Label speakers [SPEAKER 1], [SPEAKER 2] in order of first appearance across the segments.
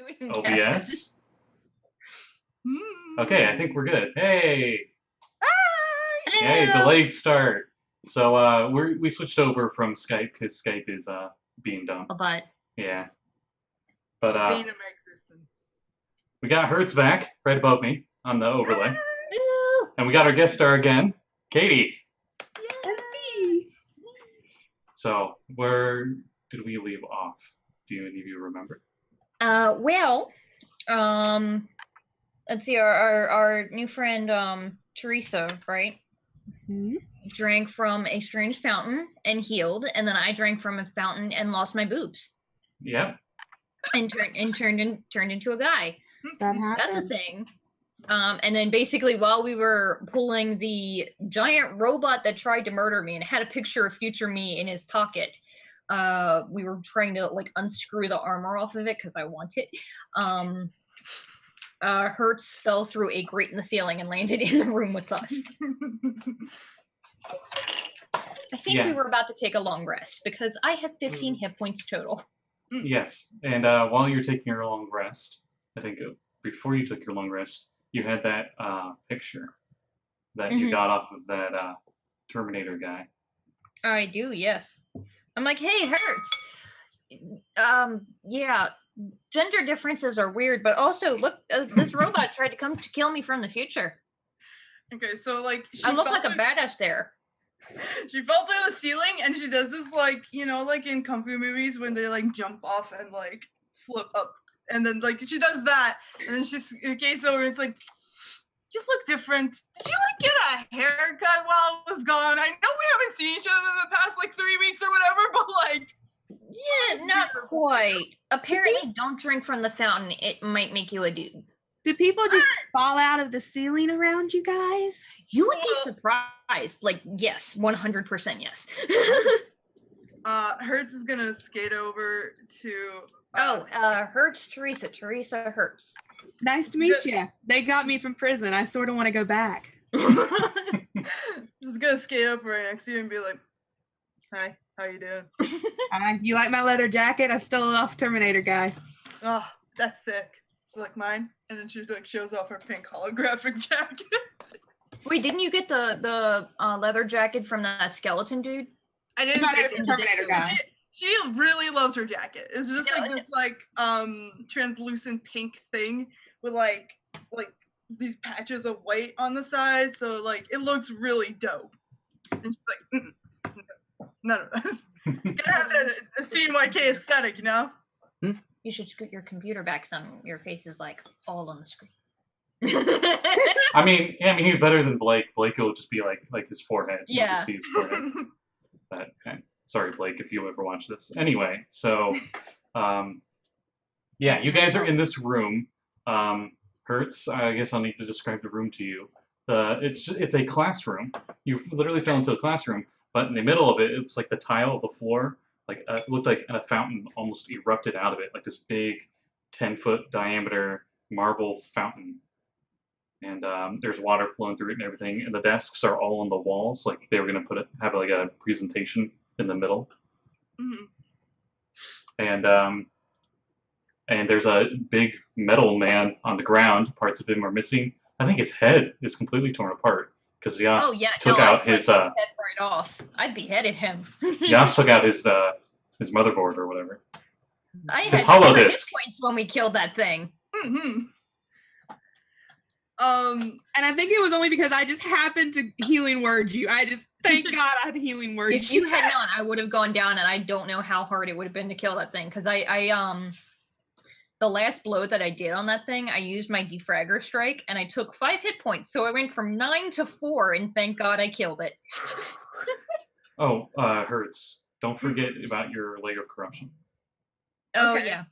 [SPEAKER 1] doing
[SPEAKER 2] OBS. Okay, I think we're good. Hey! Hey, delayed start. So we switched over from Skype because Skype is being dumb.
[SPEAKER 1] But
[SPEAKER 2] yeah. But
[SPEAKER 3] Bane of my existence.
[SPEAKER 2] we got Hertz back right above me on the overlay. And we got our guest star again, Katie.
[SPEAKER 4] That's me.
[SPEAKER 2] So where did we leave off? Do any of you remember?
[SPEAKER 1] Well, let's see, our new friend, Teresa, right?
[SPEAKER 4] Mm-hmm.
[SPEAKER 1] Drank from a strange fountain and healed, and then I drank from a fountain and lost my boobs.
[SPEAKER 2] Yep.
[SPEAKER 1] And turned into a guy.
[SPEAKER 4] That happened.
[SPEAKER 1] That's a thing. And then basically while we were pulling the giant robot that tried to murder me and had a picture of future me in his pocket, we were trying to like unscrew the armor off of it because I want it. Hertz fell through a grate in the ceiling and landed in the room with us. I think we were about to take a long rest because I have 15 hit points total.
[SPEAKER 2] Yes, and while you're taking your long rest, I think before you took your long rest, you had that picture that you got off of that Terminator guy.
[SPEAKER 1] I do, yes. I'm like, hey, Hertz. Yeah, gender differences are weird, but also, look, this robot tried to come to kill me from the future.
[SPEAKER 3] Okay, so like
[SPEAKER 1] I look like a badass there.
[SPEAKER 3] She fell through the ceiling and she does this like, you know, like in kung fu movies when they like jump off and like flip up. And then like she does that and then she skates over and it's like, you look different. Did you like get a haircut while I was gone? I know we haven't seen each other in the past like 3 weeks or whatever, but like.
[SPEAKER 1] Yeah, not quite. Apparently don't drink from the fountain. It might make you a dude.
[SPEAKER 4] Do people just fall out of the ceiling around you guys?
[SPEAKER 1] You would be surprised. Like, yes, 100% yes.
[SPEAKER 3] Hertz is gonna skate over to.
[SPEAKER 1] Hertz, Teresa Hertz.
[SPEAKER 4] Nice to meet you. They got me from prison. I sort of want to go back.
[SPEAKER 3] Just gonna skate up right next to you and be like, "Hi, how you doing?"
[SPEAKER 4] You like my leather jacket? I stole it off Terminator guy.
[SPEAKER 3] Oh, that's sick. Like mine. And then she like shows off her pink holographic jacket.
[SPEAKER 1] Wait, didn't you get the leather jacket from that skeleton dude?
[SPEAKER 3] I didn't
[SPEAKER 4] get it from Terminator guy.
[SPEAKER 3] She really loves her jacket. It's just like this like translucent pink thing with like these patches of white on the side, so like it looks really dope. And she's like, none of that. You gotta have a CMYK aesthetic, you know?
[SPEAKER 1] You should scoot your computer back some. Your face is like all on the screen.
[SPEAKER 2] I mean, he's better than Blake. Blake will just be like his forehead.
[SPEAKER 1] Yeah.
[SPEAKER 2] You just see his forehead. But sorry, Blake, if you ever watch this. Anyway, so yeah, you guys are in this room. Hertz, I guess I'll need to describe the room to you. It's a classroom. You literally fell into a classroom, but in the middle of it, it's like the tile of the floor. Like it looked like a fountain almost erupted out of it, like this big 10-foot diameter marble fountain. And there's water flowing through it and everything. And the desks are all on the walls, like they were gonna have like a presentation in the middle. And there's a big metal man on the ground. Parts of him are missing. I think his head is completely torn apart because Yas took out his
[SPEAKER 1] head right off. I'd beheaded him.
[SPEAKER 2] Yas took out his motherboard or whatever.
[SPEAKER 1] I
[SPEAKER 2] his
[SPEAKER 1] had
[SPEAKER 2] hollow
[SPEAKER 1] hit
[SPEAKER 2] disk
[SPEAKER 1] points when we killed that thing.
[SPEAKER 4] And I think it was only because I just happened to healing word you. I just thank God I had healing word.
[SPEAKER 1] If you had known, I would have gone down, and I don't know how hard it would have been to kill that thing. Because the last blow that I did on that thing, I used my defragger strike, and I took 5 hit points. So I went from 9 to 4, and thank God I killed it.
[SPEAKER 2] Oh, Hertz, don't forget about your layer of corruption.
[SPEAKER 1] Oh yeah.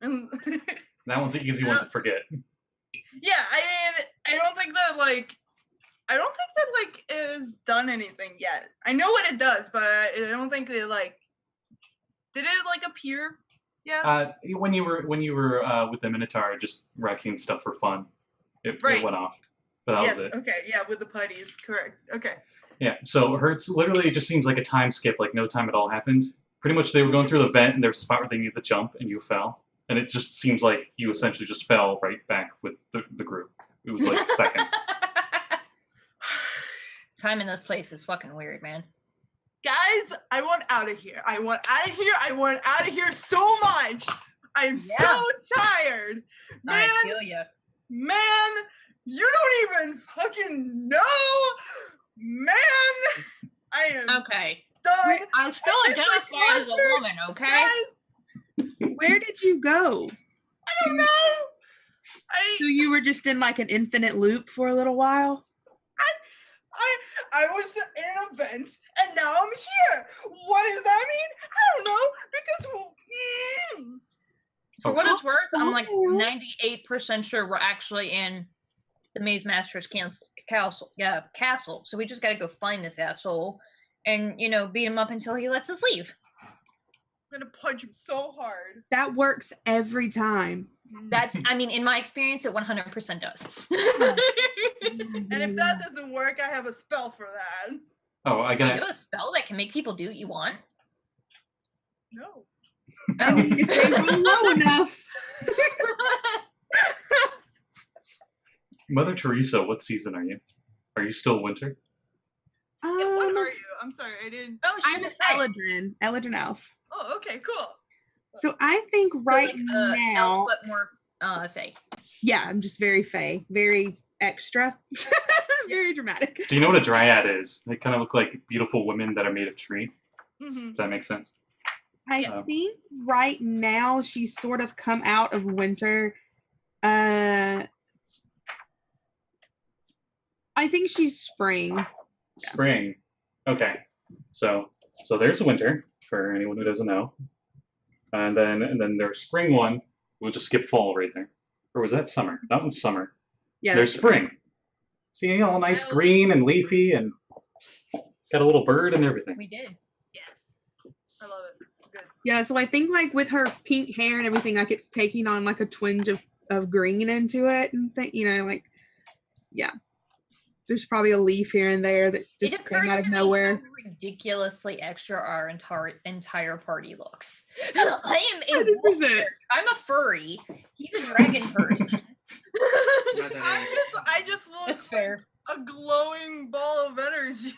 [SPEAKER 2] That one's an easy one to forget.
[SPEAKER 3] Yeah, I mean, I don't think that is done anything yet. I know what it does, but I don't think they did it like appear? Yeah.
[SPEAKER 2] When you were with the Minotaur, just wrecking stuff for fun, it went off. But that was it.
[SPEAKER 3] Okay, yeah, with the putties, correct. Okay.
[SPEAKER 2] Yeah, so Hertz literally just seems like a time skip, like no time at all happened. Pretty much they were going through the vent and there's a spot where they needed to jump and you fell. and it just seems like you essentially just fell right back with the group. It was like seconds.
[SPEAKER 1] Time in this place is fucking weird, man.
[SPEAKER 3] Guys, I want out of here. I want out of here. I want out of here so much. I am so tired. Man,
[SPEAKER 1] I feel you.
[SPEAKER 3] man, you don't even fucking know. Man, I am
[SPEAKER 1] Okay.
[SPEAKER 3] done.
[SPEAKER 1] I'm still
[SPEAKER 3] I did my
[SPEAKER 1] identified as a
[SPEAKER 3] classes,
[SPEAKER 1] woman, okay?
[SPEAKER 3] guys.
[SPEAKER 4] Where did you go?
[SPEAKER 3] I don't know.
[SPEAKER 4] So you were just in like an infinite loop for a little while?
[SPEAKER 3] I was in an event and now I'm here. What does that mean? I don't know because
[SPEAKER 1] For what it's worth, I'm like
[SPEAKER 4] Okay.
[SPEAKER 1] 98% sure we're actually in the Maze Master's castle. So we just gotta go find this asshole and, beat him up until he lets us leave.
[SPEAKER 3] I'm gonna punch him so hard.
[SPEAKER 4] That works every time.
[SPEAKER 1] In my experience, it 100% does.
[SPEAKER 3] And if that doesn't work, I have a spell for that.
[SPEAKER 2] Oh, I
[SPEAKER 1] You
[SPEAKER 2] got
[SPEAKER 1] have a spell that can make people do what you want?
[SPEAKER 3] No.
[SPEAKER 4] I mean, if they roll low enough.
[SPEAKER 2] Mother Teresa. What season are you? Are you still winter?
[SPEAKER 3] And what are you? I'm sorry, I didn't.
[SPEAKER 1] Oh,
[SPEAKER 4] I'm an Eldrin elf.
[SPEAKER 3] Oh, okay, cool.
[SPEAKER 4] So I think right now,
[SPEAKER 1] elf, but more fey.
[SPEAKER 4] yeah, I'm just very fey, very extra, very dramatic.
[SPEAKER 2] Do you know what a dryad is? They kind of look like beautiful women that are made of tree.
[SPEAKER 3] Mm-hmm.
[SPEAKER 2] If that makes sense.
[SPEAKER 4] I think right now she's sort of come out of winter. I think she's spring.
[SPEAKER 2] Spring. Okay. So there's winter for anyone who doesn't know, and then there's spring one. We'll just skip fall right there. Or was that summer? That one's summer.
[SPEAKER 4] Yeah,
[SPEAKER 2] There's spring. See, all nice green and leafy, and got a little bird and everything.
[SPEAKER 1] We did.
[SPEAKER 3] I love it. It's good.
[SPEAKER 4] Yeah, so I think like with her pink hair and everything, like it taking on like a twinge of green into it, and there's probably a leaf here and there that
[SPEAKER 1] It
[SPEAKER 4] just
[SPEAKER 1] occurs
[SPEAKER 4] came out of
[SPEAKER 1] to me
[SPEAKER 4] nowhere.
[SPEAKER 1] how ridiculously extra our entire party looks. I am a
[SPEAKER 4] 100%.
[SPEAKER 1] I'm a furry. He's a dragon person.
[SPEAKER 3] I just look
[SPEAKER 1] That's fair.
[SPEAKER 3] a glowing ball of energy.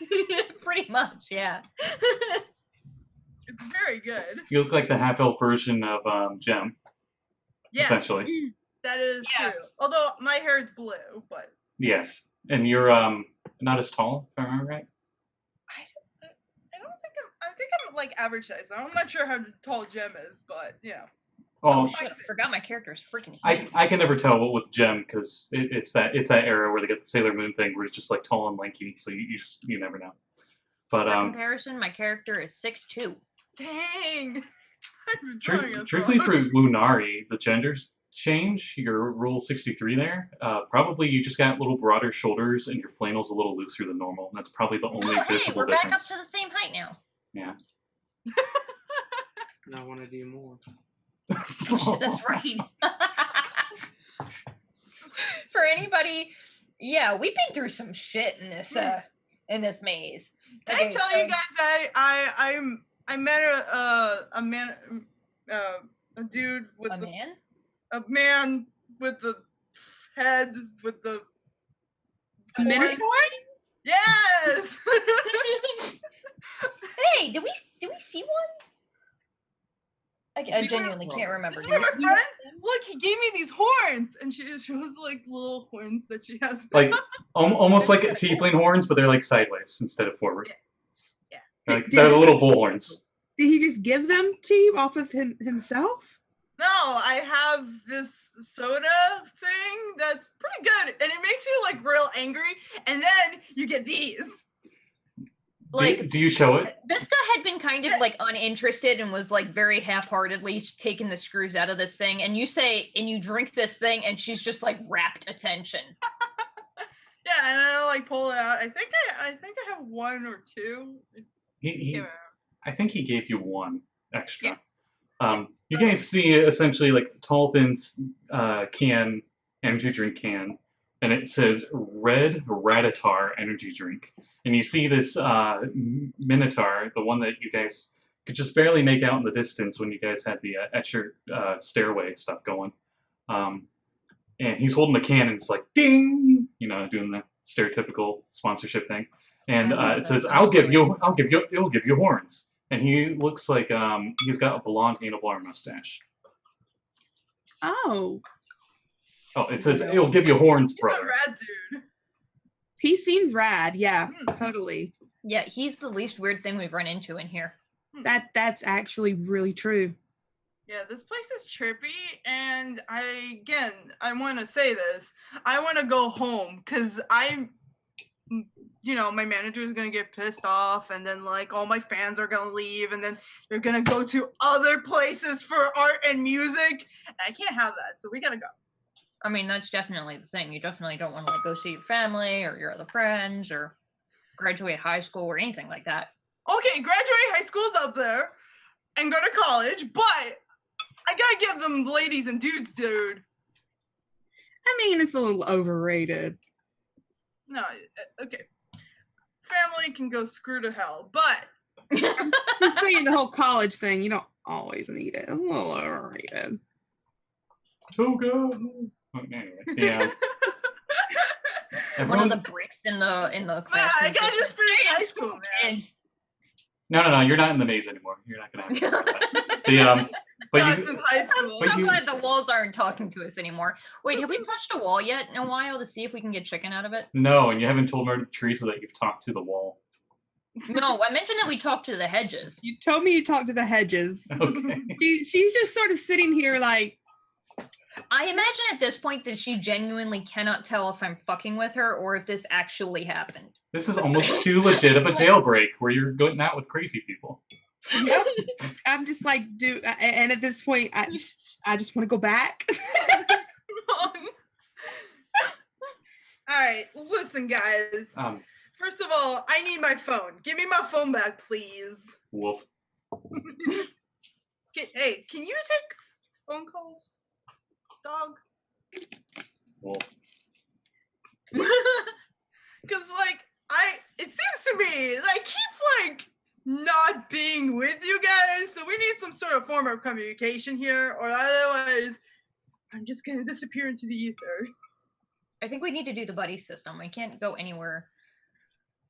[SPEAKER 1] Pretty much, yeah.
[SPEAKER 3] It's very good.
[SPEAKER 2] You look like the half-elf version of Gem,
[SPEAKER 3] Yeah,
[SPEAKER 2] essentially.
[SPEAKER 3] that is
[SPEAKER 1] Yeah.
[SPEAKER 3] true. Although my hair is blue, but
[SPEAKER 2] Yes, and you're not as tall, if I remember right.
[SPEAKER 3] I think I'm like average size. I'm not sure how tall Gem is, but yeah.
[SPEAKER 2] Oh,
[SPEAKER 1] Shit, I forgot my character is freaking huge.
[SPEAKER 2] I can never tell with Gem because it's that era where they get the Sailor Moon thing where it's just like tall and lanky, so you never know. But
[SPEAKER 1] By comparison, my character is 6'2".
[SPEAKER 3] Dang. I'm drawing us
[SPEAKER 2] truthfully
[SPEAKER 3] wrong.
[SPEAKER 2] for Lunari, the genders change. Your rule 63 there. Probably you just got little broader shoulders and your flannel's a little looser than normal. That's probably the only
[SPEAKER 1] Oh, hey,
[SPEAKER 2] visible
[SPEAKER 1] we're back up
[SPEAKER 2] difference.
[SPEAKER 1] to the same height now.
[SPEAKER 2] Yeah.
[SPEAKER 5] And I want to do more.
[SPEAKER 1] Shit, that's right. For anybody, yeah, we've been through some shit in this maze.
[SPEAKER 3] Did I tell you guys I met a dude with
[SPEAKER 1] a man?
[SPEAKER 3] a man with the head with the
[SPEAKER 4] A minotaur?
[SPEAKER 3] Yes.
[SPEAKER 1] Hey, did we see one? I genuinely can't remember.
[SPEAKER 3] This is my friend. Look, he gave me these horns, and she shows like little horns that she has.
[SPEAKER 2] Like almost like tiefling horns, but they're like sideways instead of forward.
[SPEAKER 3] Yeah.
[SPEAKER 2] Like, they're the little bull horns.
[SPEAKER 4] Did he just give them to you off of himself?
[SPEAKER 3] No, I have this soda thing that's pretty good, and it makes you like real angry, and then you get these.
[SPEAKER 1] Like,
[SPEAKER 2] do you show it?
[SPEAKER 1] Vista had been kind of like uninterested and was like very half-heartedly taking the screws out of this thing, and you drink this thing, and she's just like rapt attention.
[SPEAKER 3] Yeah, and I like pull it out. I think I have one or two.
[SPEAKER 2] I think he gave you one extra.
[SPEAKER 3] Yeah.
[SPEAKER 2] You guys see essentially like tall, thin energy drink can, and it says Red Ratatar energy drink. And you see this Minotaur, the one that you guys could just barely make out in the distance when you guys had the Etcher stairway stuff going. And he's holding the can and it's like ding, you know, doing the stereotypical sponsorship thing. And
[SPEAKER 1] I love
[SPEAKER 2] it says,
[SPEAKER 1] that
[SPEAKER 2] it'll give you horns. And he looks like he's got a blonde handlebar mustache.
[SPEAKER 4] Oh,
[SPEAKER 2] Oh, it says it'll give you horns,
[SPEAKER 3] He's a
[SPEAKER 2] brother.
[SPEAKER 3] rad dude.
[SPEAKER 4] he seems rad. Yeah, totally.
[SPEAKER 1] Yeah, he's the least weird thing we've run into in here.
[SPEAKER 4] That's actually really true.
[SPEAKER 3] Yeah, this place is trippy, and I want to say this. I want to go home because my manager is gonna get pissed off, and then like all my fans are gonna leave, and then they're gonna go to other places for art and music. And I can't have that, so we gotta go.
[SPEAKER 1] I mean, that's definitely the thing. You definitely don't want to like go see your family or your other friends or graduate high school or anything like that.
[SPEAKER 3] Okay, graduate high school's up there, and go to college, but I gotta give them ladies and dudes, dude.
[SPEAKER 4] I mean, it's a little overrated.
[SPEAKER 3] No, okay. Family can go screw to hell, but
[SPEAKER 4] Just saying the whole college thing, you don't always need it. A little overrated.
[SPEAKER 2] Toga. Anyway, yeah.
[SPEAKER 1] One
[SPEAKER 2] Everyone,
[SPEAKER 1] of the bricks in the
[SPEAKER 3] I
[SPEAKER 1] classroom.
[SPEAKER 3] gotta just finish high school, man.
[SPEAKER 2] no, you're not in the maze anymore. You're not gonna have to worry about that. But
[SPEAKER 3] Not
[SPEAKER 2] you,
[SPEAKER 3] since high
[SPEAKER 1] I'm
[SPEAKER 3] school.
[SPEAKER 2] But
[SPEAKER 1] so
[SPEAKER 2] you-
[SPEAKER 1] glad the walls aren't talking to us anymore. Wait, have we punched a wall yet in a while to see if we can get chicken out of it?
[SPEAKER 2] no, and you haven't told Murder Teresa that you've talked to the wall.
[SPEAKER 1] No, I mentioned that we talked to the hedges.
[SPEAKER 4] You told me you talked to the hedges.
[SPEAKER 2] Okay.
[SPEAKER 4] She's just sort of sitting here like,
[SPEAKER 1] I imagine at this point that she genuinely cannot tell if I'm fucking with her or if this actually happened.
[SPEAKER 2] This is almost too legit of a jailbreak where you're going out with crazy people.
[SPEAKER 4] yep. I'm just like, dude. And at this point, I just want to go back.
[SPEAKER 3] Alright, listen, guys. First of all, I need my phone. Give me my phone back, please.
[SPEAKER 2] Wolf.
[SPEAKER 3] Hey, can you take phone calls? Dog?
[SPEAKER 2] Wolf.
[SPEAKER 3] Because, like, it seems to me that I keep, like, not being with you guys, so we need some sort of form of communication here, or otherwise, I'm just gonna disappear into the ether.
[SPEAKER 1] I think we need to do the buddy system. We can't go anywhere.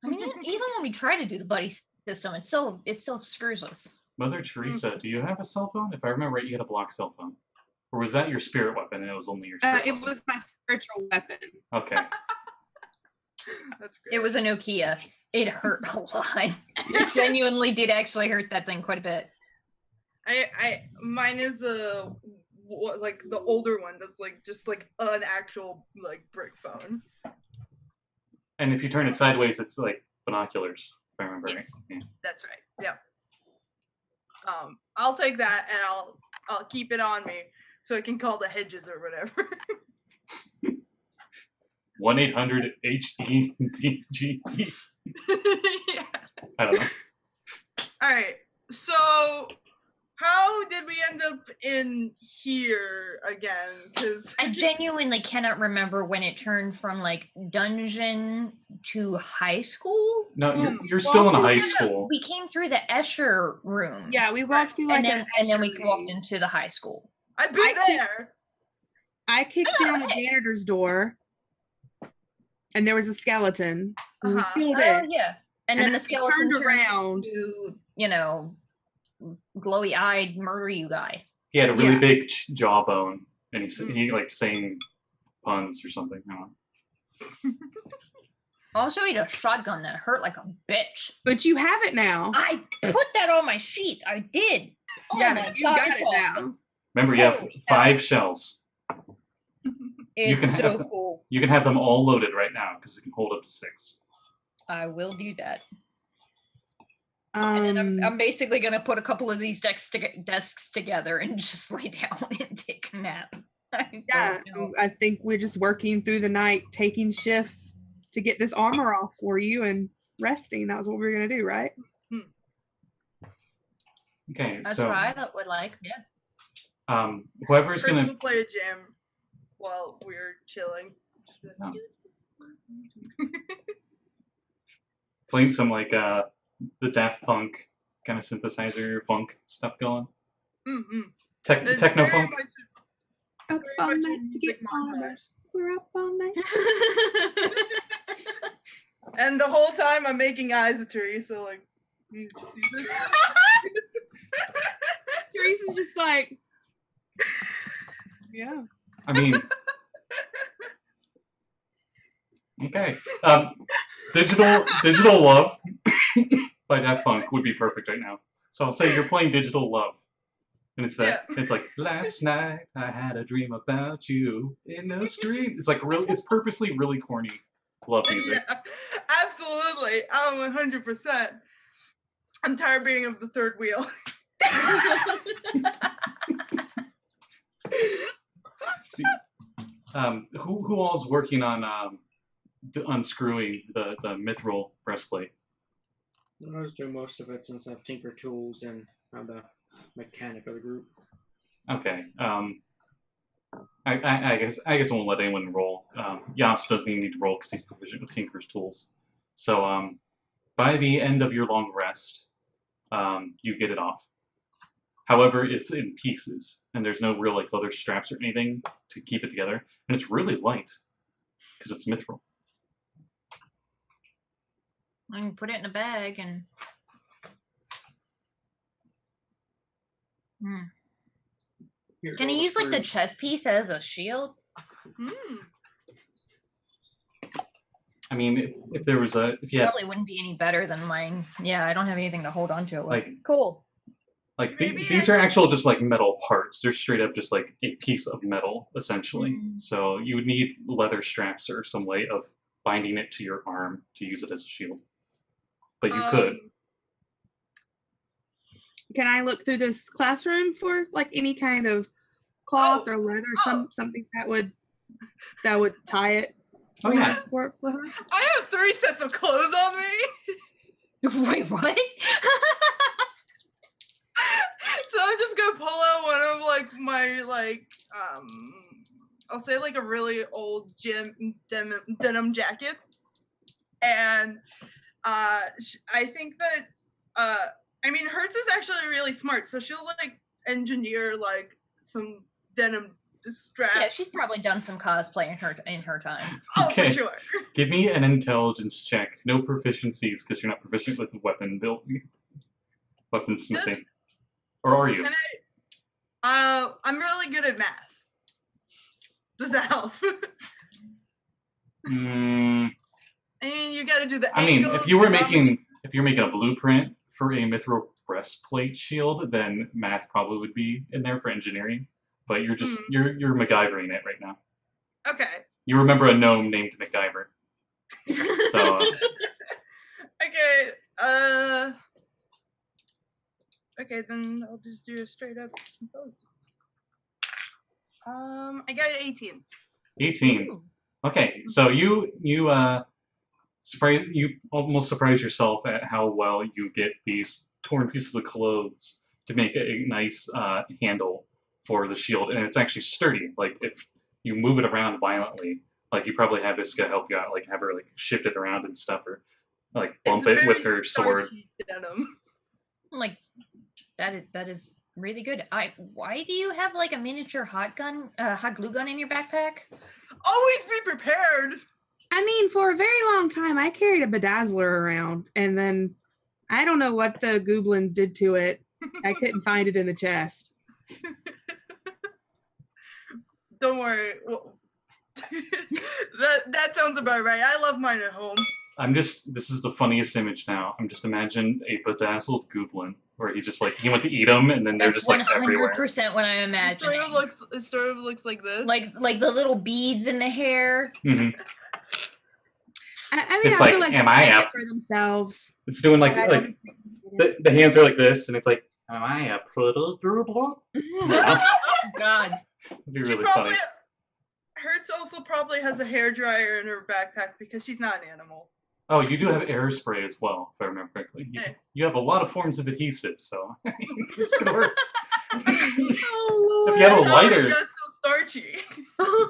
[SPEAKER 1] I mean, even when we try to do the buddy system, it still screws us.
[SPEAKER 2] Mother Teresa, do you have a cell phone? If I remember right, you had a block cell phone. Or was that your spirit weapon and it was only your spirit
[SPEAKER 4] It
[SPEAKER 2] weapon?
[SPEAKER 4] was my spiritual weapon.
[SPEAKER 2] Okay.
[SPEAKER 3] That's great.
[SPEAKER 1] It was a Nokia. It hurt a lot. It genuinely did actually hurt that thing quite a bit.
[SPEAKER 3] Mine is like the older one that's like just like an actual like brick phone.
[SPEAKER 2] And if you turn it sideways, it's like binoculars, if I remember
[SPEAKER 3] Yes.
[SPEAKER 2] right. Yeah.
[SPEAKER 3] That's right. Yep. I'll take that and I'll keep it on me so I can call the hedges or whatever.
[SPEAKER 2] 1-800-HEDG.
[SPEAKER 3] Yeah.
[SPEAKER 2] I don't know.
[SPEAKER 3] All right. So, how did we end up in here again? Because
[SPEAKER 1] I genuinely cannot remember when it turned from like dungeon to high school.
[SPEAKER 2] No,
[SPEAKER 3] Hmm.
[SPEAKER 2] you're still in a
[SPEAKER 1] Well,
[SPEAKER 2] high
[SPEAKER 1] no, no,
[SPEAKER 2] school.
[SPEAKER 1] We came through the Escher room.
[SPEAKER 4] Yeah, we walked through like
[SPEAKER 1] and then we walked into the high school.
[SPEAKER 3] I've been
[SPEAKER 4] I keep-
[SPEAKER 3] there.
[SPEAKER 4] I kicked down a janitor's door, and there was a skeleton. We
[SPEAKER 3] Uh-huh.
[SPEAKER 4] killed
[SPEAKER 1] Oh
[SPEAKER 4] it.
[SPEAKER 1] yeah. And
[SPEAKER 4] And
[SPEAKER 1] then
[SPEAKER 4] then
[SPEAKER 1] the
[SPEAKER 4] we
[SPEAKER 1] skeleton
[SPEAKER 4] turned around.
[SPEAKER 1] to, you know, glowy-eyed murder you guy.
[SPEAKER 2] He had a really
[SPEAKER 4] Yeah.
[SPEAKER 2] big jawbone, and
[SPEAKER 3] Hmm.
[SPEAKER 2] he like saying puns or something. I don't know.
[SPEAKER 1] Also, he had a shotgun that hurt like a bitch.
[SPEAKER 4] But you have it now.
[SPEAKER 1] I put that on my sheet. I did. Oh
[SPEAKER 4] yeah,
[SPEAKER 1] my
[SPEAKER 4] you
[SPEAKER 1] God,
[SPEAKER 4] got
[SPEAKER 1] it's
[SPEAKER 4] it
[SPEAKER 1] awesome.
[SPEAKER 4] now.
[SPEAKER 2] Remember, you have
[SPEAKER 1] Holy
[SPEAKER 2] 5 shells.
[SPEAKER 1] It's
[SPEAKER 2] can have
[SPEAKER 1] so
[SPEAKER 2] the-
[SPEAKER 1] cool.
[SPEAKER 2] You can have them all loaded right now because it can hold up to 6.
[SPEAKER 1] I will do that. And then I'm basically gonna put a couple of these desks together and just lay down and take a nap. I
[SPEAKER 4] Yeah,
[SPEAKER 1] don't know.
[SPEAKER 4] I think we're just working through the night, taking shifts to get this armor off for you and resting. That was what we were gonna do, right?
[SPEAKER 2] Okay,
[SPEAKER 1] That's
[SPEAKER 2] so
[SPEAKER 1] what I would like. Yeah.
[SPEAKER 2] whoever's
[SPEAKER 3] Chris
[SPEAKER 2] gonna
[SPEAKER 3] will play a jam while we're chilling. Just be like,
[SPEAKER 2] playing some like the Daft Punk kind of synthesizer funk stuff going.
[SPEAKER 3] Mm-hmm.
[SPEAKER 2] Techno funk.
[SPEAKER 4] Up
[SPEAKER 3] Very
[SPEAKER 4] all
[SPEAKER 3] much
[SPEAKER 4] night
[SPEAKER 3] a
[SPEAKER 4] to get
[SPEAKER 3] music
[SPEAKER 4] on.
[SPEAKER 3] montage.
[SPEAKER 4] We're up all night.
[SPEAKER 3] And the whole time I'm making eyes at Teresa, like, you see this?
[SPEAKER 4] Teresa's just like, yeah.
[SPEAKER 2] I mean, okay. Digital Love by Daft Punk would be perfect right now. So I'll say you're playing Digital Love. And it's that,
[SPEAKER 3] Yeah.
[SPEAKER 2] it's like, last night I had a dream about you in the street. It's like, really, it's purposely really corny love music.
[SPEAKER 3] Yeah, absolutely. 100%. I'm tired of being of the third wheel.
[SPEAKER 2] Who all's working on unscrewing the mithril breastplate?
[SPEAKER 5] I was doing most of it since I have Tinker Tools and I'm the mechanic of the group.
[SPEAKER 2] Okay. I guess I won't let anyone roll. Yas doesn't even need to roll because he's proficient with Tinker's tools. So by the end of your long rest, you get it off. However, it's in pieces, and there's no real like leather straps or anything to keep it together, and it's really light because it's mithril.
[SPEAKER 1] I can put it in a bag and.
[SPEAKER 5] Here's
[SPEAKER 1] Can
[SPEAKER 5] all
[SPEAKER 1] he
[SPEAKER 5] the
[SPEAKER 1] use like the
[SPEAKER 5] screws.
[SPEAKER 1] chest piece as a shield?
[SPEAKER 2] I mean, if there was if you had
[SPEAKER 1] Probably wouldn't be any better than mine. Yeah, I don't have anything to hold on to it with.
[SPEAKER 2] like
[SPEAKER 1] Cool.
[SPEAKER 2] like
[SPEAKER 3] Maybe
[SPEAKER 2] these are actual just like metal parts. They're straight up just like a piece of metal essentially. So you would need leather straps or some way of binding it to your arm to use it as a shield. But you could.
[SPEAKER 4] Can I look through this classroom for like any kind of cloth or leather, something that would tie it?
[SPEAKER 2] Oh yeah.
[SPEAKER 4] For her?
[SPEAKER 3] I have 3 sets of clothes on me.
[SPEAKER 1] Wait, what?
[SPEAKER 3] So I'm just gonna pull out one of like my I'll say like a really old denim jacket, and I think that I mean Hertz is actually really smart, so she'll like engineer like some denim straps.
[SPEAKER 1] Yeah, she's probably done some cosplay in her time.
[SPEAKER 3] Oh,
[SPEAKER 2] Okay.
[SPEAKER 3] for sure.
[SPEAKER 2] Give me an intelligence check. No proficiencies because you're not proficient with weapon weaponsmithing. Or are you?
[SPEAKER 3] Can I'm really good at math. Does that help?
[SPEAKER 2] Mm,
[SPEAKER 3] I mean, you got to do the.
[SPEAKER 2] I mean,
[SPEAKER 3] angles,
[SPEAKER 2] if you're
[SPEAKER 3] geometry.
[SPEAKER 2] making a blueprint for a mithril breastplate shield, then math probably would be in there for engineering. But you're just you're MacGyvering it right now.
[SPEAKER 3] Okay.
[SPEAKER 2] You remember a gnome named MacGyver. So
[SPEAKER 3] Okay. Okay, then I'll just do a straight up intelligence. I got an 18.
[SPEAKER 2] 18. Okay, so you almost surprise yourself at how well you get these torn pieces of clothes to make a nice handle for the shield, and it's actually sturdy. Like if you move it around violently, like you probably have this guy help you out, like have her like shift it around and stuff, or like bump it with her sword.
[SPEAKER 3] Denim.
[SPEAKER 1] Like that is really good. Why do you have like a miniature hot glue gun in your backpack?
[SPEAKER 3] Always be prepared.
[SPEAKER 4] I mean, for a very long time, I carried a bedazzler around, and then I don't know what the goblins did to it. I couldn't find it in the chest.
[SPEAKER 3] Don't worry. Well, that sounds about right. I love mine at home.
[SPEAKER 2] This is the funniest image now. I'm just imagine a bedazzled goblin where he just like he went to eat them and then they're
[SPEAKER 1] That's
[SPEAKER 2] just like everywhere.
[SPEAKER 1] 100% what I'm imagining.
[SPEAKER 3] It sort of looks like this.
[SPEAKER 1] Like the little beads in the hair.
[SPEAKER 2] Mm-hmm.
[SPEAKER 4] I mean,
[SPEAKER 2] It's
[SPEAKER 4] I
[SPEAKER 2] like,
[SPEAKER 4] feel like
[SPEAKER 2] am
[SPEAKER 4] they
[SPEAKER 2] I
[SPEAKER 4] make
[SPEAKER 2] up?
[SPEAKER 4] it for themselves.
[SPEAKER 2] It's doing like
[SPEAKER 4] but I don't
[SPEAKER 2] the hands are like this and it's like, am I a pretty girl? Yeah.
[SPEAKER 1] God.
[SPEAKER 2] It'd be
[SPEAKER 3] She
[SPEAKER 2] really
[SPEAKER 3] probably,
[SPEAKER 2] funny.
[SPEAKER 3] Hertz also probably has a hairdryer in her backpack because she's not an animal.
[SPEAKER 2] Oh, you do have air spray as well, if I remember correctly. You have a lot of forms of adhesive, so it's gonna work.
[SPEAKER 4] Oh,
[SPEAKER 2] If you have a
[SPEAKER 3] That's
[SPEAKER 2] lighter,
[SPEAKER 3] so starchy.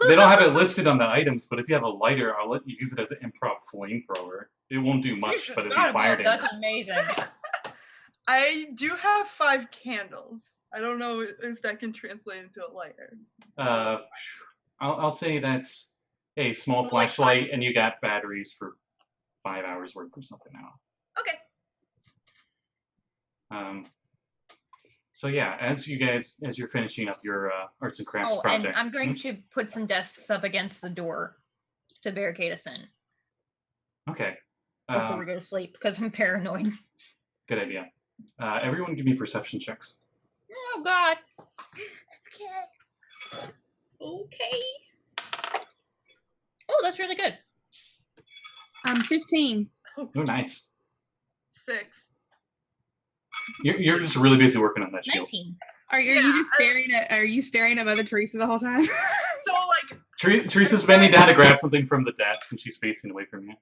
[SPEAKER 2] they don't have it listed on the items, but if you have a lighter, I'll let you use it as an improv flamethrower. It won't do much, but it'll be fire
[SPEAKER 1] That's
[SPEAKER 2] damage.
[SPEAKER 1] amazing.
[SPEAKER 3] I do have 5 candles. I don't know if that can translate into a lighter.
[SPEAKER 2] I'll say that's a small
[SPEAKER 3] Like
[SPEAKER 2] flashlight, and you got batteries for 5 hours worth or something now.
[SPEAKER 3] Okay.
[SPEAKER 2] So yeah, as you're finishing up your arts and crafts
[SPEAKER 1] Oh,
[SPEAKER 2] project.
[SPEAKER 1] and I'm going to put some desks up against the door to barricade us in
[SPEAKER 2] Okay.
[SPEAKER 1] before we go to sleep because I'm paranoid.
[SPEAKER 2] Good idea. Everyone give me perception checks.
[SPEAKER 1] Oh God.
[SPEAKER 4] Okay.
[SPEAKER 1] Oh, that's really good.
[SPEAKER 4] I'm 15.
[SPEAKER 2] Oh, nice.
[SPEAKER 3] 6.
[SPEAKER 2] You're just really busy working on that shield.
[SPEAKER 1] 19.
[SPEAKER 4] Are you just staring at? Are you staring at Mother Teresa the whole time?
[SPEAKER 3] So like,
[SPEAKER 2] Teresa's bending down to grab something from the desk, and she's facing away from you.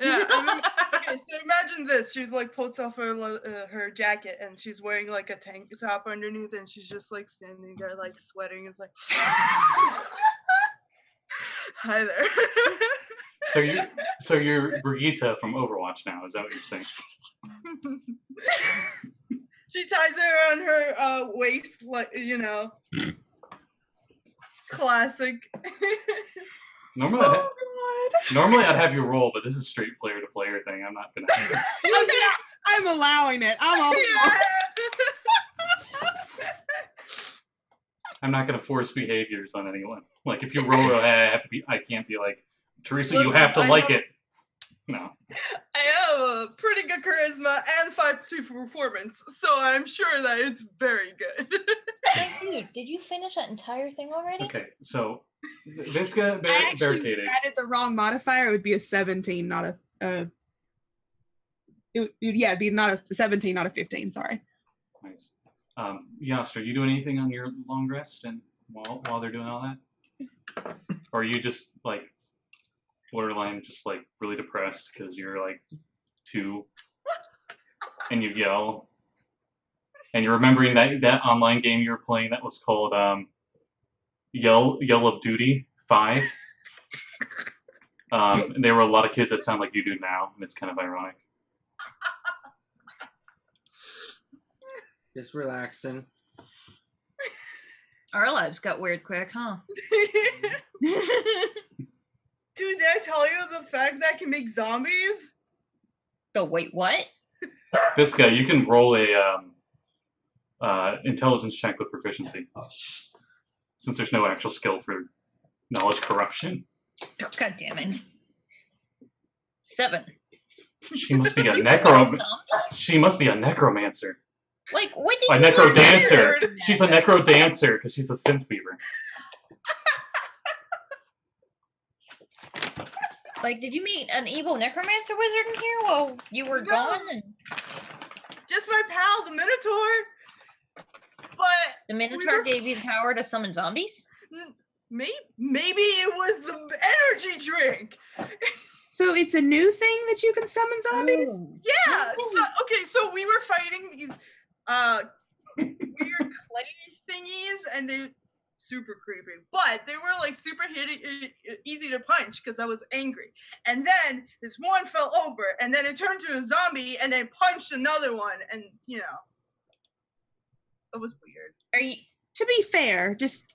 [SPEAKER 3] yeah. Okay, so imagine this. She like pulls off her jacket, and she's wearing like a tank top underneath, and she's just like standing there, like sweating. It's like, hi there.
[SPEAKER 2] So you're Brigitte from Overwatch now. Is that what you're saying?
[SPEAKER 3] She ties it around her waist, like classic.
[SPEAKER 2] Normally I'd have you roll, but this is straight player to player thing. I'm not gonna.
[SPEAKER 4] I'm allowing it. I'm all.
[SPEAKER 2] I'm not gonna force behaviors on anyone. Like if you roll, I can't be like, Teresa, you
[SPEAKER 3] Listen,
[SPEAKER 2] have to like it. No.
[SPEAKER 3] I have a pretty good charisma and 5 performance, so I'm sure that it's very good.
[SPEAKER 1] Dude, did you finish that entire thing already?
[SPEAKER 2] Okay, so this guy
[SPEAKER 4] I actually
[SPEAKER 2] barricaded.
[SPEAKER 4] added the wrong modifier. It would be a 17, not a. It'd be not a 17, not a 15. Sorry.
[SPEAKER 2] Nice. Yoster, you doing anything on your long rest and while they're doing all that? Or are you just like borderline just like really depressed because you're like 2 and you yell and you're remembering that online game you were playing that was called Yell of Duty 5. And there were a lot of kids that sound like you do now, and it's kind of ironic.
[SPEAKER 5] Just relaxing.
[SPEAKER 1] Our lives got weird quick, huh?
[SPEAKER 3] Dude, did I tell you the fact that I can make zombies?
[SPEAKER 1] Oh, wait, what?
[SPEAKER 2] This guy, you can roll a intelligence check with proficiency, since there's no actual skill for knowledge corruption.
[SPEAKER 1] Oh, God damn it. 7.
[SPEAKER 2] She must be a She must be a necromancer.
[SPEAKER 1] Like, what did
[SPEAKER 2] A
[SPEAKER 1] you
[SPEAKER 2] necrodancer.
[SPEAKER 1] learn?
[SPEAKER 2] She's a necrodancer because she's a synth beaver.
[SPEAKER 1] Like, did you meet an evil necromancer wizard in here while you were gone? And
[SPEAKER 3] Just my pal, the Minotaur. But
[SPEAKER 1] the Minotaur gave you the power to summon zombies?
[SPEAKER 3] maybe it was the energy drink.
[SPEAKER 4] So it's a new thing that you can summon zombies?
[SPEAKER 1] Oh.
[SPEAKER 3] Yeah. So we were fighting these weird clay thingies, and they super creepy. But they were like super easy to punch because I was angry. And then this one fell over, and then it turned to a zombie, and then punched another one, and it was weird.
[SPEAKER 4] To be fair, just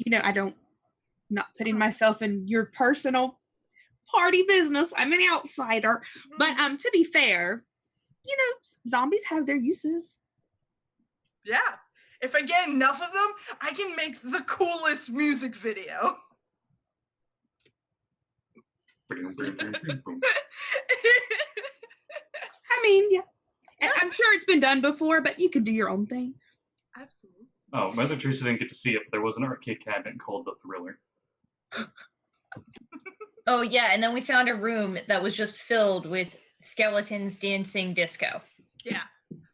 [SPEAKER 4] not putting myself in your personal party business. I'm an outsider. But to be fair, zombies have their uses.
[SPEAKER 3] Yeah. If I get enough of them, I can make the coolest music video.
[SPEAKER 4] I mean, yeah. I'm sure it's been done before, but you can do your own thing.
[SPEAKER 3] Absolutely.
[SPEAKER 2] Oh, Mother Teresa didn't get to see it, but there was an arcade cabinet called The Thriller.
[SPEAKER 1] Oh, yeah, and then we found a room that was just filled with skeletons dancing disco.
[SPEAKER 3] Yeah.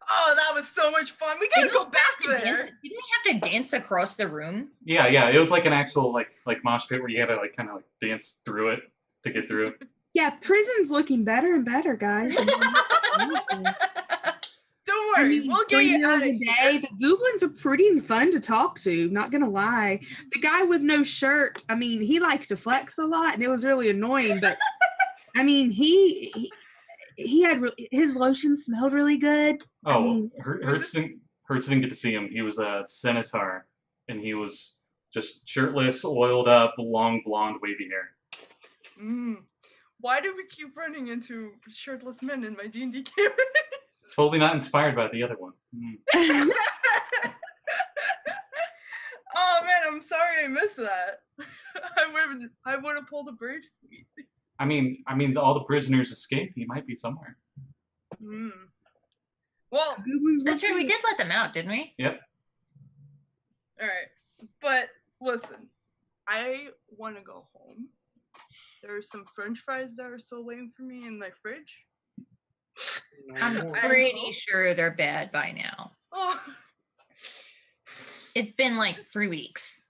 [SPEAKER 3] Oh, that was so much fun. We gotta go back there.
[SPEAKER 1] Didn't we have to dance across the room?
[SPEAKER 2] Yeah. It was like an actual like mosh pit where you had to like kind of like dance through it to get through it.
[SPEAKER 4] Yeah, prison's looking better and better, guys.
[SPEAKER 3] Don't worry, we'll get
[SPEAKER 4] 3
[SPEAKER 3] you
[SPEAKER 4] meals
[SPEAKER 3] out of
[SPEAKER 4] a day. The Gooblins are pretty fun to talk to, not gonna lie. The guy with no shirt, I mean, he likes to flex a lot, and it was really annoying, but I mean, he he had his lotion smelled really good.
[SPEAKER 2] Oh,
[SPEAKER 4] I mean,
[SPEAKER 2] Hertz didn't get to see him. He was a Senator, and he was just shirtless, oiled up, long blonde, wavy hair.
[SPEAKER 3] Why do we keep running into shirtless men in my D&D campaign?
[SPEAKER 2] Totally not inspired by the other one.
[SPEAKER 3] Oh man, I'm sorry I missed that. I would have pulled a brave sweet.
[SPEAKER 2] I mean, all the prisoners escaped. He might be somewhere.
[SPEAKER 3] Well,
[SPEAKER 4] goblins were
[SPEAKER 1] That's true. We
[SPEAKER 4] too.
[SPEAKER 1] did let them out, didn't we?
[SPEAKER 2] Yep.
[SPEAKER 3] all right, but listen, I want to go home. There are some French fries that are still waiting for me in my fridge.
[SPEAKER 1] I'm
[SPEAKER 5] No.
[SPEAKER 1] pretty sure they're bad by now.
[SPEAKER 3] Oh,
[SPEAKER 1] It's been like 3 weeks.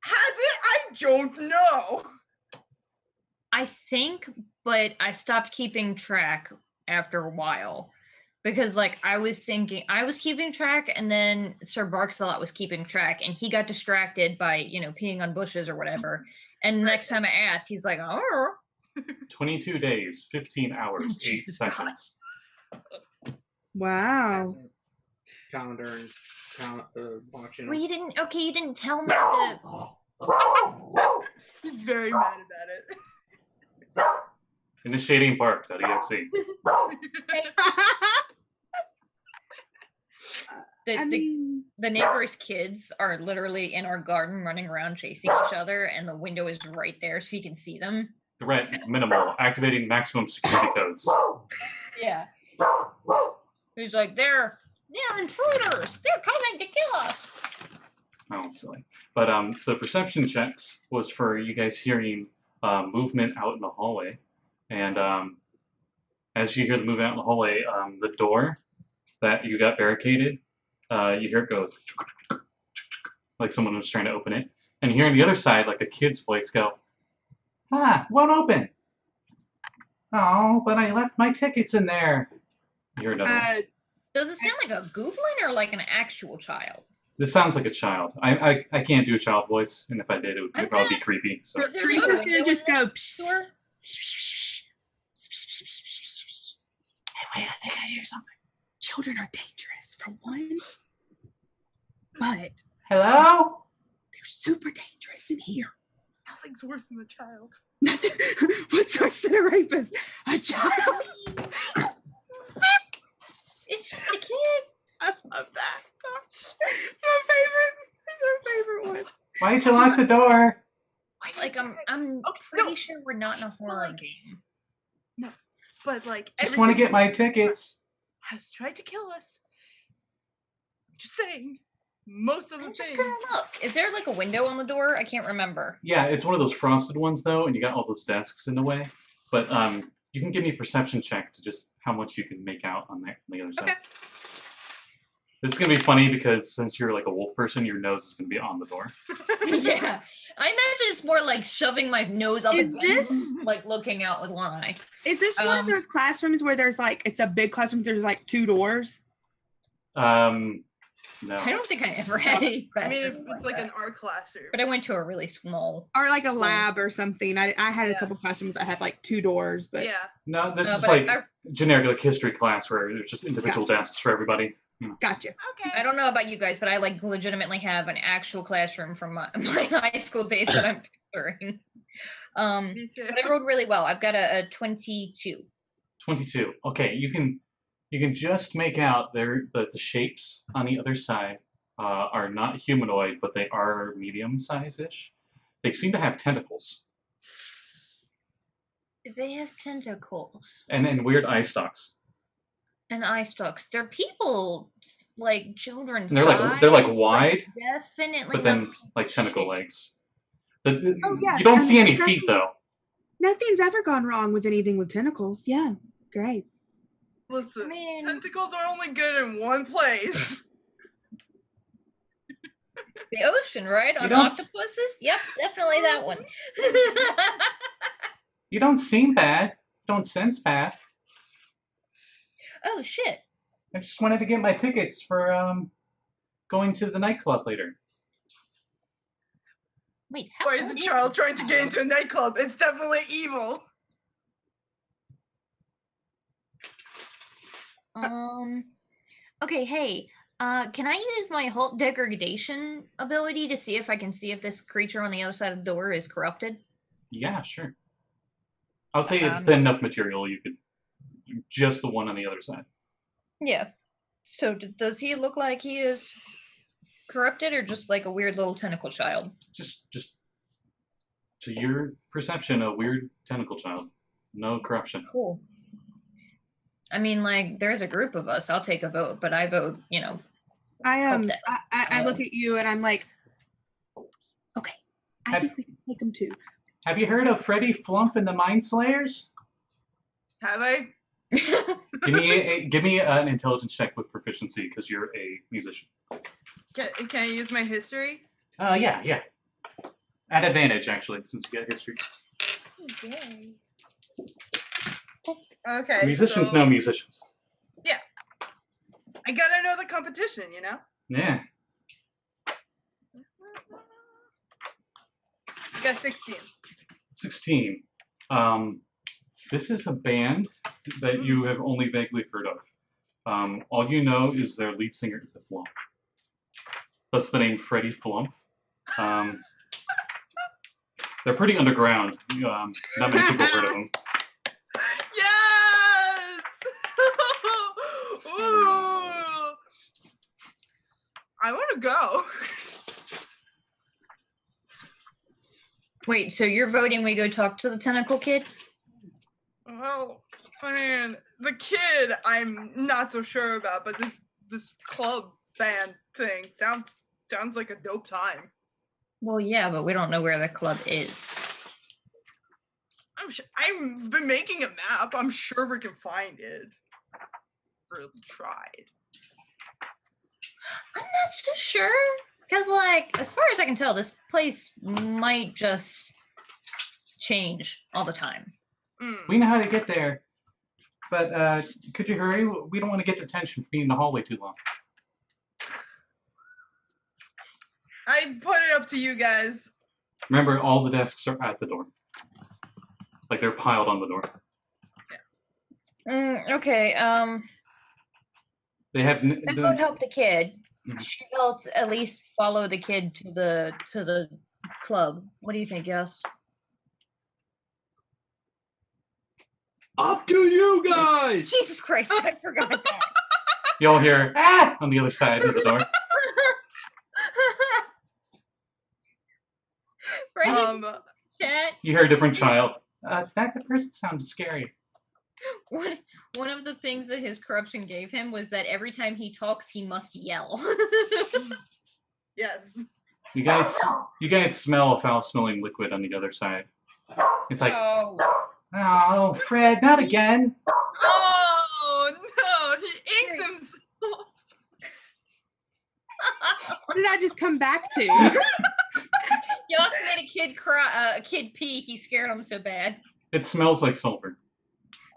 [SPEAKER 3] has it? I don't know.
[SPEAKER 1] I think, but I stopped keeping track after a while. Because like I was keeping track, and then Sir Barksalot was keeping track, and he got distracted by, peeing on bushes or whatever. And next time I asked, he's like, oh.
[SPEAKER 2] 22 days, 15 hours, 8
[SPEAKER 1] Jesus God.
[SPEAKER 2] seconds.
[SPEAKER 4] Wow.
[SPEAKER 5] Calendar and watching.
[SPEAKER 1] Well, you didn't tell me that.
[SPEAKER 3] He's very mad about it.
[SPEAKER 2] Initiating bark.exe.
[SPEAKER 4] I mean,
[SPEAKER 1] The neighbors' kids are literally in our garden running around chasing each other, and the window is right there so you can see them.
[SPEAKER 2] Threat minimal. Activating maximum security codes.
[SPEAKER 1] Yeah. He's like, they're intruders. They're coming to kill us.
[SPEAKER 2] Oh, it's silly. But the perception checks was for you guys hearing movement out in the hallway. And as you hear the movement out in the hallway, the door that you got barricaded, you hear it go like someone was trying to open it. And you hear on the other side, like a kid's voice go, won't open. Oh, but I left my tickets in there. You hear another one.
[SPEAKER 1] Does it sound like a goblin or like an actual child?
[SPEAKER 2] This sounds like a child. I can't do a child voice, and if I did, it would probably be creepy. So.
[SPEAKER 1] Is there
[SPEAKER 4] Chris
[SPEAKER 1] like a
[SPEAKER 4] is
[SPEAKER 1] window
[SPEAKER 4] gonna
[SPEAKER 1] in
[SPEAKER 4] just go.
[SPEAKER 1] this door?
[SPEAKER 2] Hey, wait, I think I hear something.
[SPEAKER 4] Children are dangerous for one, but
[SPEAKER 2] Hello?
[SPEAKER 4] they're super dangerous in here.
[SPEAKER 3] Nothing's worse than a child.
[SPEAKER 4] What's worse than a rapist? A child.
[SPEAKER 1] It's just a kid.
[SPEAKER 4] I love that. It's my favorite. It's my favorite one.
[SPEAKER 2] Why did you lock the door?
[SPEAKER 1] Like I'm
[SPEAKER 3] Okay,
[SPEAKER 1] pretty
[SPEAKER 3] no.
[SPEAKER 1] sure we're not in a horror
[SPEAKER 3] Like-
[SPEAKER 1] game.
[SPEAKER 3] But like,
[SPEAKER 2] Just want to get my tickets.
[SPEAKER 3] has tried to kill us. Just saying, most of the
[SPEAKER 1] I'm just
[SPEAKER 3] things.
[SPEAKER 1] gonna look. Is there like a window on the door? I can't remember.
[SPEAKER 2] Yeah, it's one of those frosted ones though, and you got all those desks in the way. But you can give me a perception check to just how much you can make out on the other side.
[SPEAKER 1] Okay.
[SPEAKER 2] This is gonna be funny because since you're like a wolf person, your nose is gonna be on the door.
[SPEAKER 1] Yeah. I imagine it's more like shoving my nose up
[SPEAKER 4] Is
[SPEAKER 1] against,
[SPEAKER 4] this-
[SPEAKER 1] like looking out with one eye.
[SPEAKER 4] Is this one of those classrooms where there's like it's a big classroom? There's like 2 doors.
[SPEAKER 2] No.
[SPEAKER 1] I don't think I ever had any
[SPEAKER 3] I mean,
[SPEAKER 1] classroom
[SPEAKER 3] it's like
[SPEAKER 1] that.
[SPEAKER 3] an art classroom.
[SPEAKER 1] But I went to a really small.
[SPEAKER 4] Or like a lab or something. I had a
[SPEAKER 3] Yeah.
[SPEAKER 4] couple classrooms that had like 2 doors, but
[SPEAKER 3] Yeah.
[SPEAKER 2] No, this
[SPEAKER 1] No,
[SPEAKER 2] is
[SPEAKER 1] but
[SPEAKER 2] like
[SPEAKER 1] I
[SPEAKER 2] generic like history class where there's just individual desks for everybody.
[SPEAKER 4] gotcha.
[SPEAKER 3] Okay.
[SPEAKER 1] I don't know about you guys, but I like legitimately have an actual classroom from my high school days that I'm picturing.
[SPEAKER 3] Me too.
[SPEAKER 1] But I rolled really well. I've got a 22.
[SPEAKER 2] 22. Okay, you can just make out the shapes on the other side are not humanoid, but they are medium size-ish. They seem to have tentacles
[SPEAKER 1] They have tentacles
[SPEAKER 2] and weird eye stalks.
[SPEAKER 1] and eye stalks. They're people, like children.
[SPEAKER 2] And they're like wide,
[SPEAKER 1] Definitely.
[SPEAKER 2] but
[SPEAKER 1] not
[SPEAKER 2] then
[SPEAKER 1] people
[SPEAKER 2] like tentacle
[SPEAKER 1] shaped.
[SPEAKER 2] legs.
[SPEAKER 4] Oh, yeah,
[SPEAKER 2] You don't
[SPEAKER 4] and
[SPEAKER 2] see any
[SPEAKER 4] nothing-
[SPEAKER 2] feet though.
[SPEAKER 4] Nothing's ever gone wrong with anything with tentacles. Yeah, great.
[SPEAKER 3] Listen,
[SPEAKER 1] I mean-
[SPEAKER 3] tentacles are only good in one place.
[SPEAKER 1] The ocean, right?
[SPEAKER 2] You
[SPEAKER 1] On
[SPEAKER 2] don't
[SPEAKER 1] octopuses? Yep, definitely that one.
[SPEAKER 2] You don't seem bad. You don't sense bad.
[SPEAKER 1] Oh shit.
[SPEAKER 2] I just wanted to get my tickets for going to the nightclub later.
[SPEAKER 1] Wait, how
[SPEAKER 3] Why is a
[SPEAKER 1] old
[SPEAKER 3] child
[SPEAKER 1] this
[SPEAKER 3] trying to get
[SPEAKER 1] child?
[SPEAKER 3] into a nightclub? It's definitely evil.
[SPEAKER 1] Okay, hey, can I use my halt degradation ability to see if I can see if this creature on the other side of the door is corrupted?
[SPEAKER 2] Yeah, sure. I'll say it's
[SPEAKER 1] Um,
[SPEAKER 2] thin enough material you could just the one on the other side.
[SPEAKER 1] Yeah. So does he look like he is corrupted or just like a weird little tentacle child?
[SPEAKER 2] Just to your perception, a weird tentacle child. No corruption.
[SPEAKER 1] Cool. I mean, like, there's a group of us. I'll take a vote, but I vote,
[SPEAKER 4] I
[SPEAKER 1] Hope that-
[SPEAKER 4] I look at you and I'm like, okay, I think we can take them too.
[SPEAKER 2] Have you heard of Freddy Flump and the Mind Slayers?
[SPEAKER 3] Have I?
[SPEAKER 2] Give me an intelligence check with proficiency because you're a musician.
[SPEAKER 3] Can I use my history?
[SPEAKER 2] Yeah. At advantage, actually, since you get history.
[SPEAKER 3] Okay. Okay.
[SPEAKER 2] Musicians
[SPEAKER 3] so
[SPEAKER 2] know musicians.
[SPEAKER 3] I gotta know the competition, you know?
[SPEAKER 2] Yeah.
[SPEAKER 3] I got 16.
[SPEAKER 2] 16. This is a band that you have only vaguely heard of. All you know is their lead singer is a Flump. That's the name Freddy Flump. They're pretty underground. Not many people heard of them.
[SPEAKER 3] Yes! Ooh. I want to go.
[SPEAKER 1] Wait, so you're voting we go talk to the tentacle kid?
[SPEAKER 3] Well, I mean, the kid I'm not so sure about, but this club band thing sounds like a dope time.
[SPEAKER 1] Well, yeah, but we don't know where the club is.
[SPEAKER 3] I've been making a map. I'm sure we can find it. Really tried.
[SPEAKER 1] I'm not so sure. Because, like, as far as I can tell, this place might just change all the time.
[SPEAKER 2] We know how to get there. But could you hurry? We don't want to get detention for being in the hallway too long.
[SPEAKER 3] I put it up to you guys.
[SPEAKER 2] Remember, all the desks are at the door. Like, they're piled on the door.
[SPEAKER 1] Okay,
[SPEAKER 2] They have...
[SPEAKER 1] that would help the kid.
[SPEAKER 2] Mhm.
[SPEAKER 1] She helps at least follow the kid to the club. What do you think, Yas?
[SPEAKER 5] Up to you guys!
[SPEAKER 1] Jesus Christ, I forgot that.
[SPEAKER 2] You all hear, ah! On the other side of the door.
[SPEAKER 1] Right? Chat.
[SPEAKER 2] You hear a different child. That person sounds scary.
[SPEAKER 1] One of the things that his corruption gave him was that every time he talks, he must yell.
[SPEAKER 3] Yes.
[SPEAKER 2] You guys smell a foul-smelling liquid on the other side. It's like, oh, Fred, not again.
[SPEAKER 3] Oh no, he inked himself.
[SPEAKER 4] What did I just come back to?
[SPEAKER 1] You also made a kid cry, a kid pee. He scared him so bad.
[SPEAKER 2] It smells like sulfur.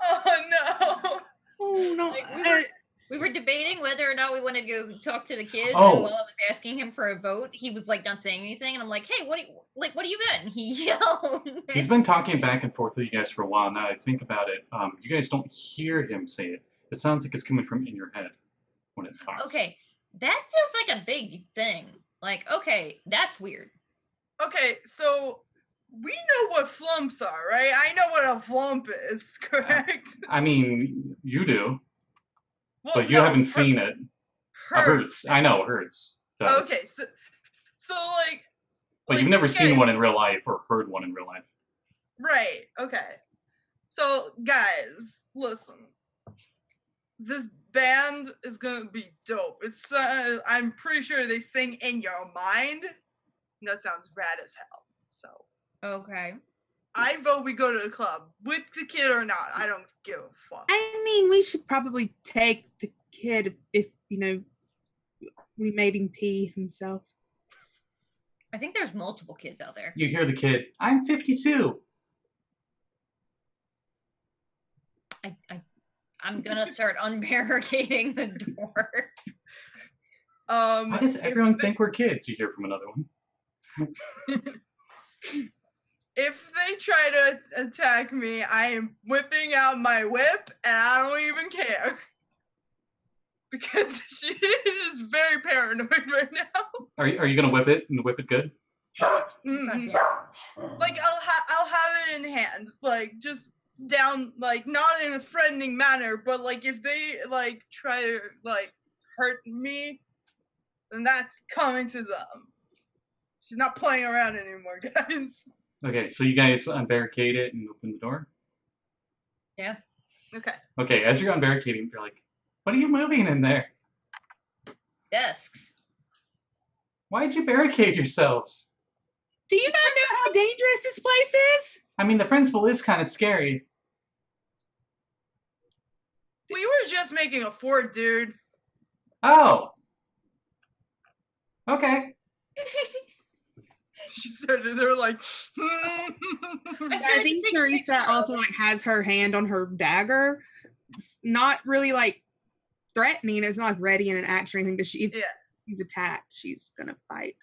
[SPEAKER 3] Oh no.
[SPEAKER 4] Oh no.
[SPEAKER 1] Like, we were debating whether or not we wanted to go talk to the kids,
[SPEAKER 2] Oh.
[SPEAKER 1] and while I was asking him for a vote, he was like not saying anything, and I'm like, "Hey, what do you got?" And he yelled.
[SPEAKER 2] He's been talking back and forth with you guys for a while. Now I think about it, you guys don't hear him say it. It sounds like it's coming from in your head when it talks.
[SPEAKER 1] Okay, that feels like a big thing. Like, okay, that's weird.
[SPEAKER 3] Okay, so we know what flumps are, right? I know what a flump is, correct?
[SPEAKER 2] I mean, you do,
[SPEAKER 3] Well,
[SPEAKER 2] but you
[SPEAKER 3] no,
[SPEAKER 2] haven't seen it. Hurts. I know, Hurts does.
[SPEAKER 3] Okay, so like.
[SPEAKER 2] But
[SPEAKER 3] like,
[SPEAKER 2] you've never seen
[SPEAKER 3] guys-
[SPEAKER 2] one in real life or heard one in real life.
[SPEAKER 3] Right. Okay. So guys, listen. This band is gonna be dope. It's I'm pretty sure they sing in your mind. And that sounds rad as hell. So
[SPEAKER 1] Okay.
[SPEAKER 3] I vote we go to the club with the kid or not. I don't give a fuck.
[SPEAKER 4] I mean, we should probably take the kid if, we made him pee himself.
[SPEAKER 1] I think there's multiple kids out there.
[SPEAKER 2] You hear the kid, I'm 52.
[SPEAKER 1] I'm gonna start unbarricading the door.
[SPEAKER 2] Why does everyone think we're kids? You hear from another one.
[SPEAKER 3] If they try to attack me, I am whipping out my whip and I don't even care. because she is very paranoid right now.
[SPEAKER 2] Are you gonna whip it and whip it good?
[SPEAKER 3] Mm-mm. Like I'll have it in hand, like just down, like not in a threatening manner, but like if they like try to like hurt me, then that's coming to them. She's not playing around anymore, guys.
[SPEAKER 2] Okay, so you guys unbarricade it and open the door.
[SPEAKER 1] Yeah.
[SPEAKER 3] Okay.
[SPEAKER 2] Okay, as you're unbarricading, you're like, "What are you moving in there?
[SPEAKER 1] Desks.
[SPEAKER 2] Why'd you barricade yourselves?"
[SPEAKER 4] Do you not know how dangerous this place is?
[SPEAKER 2] I mean, the principal is kind of scary.
[SPEAKER 3] We were just making a fort, dude.
[SPEAKER 2] Oh. Okay.
[SPEAKER 3] She said it, they're like,
[SPEAKER 4] I think Teresa also like has her hand on her dagger. It's not really like threatening. It's not like ready in an action or anything. But if she's attacked, she's gonna fight.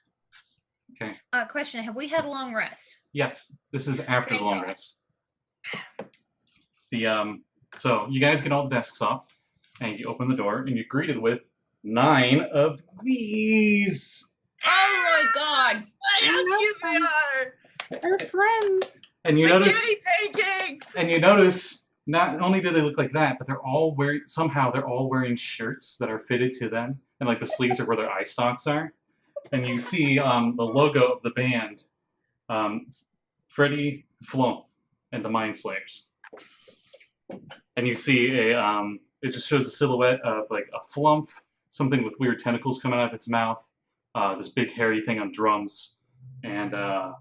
[SPEAKER 2] Okay.
[SPEAKER 1] Question: have we had a long rest?
[SPEAKER 2] Yes, this is after
[SPEAKER 1] Thank
[SPEAKER 2] the long
[SPEAKER 1] God.
[SPEAKER 2] rest. So you guys get all the desks off, and you open the door, and you're greeted with 9 of these.
[SPEAKER 1] Oh my God!
[SPEAKER 3] how cute they are!
[SPEAKER 4] They're friends.
[SPEAKER 2] And you
[SPEAKER 3] The
[SPEAKER 2] notice,
[SPEAKER 3] kitty pancakes!
[SPEAKER 2] and you notice, not only do they look like that, but they're all wearing shirts that are fitted to them, and like the sleeves are where their eye stalks are. And you see the logo of the band, Freddie Flump and the Mind Slayers. And you see it just shows a silhouette of like a flump, something with weird tentacles coming out of its mouth, this big hairy thing on drums, and a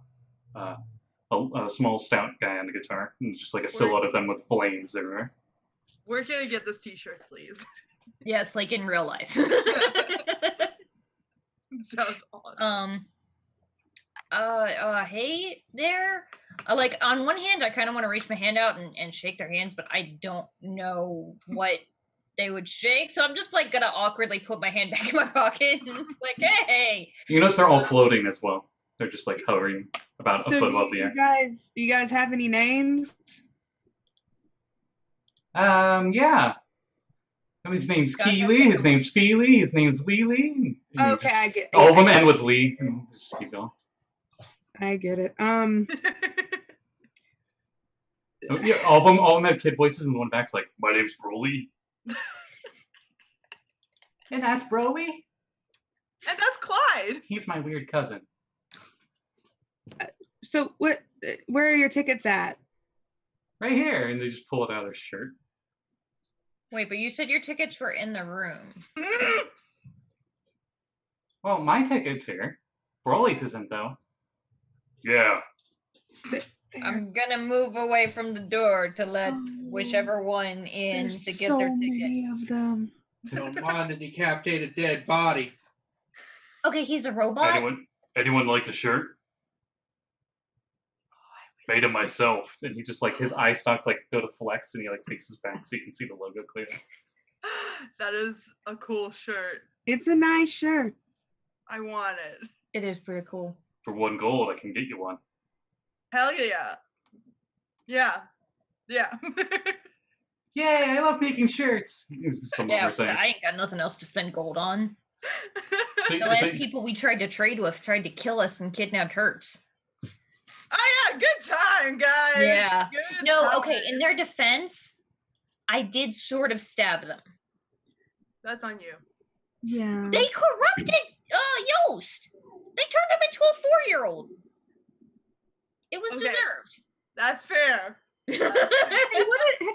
[SPEAKER 2] small stout guy on the guitar. And it's just like a silhouette of them with flames everywhere.
[SPEAKER 3] Where can I get this t-shirt, please?
[SPEAKER 1] Yes, like in real life.
[SPEAKER 3] Sounds awesome.
[SPEAKER 1] Hey there. Like on one hand, I kind of want to reach my hand out and shake their hands, but I don't know what they would shake, so I'm just like gonna awkwardly put my hand back in my pocket and it's like, hey.
[SPEAKER 2] You notice they're all floating as well. They're just like hovering about a foot above the air.
[SPEAKER 4] You guys have any names?
[SPEAKER 2] Yeah. His name's Keely, his name's Feely, his name's Wheely.
[SPEAKER 4] Okay, I get it.
[SPEAKER 2] All of them end with Lee. Just keep going.
[SPEAKER 4] I get it.
[SPEAKER 2] Yeah, all of them have kid voices, and the one back's like, "My name's Broly." And that's Broly.
[SPEAKER 3] And that's Clyde.
[SPEAKER 2] He's my weird cousin.
[SPEAKER 4] So what? Where are your tickets at?
[SPEAKER 2] Right here, and they just pull it out of their shirt.
[SPEAKER 1] Wait, but you said your tickets were in the room.
[SPEAKER 2] Well, my ticket's here. Broly's isn't though. Yeah.
[SPEAKER 1] I'm gonna move away from the door to let whichever one in
[SPEAKER 4] There's
[SPEAKER 1] to get
[SPEAKER 4] so
[SPEAKER 1] their ticket.
[SPEAKER 4] many of them.
[SPEAKER 5] Don't mind the decapitated dead body.
[SPEAKER 1] Okay, he's a robot.
[SPEAKER 2] Anyone like the shirt? Made it myself, and he just like his eye stalks like go to flex, and he like faces back so you can see the logo clearly.
[SPEAKER 3] That is a cool shirt.
[SPEAKER 4] It's a nice shirt.
[SPEAKER 3] I want it.
[SPEAKER 1] It is pretty cool.
[SPEAKER 2] For 1 gold, I can get you one.
[SPEAKER 3] Hell yeah. Yeah. Yeah.
[SPEAKER 2] Yay! I love making shirts. Someone
[SPEAKER 1] Yeah,
[SPEAKER 2] were saying.
[SPEAKER 1] I ain't got nothing else to spend gold on.
[SPEAKER 2] So,
[SPEAKER 1] The last people we tried to trade with tried to kill us and kidnapped Hertz.
[SPEAKER 3] Oh yeah, good time, guys.
[SPEAKER 1] Yeah.
[SPEAKER 3] Good
[SPEAKER 1] No,
[SPEAKER 3] time.
[SPEAKER 1] okay, in their defense, I did sort of stab them.
[SPEAKER 3] That's on you.
[SPEAKER 4] Yeah.
[SPEAKER 1] They corrupted Yost. They turned him into a 4-year-old. It was
[SPEAKER 3] Okay.
[SPEAKER 1] deserved.
[SPEAKER 3] That's fair.
[SPEAKER 4] Hey, have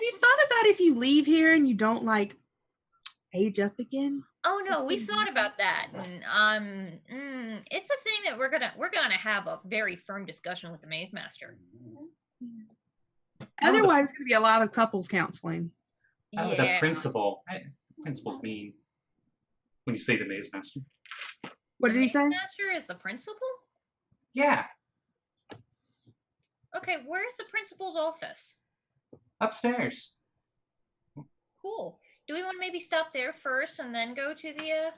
[SPEAKER 4] you thought about if you leave here and you don't like age up again?
[SPEAKER 1] Oh no, we thought about that, and it's a thing that we're gonna have a very firm discussion with the Maze Master.
[SPEAKER 4] Otherwise, it's gonna be a lot of couples counseling.
[SPEAKER 2] The principal's mean. When you say the Maze Master.
[SPEAKER 4] What did he say?
[SPEAKER 1] Maze Master is the principal?
[SPEAKER 2] Yeah,
[SPEAKER 1] Okay, where's the principal's office?
[SPEAKER 2] upstairs.
[SPEAKER 1] Cool. Do we want to maybe stop there first and then go to the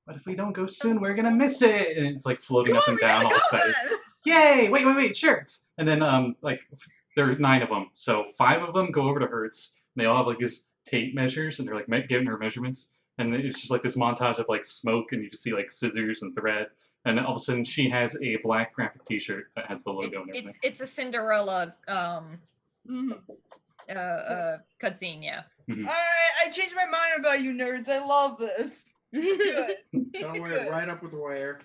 [SPEAKER 2] But if we don't go soon, we're gonna miss it. And it's like floating
[SPEAKER 3] Come
[SPEAKER 2] up
[SPEAKER 3] on,
[SPEAKER 2] and
[SPEAKER 3] we
[SPEAKER 2] down,
[SPEAKER 3] gotta
[SPEAKER 2] all
[SPEAKER 3] go
[SPEAKER 2] excited.
[SPEAKER 3] then.
[SPEAKER 2] Yay! Wait, shirts. And then like there's 9 of them, so 5 of them go over to Hertz. And they all have like these tape measures, and they're like giving her measurements, and it's just like this montage of like smoke, and you just see like scissors and thread, and then all of a sudden she has a black graphic T-shirt that has the logo and everything.
[SPEAKER 1] It's a Cinderella
[SPEAKER 3] Mhm.
[SPEAKER 1] cutscene, yeah.
[SPEAKER 2] Mhm.
[SPEAKER 3] All right, I changed my mind about you nerds. I love this. Good.
[SPEAKER 5] Don't wear it right up with the wire.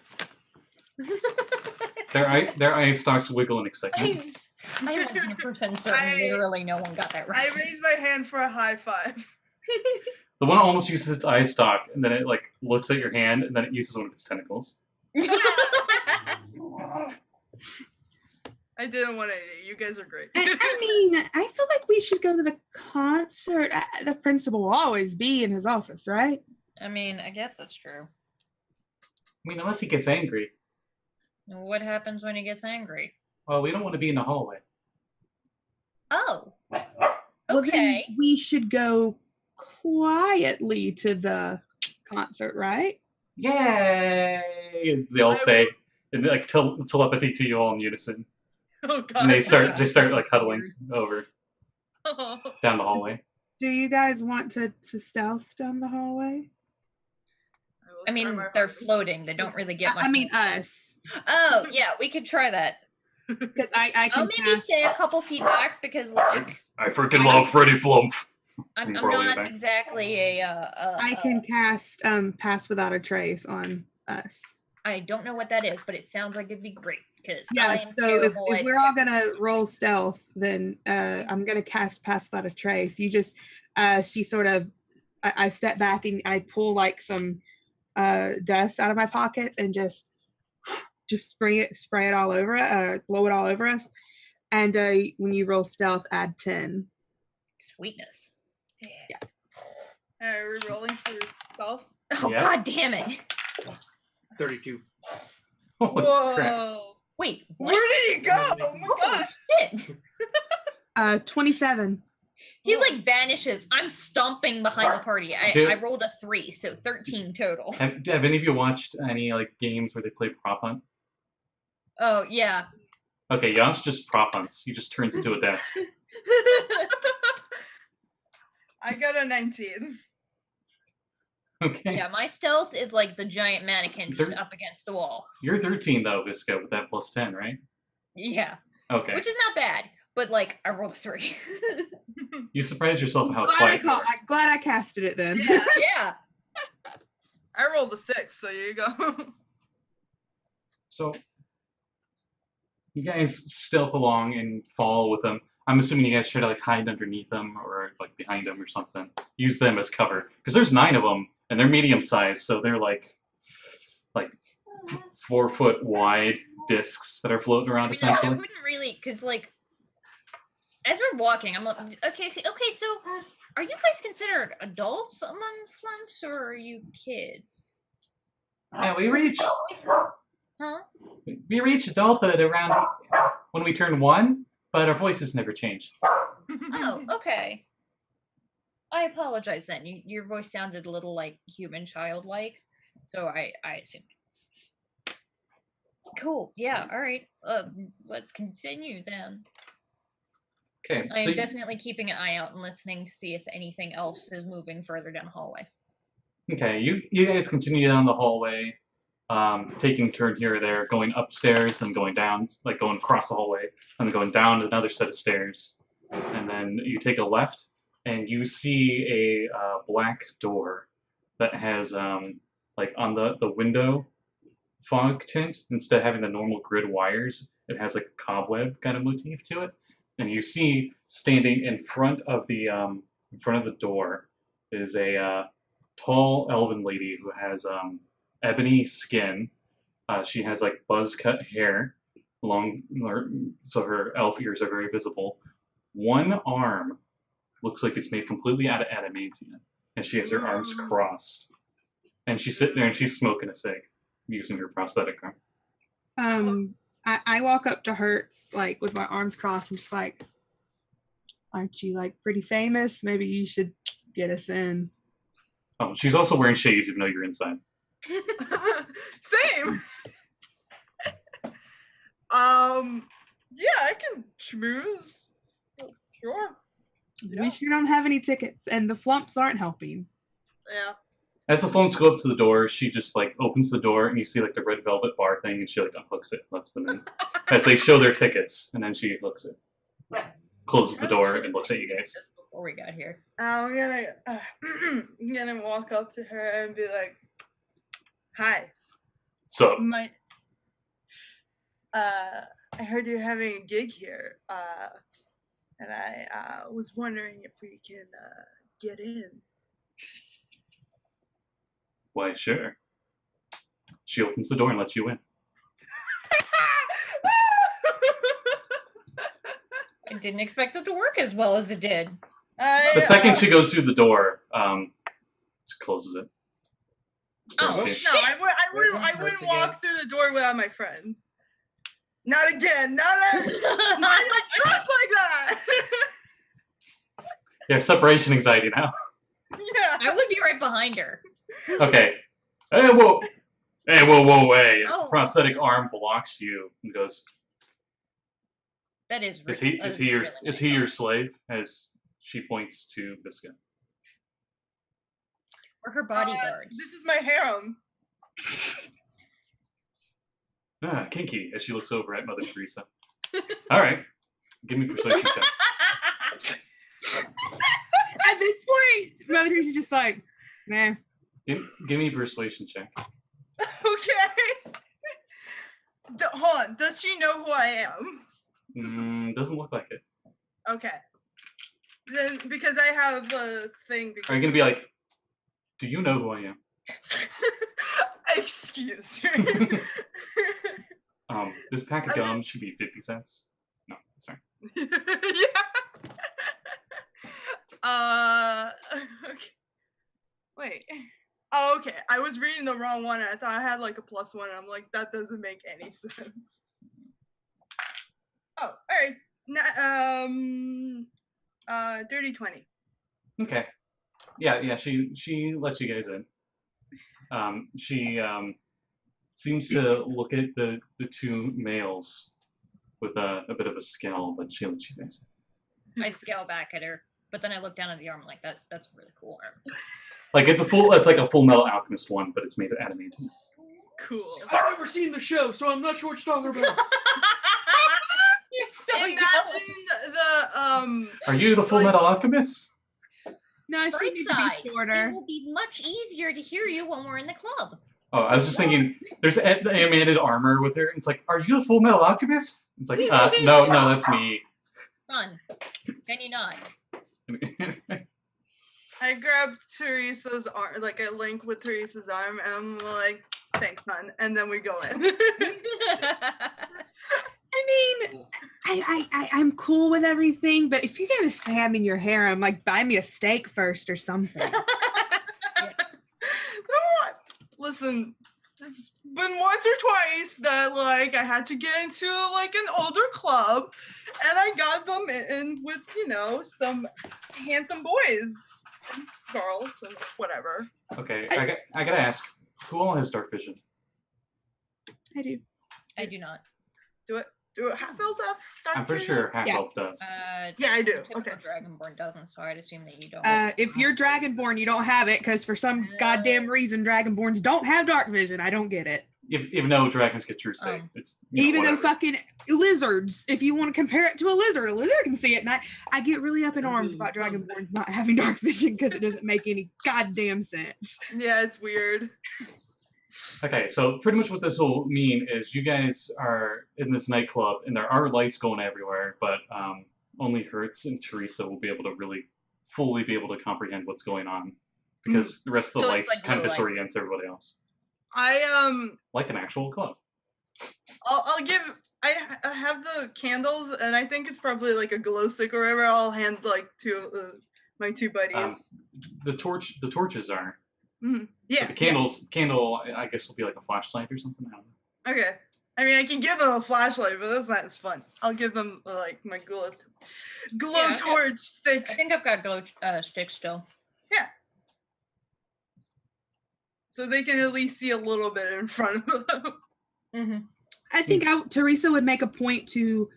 [SPEAKER 2] Their eye stalks wiggle in excitement.
[SPEAKER 1] I'm 100% certain literally no one got that right.
[SPEAKER 3] I raised my hand for a high five.
[SPEAKER 2] The one almost uses its eye stalk, and then it like looks at your hand, and then it uses one of its tentacles.
[SPEAKER 3] I didn't want to eat it. You guys are great.
[SPEAKER 4] I mean, I feel like we should go to the concert. The principal will always be in his office, right?
[SPEAKER 1] I mean, I guess that's true.
[SPEAKER 2] I mean, unless he gets angry.
[SPEAKER 1] What happens when he gets angry?
[SPEAKER 2] Well, we don't want to be in the hallway.
[SPEAKER 1] Oh.
[SPEAKER 4] Well, then
[SPEAKER 1] Okay.
[SPEAKER 4] we should go quietly to the concert, right?
[SPEAKER 2] Yay! They all say, and like telepathy to you all in unison.
[SPEAKER 3] Oh god.
[SPEAKER 2] And they start like huddling over
[SPEAKER 3] Oh.
[SPEAKER 2] down the hallway.
[SPEAKER 4] Do you guys want to stealth down the hallway?
[SPEAKER 1] I mean, they're floating. They don't really get much.
[SPEAKER 4] I mean, us.
[SPEAKER 1] Oh, yeah, we could try that.
[SPEAKER 4] Because I can
[SPEAKER 1] I'll maybe
[SPEAKER 4] cast,
[SPEAKER 1] stay a couple feet back because, like,
[SPEAKER 2] I freaking love Freddy Flump.
[SPEAKER 1] I'm
[SPEAKER 2] Probably
[SPEAKER 1] not
[SPEAKER 2] back.
[SPEAKER 1] exactly a.
[SPEAKER 4] I can cast pass without a trace on us.
[SPEAKER 1] I don't know what that is, but it sounds like it'd be great because
[SPEAKER 4] Yeah,
[SPEAKER 1] I am
[SPEAKER 4] so if
[SPEAKER 1] terrible at
[SPEAKER 4] we're all gonna roll stealth, then I'm gonna cast pass without a trace. You just she sort of I step back and I pull like some dust out of my pockets and just spray it all over blow it all over us. And when you roll stealth, add 10.
[SPEAKER 1] Sweetness.
[SPEAKER 4] Yeah.
[SPEAKER 3] Are we rolling for self?
[SPEAKER 1] Oh,
[SPEAKER 2] Yeah.
[SPEAKER 1] God damn it.
[SPEAKER 5] 32.
[SPEAKER 2] Holy crap.
[SPEAKER 3] Whoa.
[SPEAKER 1] Wait, what?
[SPEAKER 3] Where did he go? Oh my
[SPEAKER 1] Holy
[SPEAKER 3] gosh.
[SPEAKER 1] shit.
[SPEAKER 4] 27.
[SPEAKER 1] He like vanishes. I'm stomping behind the party.
[SPEAKER 2] Dude.
[SPEAKER 1] I rolled a 3, so 13 total.
[SPEAKER 2] Have any of you watched any like games where they play prop hunt?
[SPEAKER 1] Oh, yeah.
[SPEAKER 2] Okay, Yas just prop hunts. He just turns into a desk.
[SPEAKER 3] I got a 19.
[SPEAKER 2] Okay.
[SPEAKER 1] Yeah, my stealth is like the giant mannequin just
[SPEAKER 2] There-
[SPEAKER 1] up against the wall.
[SPEAKER 2] You're 13 though, Visca, with that plus 10, right?
[SPEAKER 1] Yeah,
[SPEAKER 2] Okay.
[SPEAKER 1] which is not bad, but like I rolled a 3.
[SPEAKER 2] You surprised yourself how quiet you were.
[SPEAKER 4] I'm glad I casted it then.
[SPEAKER 3] Yeah.
[SPEAKER 1] Yeah.
[SPEAKER 3] I rolled a 6, so here you go.
[SPEAKER 2] So you guys stealth along and follow with them. I'm assuming you guys try to like hide underneath them or like behind them or something. Use them as cover because there's 9 of them and they're medium sized, so they're like 4 foot wide discs that are floating around
[SPEAKER 1] I mean, I
[SPEAKER 2] essentially.
[SPEAKER 1] wouldn't really, cause like as we're walking, I'm like, okay, so are you guys considered adults among Flumps or are you kids?
[SPEAKER 2] Yeah, we reach
[SPEAKER 1] Huh?
[SPEAKER 2] adulthood around when we turn 1, but our voices never change.
[SPEAKER 1] Oh, okay. I apologize then. Your voice sounded a little like human childlike, so I assumed. Cool. Yeah. All right. Let's continue then.
[SPEAKER 2] Okay,
[SPEAKER 1] I
[SPEAKER 2] so
[SPEAKER 1] am definitely keeping an eye out and listening to see if anything else is moving further down the hallway.
[SPEAKER 2] okay, you guys continue down the hallway, taking a turn here or there, going upstairs, then going down, like going across the hallway, and then going down another set of stairs, and then you take a left, and you see a black door that has like on the window fog tint, instead of having the normal grid wires, it has like a cobweb kind of motif to it. And you see standing in front of the door is a tall elven lady who has ebony skin. She has like buzz cut hair, so her elf ears are very visible. One arm looks like it's made completely out of adamantium, and she has her arms crossed. And she's sitting there and she's smoking a cig using her prosthetic arm.
[SPEAKER 4] I walk up to Hertz like with my arms crossed and just like, aren't you like pretty famous? Maybe you should get us in.
[SPEAKER 2] Oh, she's also wearing shades even though you're inside.
[SPEAKER 3] Same. Yeah, I can schmooze. Sure.
[SPEAKER 4] We sure don't have any tickets, and the flumps aren't helping.
[SPEAKER 3] Yeah.
[SPEAKER 2] As the phones go up to the door, she just like opens the door, and you see like the red velvet bar thing, and she like unhooks it, lets them in. As they show their tickets, and then she hooks it, closes the door, and looks at you guys.
[SPEAKER 1] Just before we got here.
[SPEAKER 3] I'm gonna walk up to her and be like, "Hi,
[SPEAKER 2] So,
[SPEAKER 3] I heard you're having a gig here, and I was wondering if we can get in."
[SPEAKER 2] why, sure. She opens the door and lets you in.
[SPEAKER 1] I didn't expect it to work as well as it did.
[SPEAKER 2] The second she goes through the door, she closes it.
[SPEAKER 1] Oh,
[SPEAKER 2] Starts
[SPEAKER 1] shit.
[SPEAKER 3] No, I wouldn't walk through the door without my friends. Not again. Not dressed like that.
[SPEAKER 2] You have separation anxiety now.
[SPEAKER 3] Yeah.
[SPEAKER 1] I would be right behind her.
[SPEAKER 2] Okay. Hey, whoa, hey! His
[SPEAKER 1] Oh.
[SPEAKER 2] prosthetic arm blocks you and goes.
[SPEAKER 1] That is.
[SPEAKER 2] Is he your slave? As she points to Visca.
[SPEAKER 1] We're her bodyguards.
[SPEAKER 3] This is my harem.
[SPEAKER 2] Ah, kinky. As she looks over at Mother Teresa. All right, give me a persuasion check.
[SPEAKER 4] At this point, Mother Teresa's just like, nah.
[SPEAKER 2] Give me a persuasion check.
[SPEAKER 3] Okay. Hold on. Does she know who I am?
[SPEAKER 2] Doesn't look like it.
[SPEAKER 3] Okay. Then, because I have a thing.
[SPEAKER 2] Are you gonna be like, do you know who I am?
[SPEAKER 3] Excuse me.
[SPEAKER 2] This pack of gum should be 50 cents. No, sorry.
[SPEAKER 3] Yeah. Okay. Wait. Oh, okay. I was reading the wrong one. And I thought I had like a +1. And I'm like, that doesn't make any sense. Oh, all right. Dirty 20.
[SPEAKER 2] Okay. Yeah. She lets you guys in. She seems to look at the two males with a bit of a scowl, but she lets you guys in.
[SPEAKER 1] I scale back at her, but then I look down at the arm like that's a really cool arm.
[SPEAKER 2] Like it's like a Full Metal Alchemist one, but it's made of adamantium.
[SPEAKER 3] Cool.
[SPEAKER 5] I've never seen the show, so I'm not sure what you're talking about.
[SPEAKER 1] You're still
[SPEAKER 3] Imagine the
[SPEAKER 2] Are you the Full Metal Alchemist?
[SPEAKER 4] No, she
[SPEAKER 1] Bright
[SPEAKER 4] needs to
[SPEAKER 1] side.
[SPEAKER 4] be
[SPEAKER 1] It
[SPEAKER 4] shorter.
[SPEAKER 1] will be much easier to hear you when we're in the club.
[SPEAKER 2] Oh, I was just thinking, there's animated armor with her. And it's like, are you the Full Metal Alchemist? It's like, no, that's me.
[SPEAKER 1] Son, can you not?
[SPEAKER 3] I grabbed Teresa's arm, like a link with Teresa's arm, and I'm like, thanks, hon. And then we go in.
[SPEAKER 4] I mean, I'm cool with everything, but if you're gonna say I'm in your harem, like buy me a steak first or something.
[SPEAKER 3] Listen, it's been once or twice that like I had to get into like an older club, and I got them in with some handsome boys, and girls, and whatever.
[SPEAKER 2] Okay, I gotta ask, who all has dark vision?
[SPEAKER 4] I do.
[SPEAKER 1] I do not.
[SPEAKER 3] Do it half elves have?
[SPEAKER 2] I'm pretty sure Half
[SPEAKER 4] Yeah.
[SPEAKER 2] Elf does.
[SPEAKER 3] Yeah, I do.
[SPEAKER 1] Typical
[SPEAKER 3] Okay.
[SPEAKER 1] Dragonborn doesn't, so I'd assume that you don't.
[SPEAKER 4] If you're Dragonborn, you don't have it because for some goddamn reason, Dragonborns don't have dark vision. I don't get it.
[SPEAKER 2] If no dragons get true state, it's
[SPEAKER 4] Even though
[SPEAKER 2] whatever.
[SPEAKER 4] fucking lizards, if you want to compare it to a lizard can see it. And I get really up in arms about Dragonborns not having dark vision because it doesn't make any goddamn sense.
[SPEAKER 3] Yeah, it's weird.
[SPEAKER 2] Okay, so pretty much what this will mean is you guys are in this nightclub and there are lights going everywhere, but only Hertz and Teresa will be able to really fully be able to comprehend what's going on because the rest of the
[SPEAKER 1] So it's
[SPEAKER 2] lights
[SPEAKER 1] like
[SPEAKER 2] kind of
[SPEAKER 1] low light.
[SPEAKER 2] disorients everybody else.
[SPEAKER 3] Like
[SPEAKER 2] an actual club.
[SPEAKER 3] I'll give. I have the candles, and I think it's probably like a glow stick or whatever. I'll hand like to my two buddies.
[SPEAKER 2] The torches are.
[SPEAKER 3] Mhm. Yeah.
[SPEAKER 2] But the candle, I guess, will be like a flashlight or something. I don't know.
[SPEAKER 3] Okay. I mean, I can give them a flashlight, but that's not as fun. I'll give them like my glow
[SPEAKER 1] Yeah,
[SPEAKER 3] torch stick.
[SPEAKER 1] I think I've got glow sticks still.
[SPEAKER 3] Yeah. So they can at least see a little bit in front of them.
[SPEAKER 1] Mm-hmm.
[SPEAKER 4] I think Teresa would make a point to,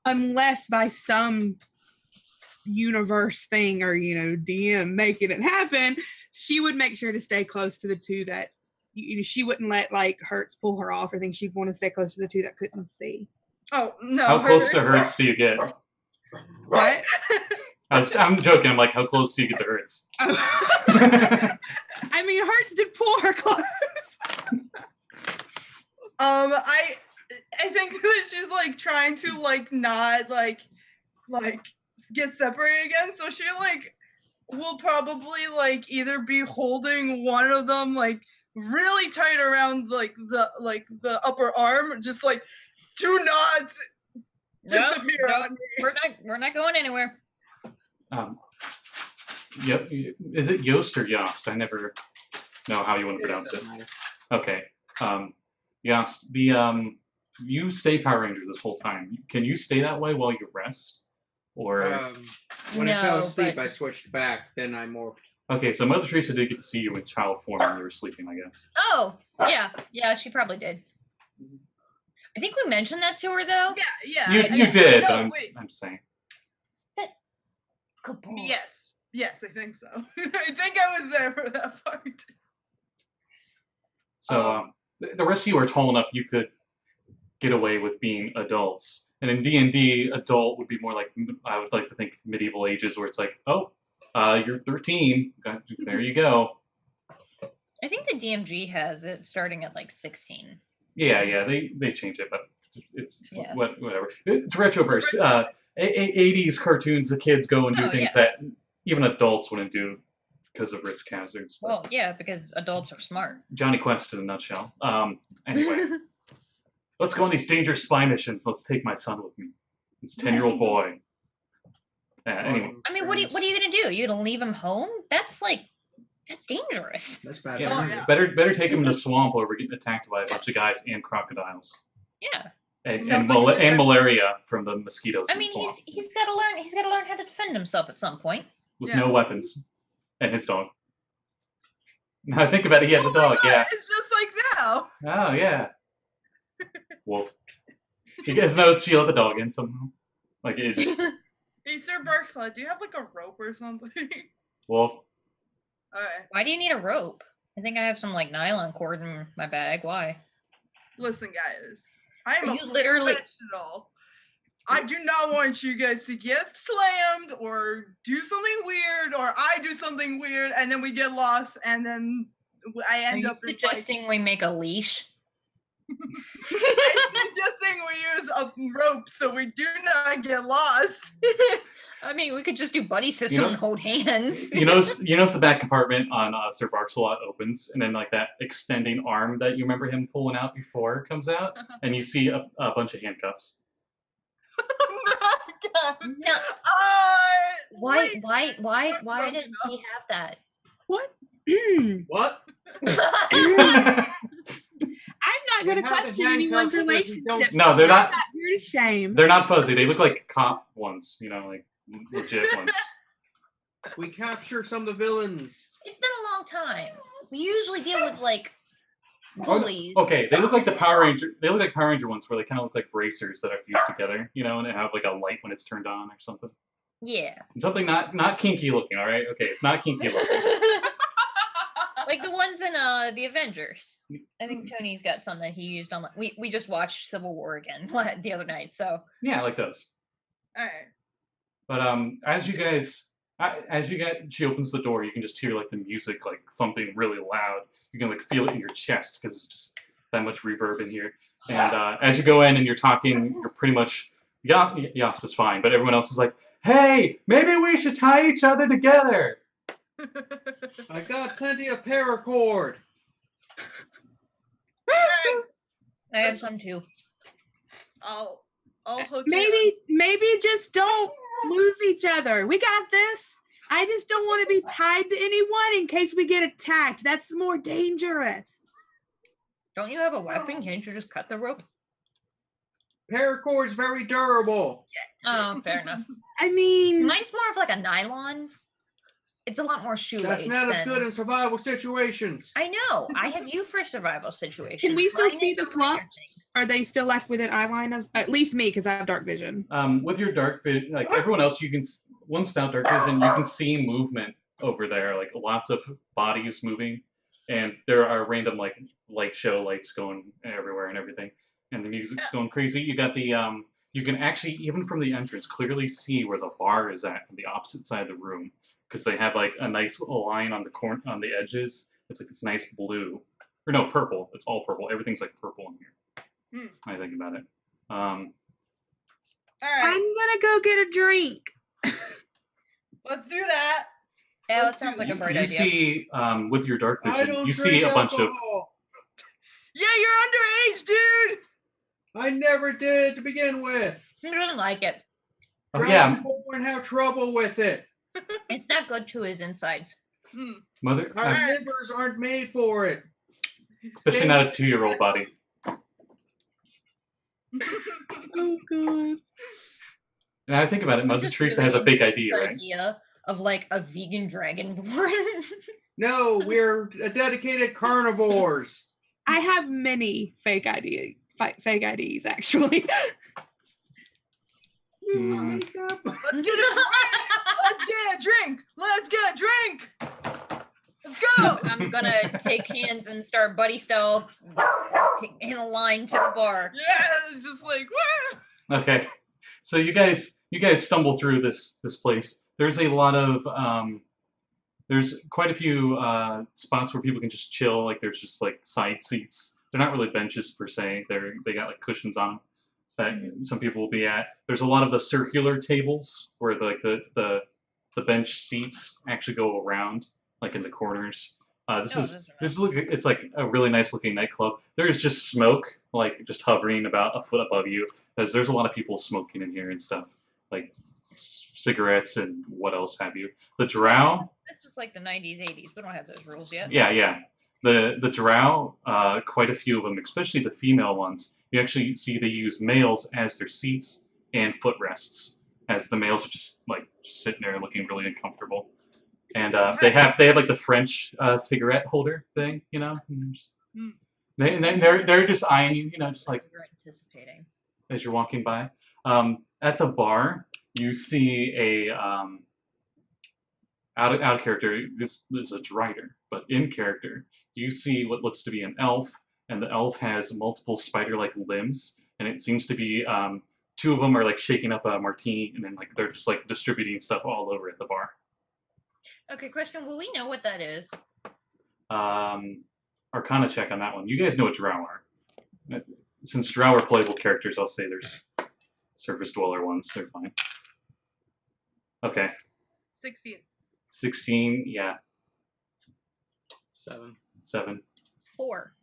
[SPEAKER 4] unless by some universe thing or, DM making it happen, she would make sure to stay close to the two that, she wouldn't let like Hertz pull her off or things. She'd want to stay close to the two that couldn't see.
[SPEAKER 3] Oh no!
[SPEAKER 2] How close to Hertz do you get?
[SPEAKER 4] What?
[SPEAKER 2] I'm joking. I'm like, how close do you get to Hertz?
[SPEAKER 4] I mean, Hertz did pull her close.
[SPEAKER 3] I think that she's like trying to like not like get separated again. So she like will probably like either be holding one of them like really tight around like the upper arm, just like do not disappear on me.
[SPEAKER 1] We're not going anywhere.
[SPEAKER 2] Yep. Is it Yost or Yost? I never know how you want to pronounce it. Okay. Yost, you stay Power Ranger this whole time. Can you stay that way while you rest? Or
[SPEAKER 5] when I fell
[SPEAKER 1] No,
[SPEAKER 5] asleep,
[SPEAKER 1] but-
[SPEAKER 5] I switched back. Then I morphed.
[SPEAKER 2] okay, so Mother Teresa did get to see you in child form when you were sleeping, I guess.
[SPEAKER 1] Oh, yeah, she probably did. I think we mentioned that to her though.
[SPEAKER 3] Yeah.
[SPEAKER 2] You did,
[SPEAKER 3] No,
[SPEAKER 2] but
[SPEAKER 3] wait.
[SPEAKER 2] I'm saying.
[SPEAKER 1] Good boy.
[SPEAKER 3] Yes, I think so. I think I was there for that part.
[SPEAKER 2] So the rest of you are tall enough you could get away with being adults. And in D&D, adult would be more like, I would like to think, medieval ages, where it's like, oh, you're 13. There you go.
[SPEAKER 1] I think the DMG has it starting at like 16.
[SPEAKER 2] Yeah, they changed it, but it's
[SPEAKER 1] Yeah.
[SPEAKER 2] whatever. It's Retroverse. 80s cartoons, the kids go and do
[SPEAKER 1] Oh,
[SPEAKER 2] things
[SPEAKER 1] yeah.
[SPEAKER 2] that even adults wouldn't do because of risk hazards. But
[SPEAKER 1] Well, yeah, because adults are smart.
[SPEAKER 2] Johnny Quest in a nutshell. Anyway, let's go on these dangerous spy missions. Let's take my son with me. This 10-year-old boy. Anyway.
[SPEAKER 1] I mean, what are you gonna do? You gonna leave him home? That's dangerous.
[SPEAKER 5] That's bad.
[SPEAKER 2] Yeah,
[SPEAKER 3] Oh, yeah.
[SPEAKER 2] better take him in the swamp where we're getting attacked by a bunch of guys and crocodiles.
[SPEAKER 1] Yeah.
[SPEAKER 2] And,
[SPEAKER 3] Sounds
[SPEAKER 2] and,
[SPEAKER 3] like
[SPEAKER 2] and malaria from the mosquitoes
[SPEAKER 1] I
[SPEAKER 2] in
[SPEAKER 1] mean,
[SPEAKER 2] the swamp.
[SPEAKER 1] he's got to learn how to defend himself at some point.
[SPEAKER 2] With
[SPEAKER 3] Yeah.
[SPEAKER 2] no weapons. And his dog. Now I think about it, he had
[SPEAKER 3] Oh
[SPEAKER 2] a
[SPEAKER 3] my
[SPEAKER 2] dog,
[SPEAKER 3] God,
[SPEAKER 2] yeah.
[SPEAKER 3] It's just like now.
[SPEAKER 2] Oh, yeah. Wolf. You guys notice she let the dog in somehow? Like, it's just,
[SPEAKER 3] Hey, Sir Barkslide, do you have like a rope or something?
[SPEAKER 2] Wolf.
[SPEAKER 3] Alright.
[SPEAKER 1] Why do you need a rope? I think I have some like nylon cord in my bag. Why?
[SPEAKER 3] Listen, guys. I am
[SPEAKER 1] Are
[SPEAKER 3] a
[SPEAKER 1] you literally-
[SPEAKER 3] professional. I do not want you guys to get slammed or do something weird or I do something weird and then we get lost and then I
[SPEAKER 1] Are
[SPEAKER 3] end
[SPEAKER 1] you
[SPEAKER 3] up in like,
[SPEAKER 1] suggesting we make a leash?
[SPEAKER 3] I'm suggesting we use a rope so we do not get lost.
[SPEAKER 1] I mean, we could just do buddy system
[SPEAKER 2] know-
[SPEAKER 1] and hold hands.
[SPEAKER 2] You notice the back compartment on Sir Barkslot opens, and then like that extending arm that you remember him pulling out before comes out, and you see a bunch of handcuffs.
[SPEAKER 3] Oh my God.
[SPEAKER 1] No. Why
[SPEAKER 3] Broken
[SPEAKER 1] does he have that?
[SPEAKER 4] What?
[SPEAKER 5] What?
[SPEAKER 4] I'm not going to
[SPEAKER 5] We have the
[SPEAKER 4] question anyone's
[SPEAKER 5] handcuffs, but we
[SPEAKER 4] relationship.
[SPEAKER 5] don't-
[SPEAKER 2] No, they're not.
[SPEAKER 4] I'm not here to shame.
[SPEAKER 2] They're not fuzzy. They look like cop ones. You know, like legit ones.
[SPEAKER 5] We captured some of the villains.
[SPEAKER 1] It's been a long time. We usually deal with like bullies.
[SPEAKER 2] Okay, they look like the Power Ranger. They look like Power Ranger ones, where they kind of look like bracers that are fused together. You know, and they have like a light when it's turned on or something.
[SPEAKER 1] Yeah.
[SPEAKER 2] Something not kinky looking. All right. Okay, it's not kinky looking.
[SPEAKER 1] Like the ones in the Avengers. I think Tony's got some that he used on. We just watched Civil War again the other night. So
[SPEAKER 2] Yeah, like those.
[SPEAKER 3] Alright.
[SPEAKER 2] But as you get, she opens the door. You can just hear like the music like thumping really loud. You can like feel it in your chest because it's just that much reverb in here. And as you go in and you're talking, you're pretty much Yost is fine, but everyone else is like, "Hey, maybe we should tie each other together."
[SPEAKER 5] I got plenty of paracord.
[SPEAKER 1] I have some too.
[SPEAKER 3] I'll hook
[SPEAKER 4] Maybe just don't lose each other. We got this. I just don't want to be tied to anyone in case we get attacked. That's more dangerous.
[SPEAKER 1] Don't you have a weapon? Can't you just cut the rope?
[SPEAKER 5] Paracord is very durable.
[SPEAKER 1] Oh, fair enough.
[SPEAKER 4] I mean,
[SPEAKER 1] Mine's more of like a nylon. It's a lot more shoelace.
[SPEAKER 5] That's not as
[SPEAKER 1] than-
[SPEAKER 5] good in survival situations.
[SPEAKER 1] I know. I have you for survival situations.
[SPEAKER 4] can we still
[SPEAKER 1] Mine
[SPEAKER 4] see
[SPEAKER 1] is
[SPEAKER 4] the
[SPEAKER 1] for minor
[SPEAKER 4] flux?
[SPEAKER 1] things.
[SPEAKER 4] Are they still left with an eye line of at least me because I have dark vision?
[SPEAKER 2] With your dark vision, like everyone else, you can once without dark vision, you can see movement over there, like lots of bodies moving, and there are random like light show lights going everywhere and everything, and the music's going crazy. You got the you can actually even from the entrance clearly see where the bar is at on the opposite side of the room because they have like a nice line on the on the edges. It's like this nice blue or no purple. It's all purple. Everything's like purple in here. I think about it.
[SPEAKER 3] All
[SPEAKER 4] I'm
[SPEAKER 3] right,
[SPEAKER 4] gonna go get a drink.
[SPEAKER 3] let's do that.
[SPEAKER 1] Yeah, that sounds like a great
[SPEAKER 2] You
[SPEAKER 1] idea.
[SPEAKER 2] see with your dark
[SPEAKER 5] I
[SPEAKER 2] vision,
[SPEAKER 5] don't
[SPEAKER 2] you see
[SPEAKER 5] drink
[SPEAKER 2] a bunch of
[SPEAKER 5] alcohol.
[SPEAKER 3] Yeah, you're underage, dude.
[SPEAKER 5] I never did to begin with.
[SPEAKER 1] He doesn't like it.
[SPEAKER 2] oh
[SPEAKER 5] Drunk
[SPEAKER 2] yeah,
[SPEAKER 5] people wouldn't have trouble with it.
[SPEAKER 1] It's not good to his insides.
[SPEAKER 2] mother,
[SPEAKER 5] Our
[SPEAKER 3] Alright.
[SPEAKER 5] livers aren't made for it.
[SPEAKER 2] especially
[SPEAKER 5] Same-
[SPEAKER 2] not a 2-year-old body.
[SPEAKER 4] Oh god.
[SPEAKER 2] And I think about it,
[SPEAKER 1] I'm
[SPEAKER 2] Mother
[SPEAKER 1] just
[SPEAKER 2] Teresa
[SPEAKER 1] really
[SPEAKER 2] has a
[SPEAKER 1] into
[SPEAKER 2] fake
[SPEAKER 1] this
[SPEAKER 2] ID, right?
[SPEAKER 1] idea of like a vegan dragonborn.
[SPEAKER 5] No, we're dedicated carnivores.
[SPEAKER 4] I have many fake IDs actually.
[SPEAKER 2] Mm.
[SPEAKER 3] Let's get it right. Let's get a drink. Let's get a drink. Let's go.
[SPEAKER 1] I'm gonna take hands and start buddy style in a line to the bar.
[SPEAKER 3] Yeah, it's just like wah.
[SPEAKER 2] Okay, so you guys stumble through this place. There's a lot of there's quite a few spots where people can just chill. Like there's just like side seats. They're not really benches per se. They got like cushions on them that some people will be at. There's a lot of the circular tables where like the bench seats actually go around like in the corners. This
[SPEAKER 1] Oh,
[SPEAKER 2] is
[SPEAKER 1] those are
[SPEAKER 2] it's like a really nice looking nightclub. There's just smoke like just hovering about a foot above you because there's a lot of people smoking in here and stuff like cigarettes and what else have you. The drow,
[SPEAKER 1] This is like the 90s, 80s. We don't have those rules yet.
[SPEAKER 2] yeah. The drow, quite a few of them, especially the female ones, you actually see they use males as their seats and footrests, as the males are just sitting there looking really uncomfortable. And they have like the French cigarette holder thing, you know. And they're just eyeing you, you know, just like
[SPEAKER 1] We were anticipating.
[SPEAKER 2] as you're walking by. At the bar, you see a out of character. This is a drider, but in character, you see what looks to be an elf, and the elf has multiple spider-like limbs, and it seems to be two of them are like shaking up a martini, and then like they're just like distributing stuff all over at the bar.
[SPEAKER 1] Okay, question. Will we know what that is?
[SPEAKER 2] Arcana check on that one. You guys know what drow are. Since drow are playable characters, I'll say there's surface dweller ones. They're fine. Okay.
[SPEAKER 3] 16.
[SPEAKER 2] 16, yeah.
[SPEAKER 5] 7.
[SPEAKER 2] 7.
[SPEAKER 1] 4.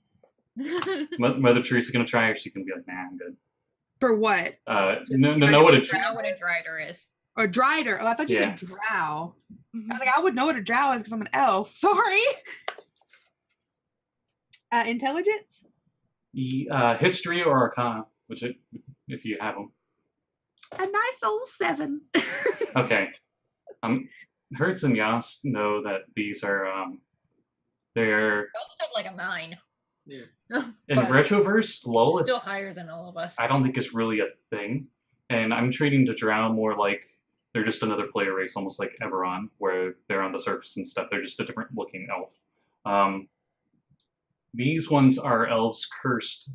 [SPEAKER 2] Mother Teresa gonna try, or she can be like, nah, I'm good.
[SPEAKER 4] For what?
[SPEAKER 2] Know what
[SPEAKER 1] I know what a drider is.
[SPEAKER 4] Or drider. Oh, I thought you
[SPEAKER 2] Yeah.
[SPEAKER 4] said drow.
[SPEAKER 3] Mhm.
[SPEAKER 4] I was like, I would know what a drow is because I'm an elf. Sorry. Intelligence?
[SPEAKER 2] History or Arcana, if you have them.
[SPEAKER 4] A nice old 7.
[SPEAKER 2] Okay. Hertz and Yas know that these are they're
[SPEAKER 1] I'll have like a 9.
[SPEAKER 5] Yeah.
[SPEAKER 2] in
[SPEAKER 1] But
[SPEAKER 2] Retroverse. LOL,
[SPEAKER 1] still higher than all of us.
[SPEAKER 2] I don't think it's really a thing, and I'm treating the drow more like they're just another player race, almost like Everon, where they're on the surface and stuff. They're just a different looking elf. These ones are elves cursed.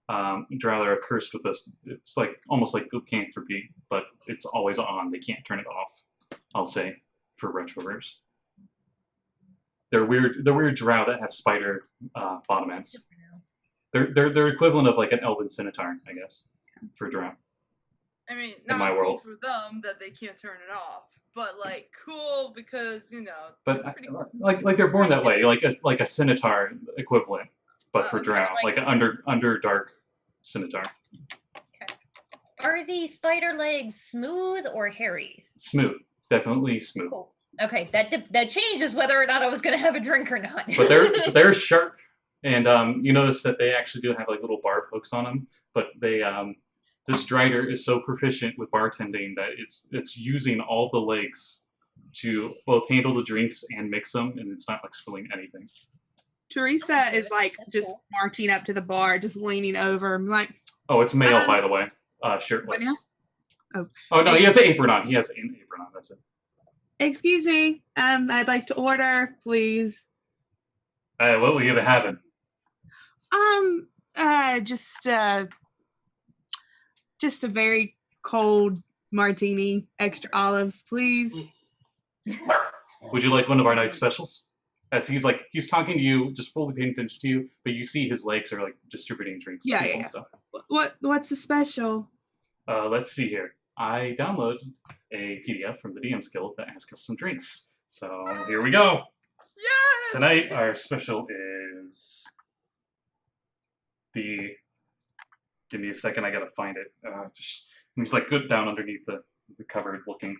[SPEAKER 2] Drow are cursed with this. It's like almost like lycanthropy, but it's always on. They can't turn it off. I'll say for Retroverse. They're weird drow that have spider bottom ends. They're equivalent of like an elven scimitar, I guess, for drow.
[SPEAKER 3] I mean,
[SPEAKER 2] In
[SPEAKER 3] not
[SPEAKER 2] my
[SPEAKER 3] cool
[SPEAKER 2] world.
[SPEAKER 3] for them that they can't turn it off, but like cool because
[SPEAKER 2] But
[SPEAKER 3] pretty cool.
[SPEAKER 2] like they're born that way, like a scimitar equivalent, but for
[SPEAKER 3] Okay,
[SPEAKER 2] drow, like an under dark scimitar.
[SPEAKER 1] Are the spider legs smooth or hairy?
[SPEAKER 2] Smooth, definitely smooth.
[SPEAKER 1] Cool. Okay, that changes whether or not I was gonna have a drink or not.
[SPEAKER 2] But they're sharp, and you notice that they actually do have like little barb hooks on them. But they this drider is so proficient with bartending that it's using all the legs to both handle the drinks and mix them, and it's not like spilling anything.
[SPEAKER 4] Teresa is like
[SPEAKER 1] That's
[SPEAKER 4] just
[SPEAKER 1] cool.
[SPEAKER 4] marching up to the bar, just leaning over. I'm like,
[SPEAKER 2] Oh, it's male, by the way, shirtless.
[SPEAKER 4] now?
[SPEAKER 2] Oh no, he has an apron on. He has an apron on. That's it.
[SPEAKER 4] Excuse me. I'd like to order, please.
[SPEAKER 2] What will you be having?
[SPEAKER 4] Just a very cold martini, extra olives, please.
[SPEAKER 2] Would you like one of our night specials? As he's talking to you, just fully paying attention to you, but you see his legs are like distributing drinks. to
[SPEAKER 4] Yeah,
[SPEAKER 2] people
[SPEAKER 4] yeah,
[SPEAKER 2] and stuff.
[SPEAKER 4] What's the special?
[SPEAKER 2] Let's see here. I downloaded a PDF from the DM's Guild that has custom drinks. So here we go.
[SPEAKER 3] Yes!
[SPEAKER 2] Tonight our special is the. Give me a second. I gotta find it. He's like good down underneath the cupboard looking.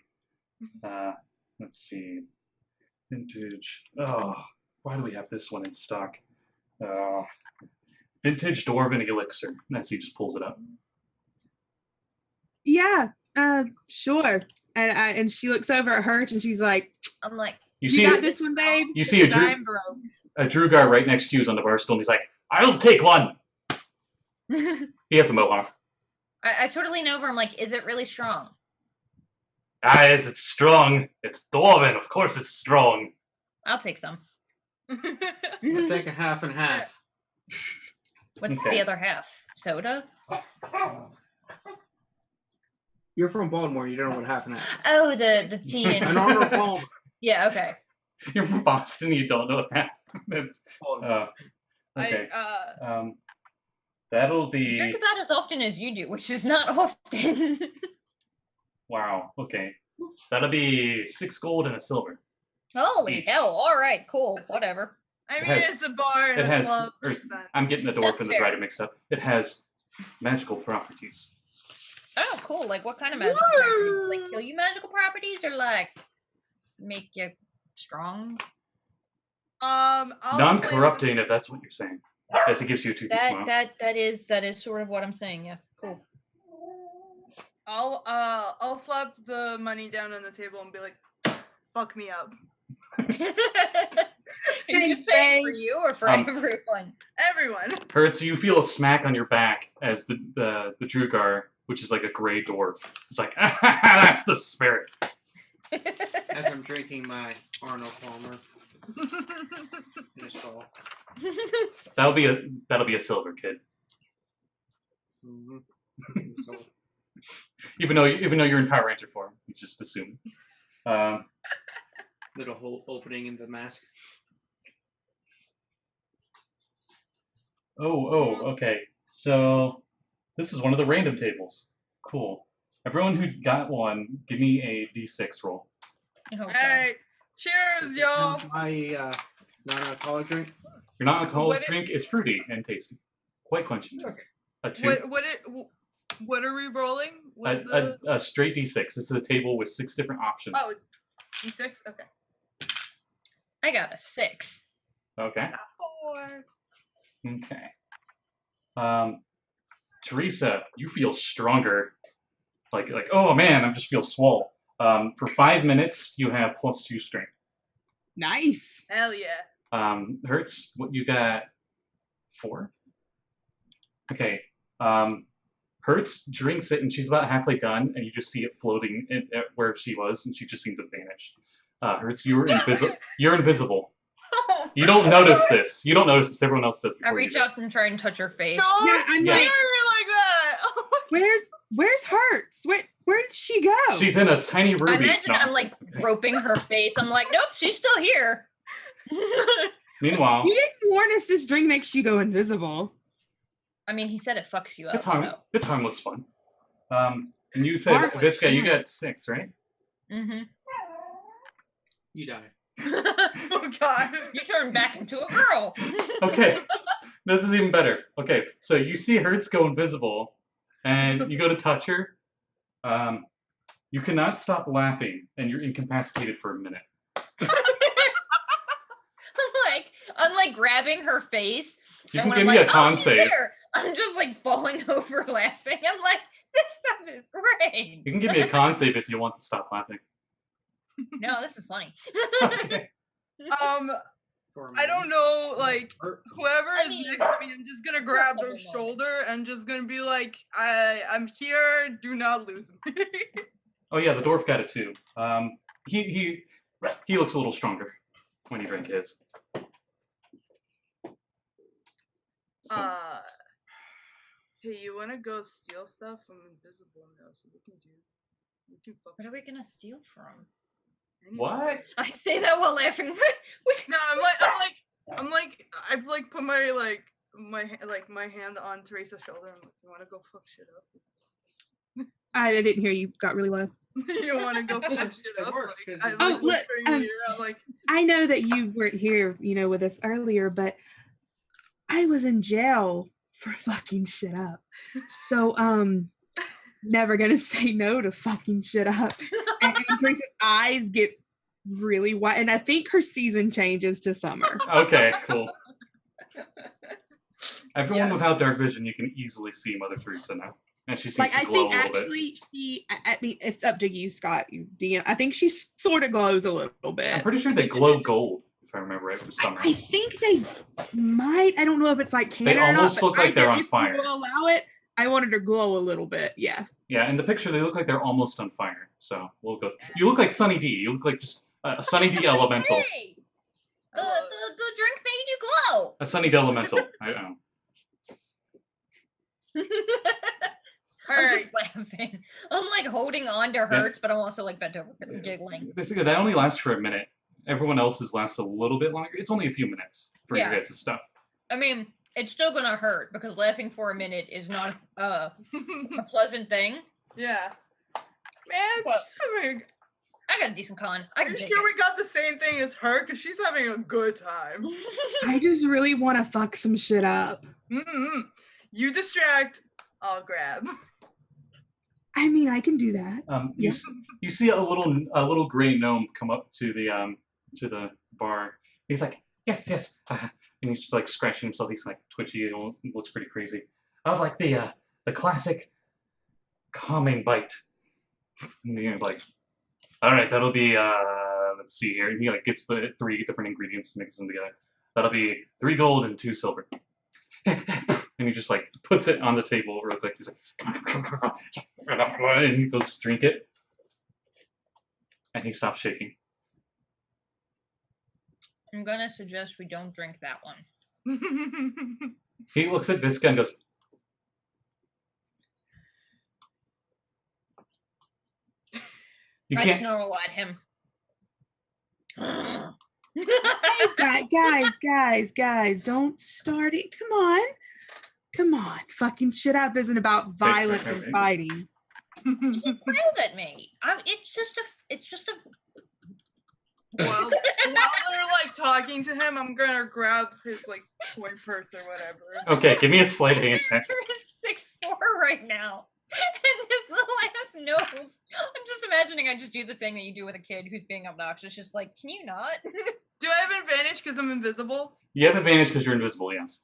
[SPEAKER 2] Let's see. Vintage. Oh, why do we have this one in stock? Vintage Dwarven Elixir. As he just pulls it up.
[SPEAKER 4] Yeah, sure. And she looks over at Hurt and she's like,
[SPEAKER 1] I'm like,
[SPEAKER 4] you got this one, babe?
[SPEAKER 2] You see a Drugar right next to you is on the bar stool, and he's like, I'll take one. He has a mohawk.
[SPEAKER 1] I sort of lean over. I'm like, is it really strong?
[SPEAKER 2] Is it strong? It's Dwarven. Of course it's strong.
[SPEAKER 1] I'll take some.
[SPEAKER 5] I'll take a half and half.
[SPEAKER 1] What's
[SPEAKER 2] Okay.
[SPEAKER 1] the other half? Soda?
[SPEAKER 5] You're from Baltimore. You don't know what half and half.
[SPEAKER 1] Oh, the tea
[SPEAKER 5] An
[SPEAKER 1] and
[SPEAKER 5] honor Baltimore.
[SPEAKER 1] yeah. Okay.
[SPEAKER 2] You're from Boston. You don't know that. That's okay. That'll be.
[SPEAKER 1] Drink about as often as you do, which is not often.
[SPEAKER 2] Wow. Okay. That'll be 6 gold and a silver.
[SPEAKER 1] Holy
[SPEAKER 2] Each.
[SPEAKER 1] hell! All right, cool, whatever.
[SPEAKER 3] I mean,
[SPEAKER 2] has-
[SPEAKER 3] it's a bar and
[SPEAKER 2] It
[SPEAKER 3] a
[SPEAKER 2] has.
[SPEAKER 3] club.
[SPEAKER 2] Or,
[SPEAKER 3] It's not-
[SPEAKER 2] I'm getting the dwarf
[SPEAKER 1] That's
[SPEAKER 2] and the
[SPEAKER 1] fair.
[SPEAKER 2] drider mixed up. It has magical properties.
[SPEAKER 1] Oh, cool. Like, what kind of magical properties? Like, kill you magical properties, or like make you strong?
[SPEAKER 3] I'll
[SPEAKER 2] Non-corrupting, if that's what you're saying. As it gives you a toothy smile.
[SPEAKER 1] That is sort of what I'm saying. Yeah, cool.
[SPEAKER 3] I'll slap the money down on the table and be like, "Fuck me up,
[SPEAKER 1] Are you
[SPEAKER 4] Thanks,
[SPEAKER 1] saying for
[SPEAKER 4] babe.
[SPEAKER 1] you or for everyone?
[SPEAKER 3] everyone."
[SPEAKER 2] Hurts, you feel a smack on your back as the Drugar, which is like a gray dwarf. It's like, that's the spirit.
[SPEAKER 5] As I'm drinking my Arnold Palmer in a stall.
[SPEAKER 2] That'll be a silver, kid.
[SPEAKER 5] Mm-hmm. So,
[SPEAKER 2] Even though you're in Power Ranger form, you just assume.
[SPEAKER 5] little hole opening in the mask.
[SPEAKER 2] Okay. So this is one of the random tables. Cool. Everyone who got one, give me a d6 roll.
[SPEAKER 1] Oh, God.
[SPEAKER 3] Hey, cheers, y'all.
[SPEAKER 5] My non-alcoholic drink.
[SPEAKER 2] Your non-alcoholic
[SPEAKER 3] What it-
[SPEAKER 2] drink is fruity and tasty, quite quenching.
[SPEAKER 5] Okay.
[SPEAKER 2] A 2.
[SPEAKER 3] What are we rolling? What's the
[SPEAKER 2] A straight d6. This is a table with 6 different options.
[SPEAKER 3] oh D6? Okay.
[SPEAKER 1] I got a 6.
[SPEAKER 2] Okay.
[SPEAKER 3] 4.
[SPEAKER 2] Okay. Teresa, you feel stronger. Like oh man, I just feel swole. For 5 minutes, you have +2 strength.
[SPEAKER 4] Nice.
[SPEAKER 3] Hell yeah.
[SPEAKER 2] Hurts, what you got? 4? Okay. Hurts drinks it, and she's about halfway done, and you just see it floating at where she was, and she just seemed to vanish. Hurts, you're invisible. You don't notice this. You don't notice this. Everyone else does.
[SPEAKER 1] I
[SPEAKER 2] before you
[SPEAKER 1] reach
[SPEAKER 2] do.
[SPEAKER 1] out and try and touch her face.
[SPEAKER 3] Don't
[SPEAKER 4] Yeah, I'm
[SPEAKER 2] Yeah.
[SPEAKER 4] like,
[SPEAKER 3] scare me like that. Oh my
[SPEAKER 4] where's Hurts? Where did she go?
[SPEAKER 2] She's in a tiny ruby.
[SPEAKER 1] I imagine
[SPEAKER 2] No.
[SPEAKER 1] I'm like groping her face. I'm like, nope, she's still here.
[SPEAKER 2] Meanwhile,
[SPEAKER 4] You didn't warn us this drink makes you go invisible.
[SPEAKER 1] I mean, he said it fucks you up.
[SPEAKER 2] it's harmless fun. And you said,
[SPEAKER 4] Harmless
[SPEAKER 2] Visca, you
[SPEAKER 4] fun.
[SPEAKER 2] got 6, right?
[SPEAKER 1] Mm-hmm.
[SPEAKER 5] You die.
[SPEAKER 3] Oh god.
[SPEAKER 1] You turned back into a girl.
[SPEAKER 2] Okay, this is even better. Okay, so you see Hertz go invisible, and you go to touch her. You cannot stop laughing, and you're incapacitated for a minute.
[SPEAKER 1] I'm like grabbing her face.
[SPEAKER 2] You
[SPEAKER 1] and
[SPEAKER 2] can
[SPEAKER 1] when
[SPEAKER 2] give
[SPEAKER 1] I'm
[SPEAKER 2] me
[SPEAKER 1] like,
[SPEAKER 2] a con
[SPEAKER 1] oh, she's
[SPEAKER 2] save.
[SPEAKER 1] there, I'm just like falling over laughing. I'm like, this stuff is great.
[SPEAKER 2] You can give me a con save if you want to stop laughing.
[SPEAKER 1] No, this is funny.
[SPEAKER 2] Okay.
[SPEAKER 5] For a
[SPEAKER 3] I don't
[SPEAKER 5] moment.
[SPEAKER 3] know, like
[SPEAKER 5] Or-
[SPEAKER 3] whoever
[SPEAKER 1] I
[SPEAKER 3] is
[SPEAKER 1] mean,
[SPEAKER 3] next to me, I'm just gonna grab their
[SPEAKER 1] couple moments.
[SPEAKER 3] shoulder and just gonna be like, I'm here. Do not lose me.
[SPEAKER 2] Oh yeah, the dwarf got it too. He looks a little stronger when you drink his. So,
[SPEAKER 3] Hey, you wanna go steal stuff? I'm invisible now, so we can fuck.
[SPEAKER 1] What are we gonna steal from?
[SPEAKER 2] what?
[SPEAKER 1] I say that while laughing.
[SPEAKER 3] No, I've like put my hand on Teresa's shoulder. I'm like, you wanna go fuck shit up?
[SPEAKER 4] I didn't hear you. Got really low.
[SPEAKER 3] You wanna go fuck shit
[SPEAKER 5] It
[SPEAKER 3] up?
[SPEAKER 5] works,
[SPEAKER 3] Like,
[SPEAKER 5] 'cause
[SPEAKER 3] I
[SPEAKER 5] it's-
[SPEAKER 3] like
[SPEAKER 4] Oh, look,
[SPEAKER 3] whispering in your ear, I'm like,
[SPEAKER 4] I know that you weren't here, with us earlier, but I was in jail for fucking shit up. So, never gonna say no to fucking shit up. And Teresa's eyes get really wide, and I think her season changes to summer.
[SPEAKER 2] Okay, cool. Everyone
[SPEAKER 3] Yeah.
[SPEAKER 2] without dark vision, you can easily see Mother Teresa now, and she seems
[SPEAKER 4] Like,
[SPEAKER 2] to
[SPEAKER 4] I
[SPEAKER 2] glow
[SPEAKER 4] think
[SPEAKER 2] a little bit.
[SPEAKER 4] actually I mean, it's up to you, Scott. You DM. I think she sort of glows a little
[SPEAKER 2] I'm
[SPEAKER 4] bit.
[SPEAKER 2] pretty sure they glow gold, if I remember right from summer.
[SPEAKER 4] I think they might. I don't know if it's like
[SPEAKER 2] They
[SPEAKER 4] canon or not.
[SPEAKER 2] almost
[SPEAKER 4] But
[SPEAKER 2] look like they're on
[SPEAKER 4] if
[SPEAKER 2] fire.
[SPEAKER 4] you will allow it, I wanted to glow a little bit. Yeah.
[SPEAKER 2] Yeah, in the picture they look like they're almost on fire. So we'll go. You look like Sunny D. You look like just a Sunny D elemental.
[SPEAKER 1] Hey! The drink made you glow.
[SPEAKER 2] A Sunny D elemental. I don't know.
[SPEAKER 1] I'm just laughing. I'm like holding on to hurts, but I'm also like bent over giggling.
[SPEAKER 2] Basically, that only lasts for a minute. Everyone else's lasts a little bit longer. It's only a few minutes for your
[SPEAKER 1] Yeah.
[SPEAKER 2] guys' stuff.
[SPEAKER 1] I mean, it's still gonna hurt because laughing for a minute is not a pleasant thing.
[SPEAKER 3] yeah. Man,
[SPEAKER 1] What?
[SPEAKER 3] she's having.
[SPEAKER 1] I got a decent con. I
[SPEAKER 3] Are
[SPEAKER 1] can
[SPEAKER 3] you
[SPEAKER 1] take
[SPEAKER 3] sure we got the same thing as her? Cause she's having a good time.
[SPEAKER 1] it.
[SPEAKER 4] I just really want to fuck some shit up.
[SPEAKER 3] Mm-hmm. You distract, I'll grab.
[SPEAKER 4] I mean, I can do that.
[SPEAKER 2] You,
[SPEAKER 4] Yeah.
[SPEAKER 2] you see a little gray gnome come up to the bar. He's like, yes, and he's just like scratching himself. He's like twitchy. He looks pretty crazy. I would like the classic calming bite. And you're like, all right, that'll be let's see here. And he like gets the 3 different ingredients and mixes them together. That'll be 3 gold and 2 silver. And he just like puts it on the table real quick. He's like, and he goes to drink it, and he stops shaking.
[SPEAKER 1] I'm gonna suggest we don't drink that one.
[SPEAKER 2] He looks at Visca and goes, "You
[SPEAKER 1] I
[SPEAKER 2] can't."
[SPEAKER 1] snarl at him.
[SPEAKER 4] Guys, don't start it. Come on. Fucking shit up isn't about violence and fighting.
[SPEAKER 1] He growled at me. It's just a.
[SPEAKER 3] while they're like talking to him, I'm gonna grab his like toy purse or whatever.
[SPEAKER 2] Okay, give me a sleight of hand check.
[SPEAKER 1] You're 6'4" right now. And this little ass gnome. I'm just imagining I just do the thing that you do with a kid who's being obnoxious. Just like, can you not?
[SPEAKER 3] Do I have advantage because I'm invisible?
[SPEAKER 2] You have advantage because you're invisible. Yes.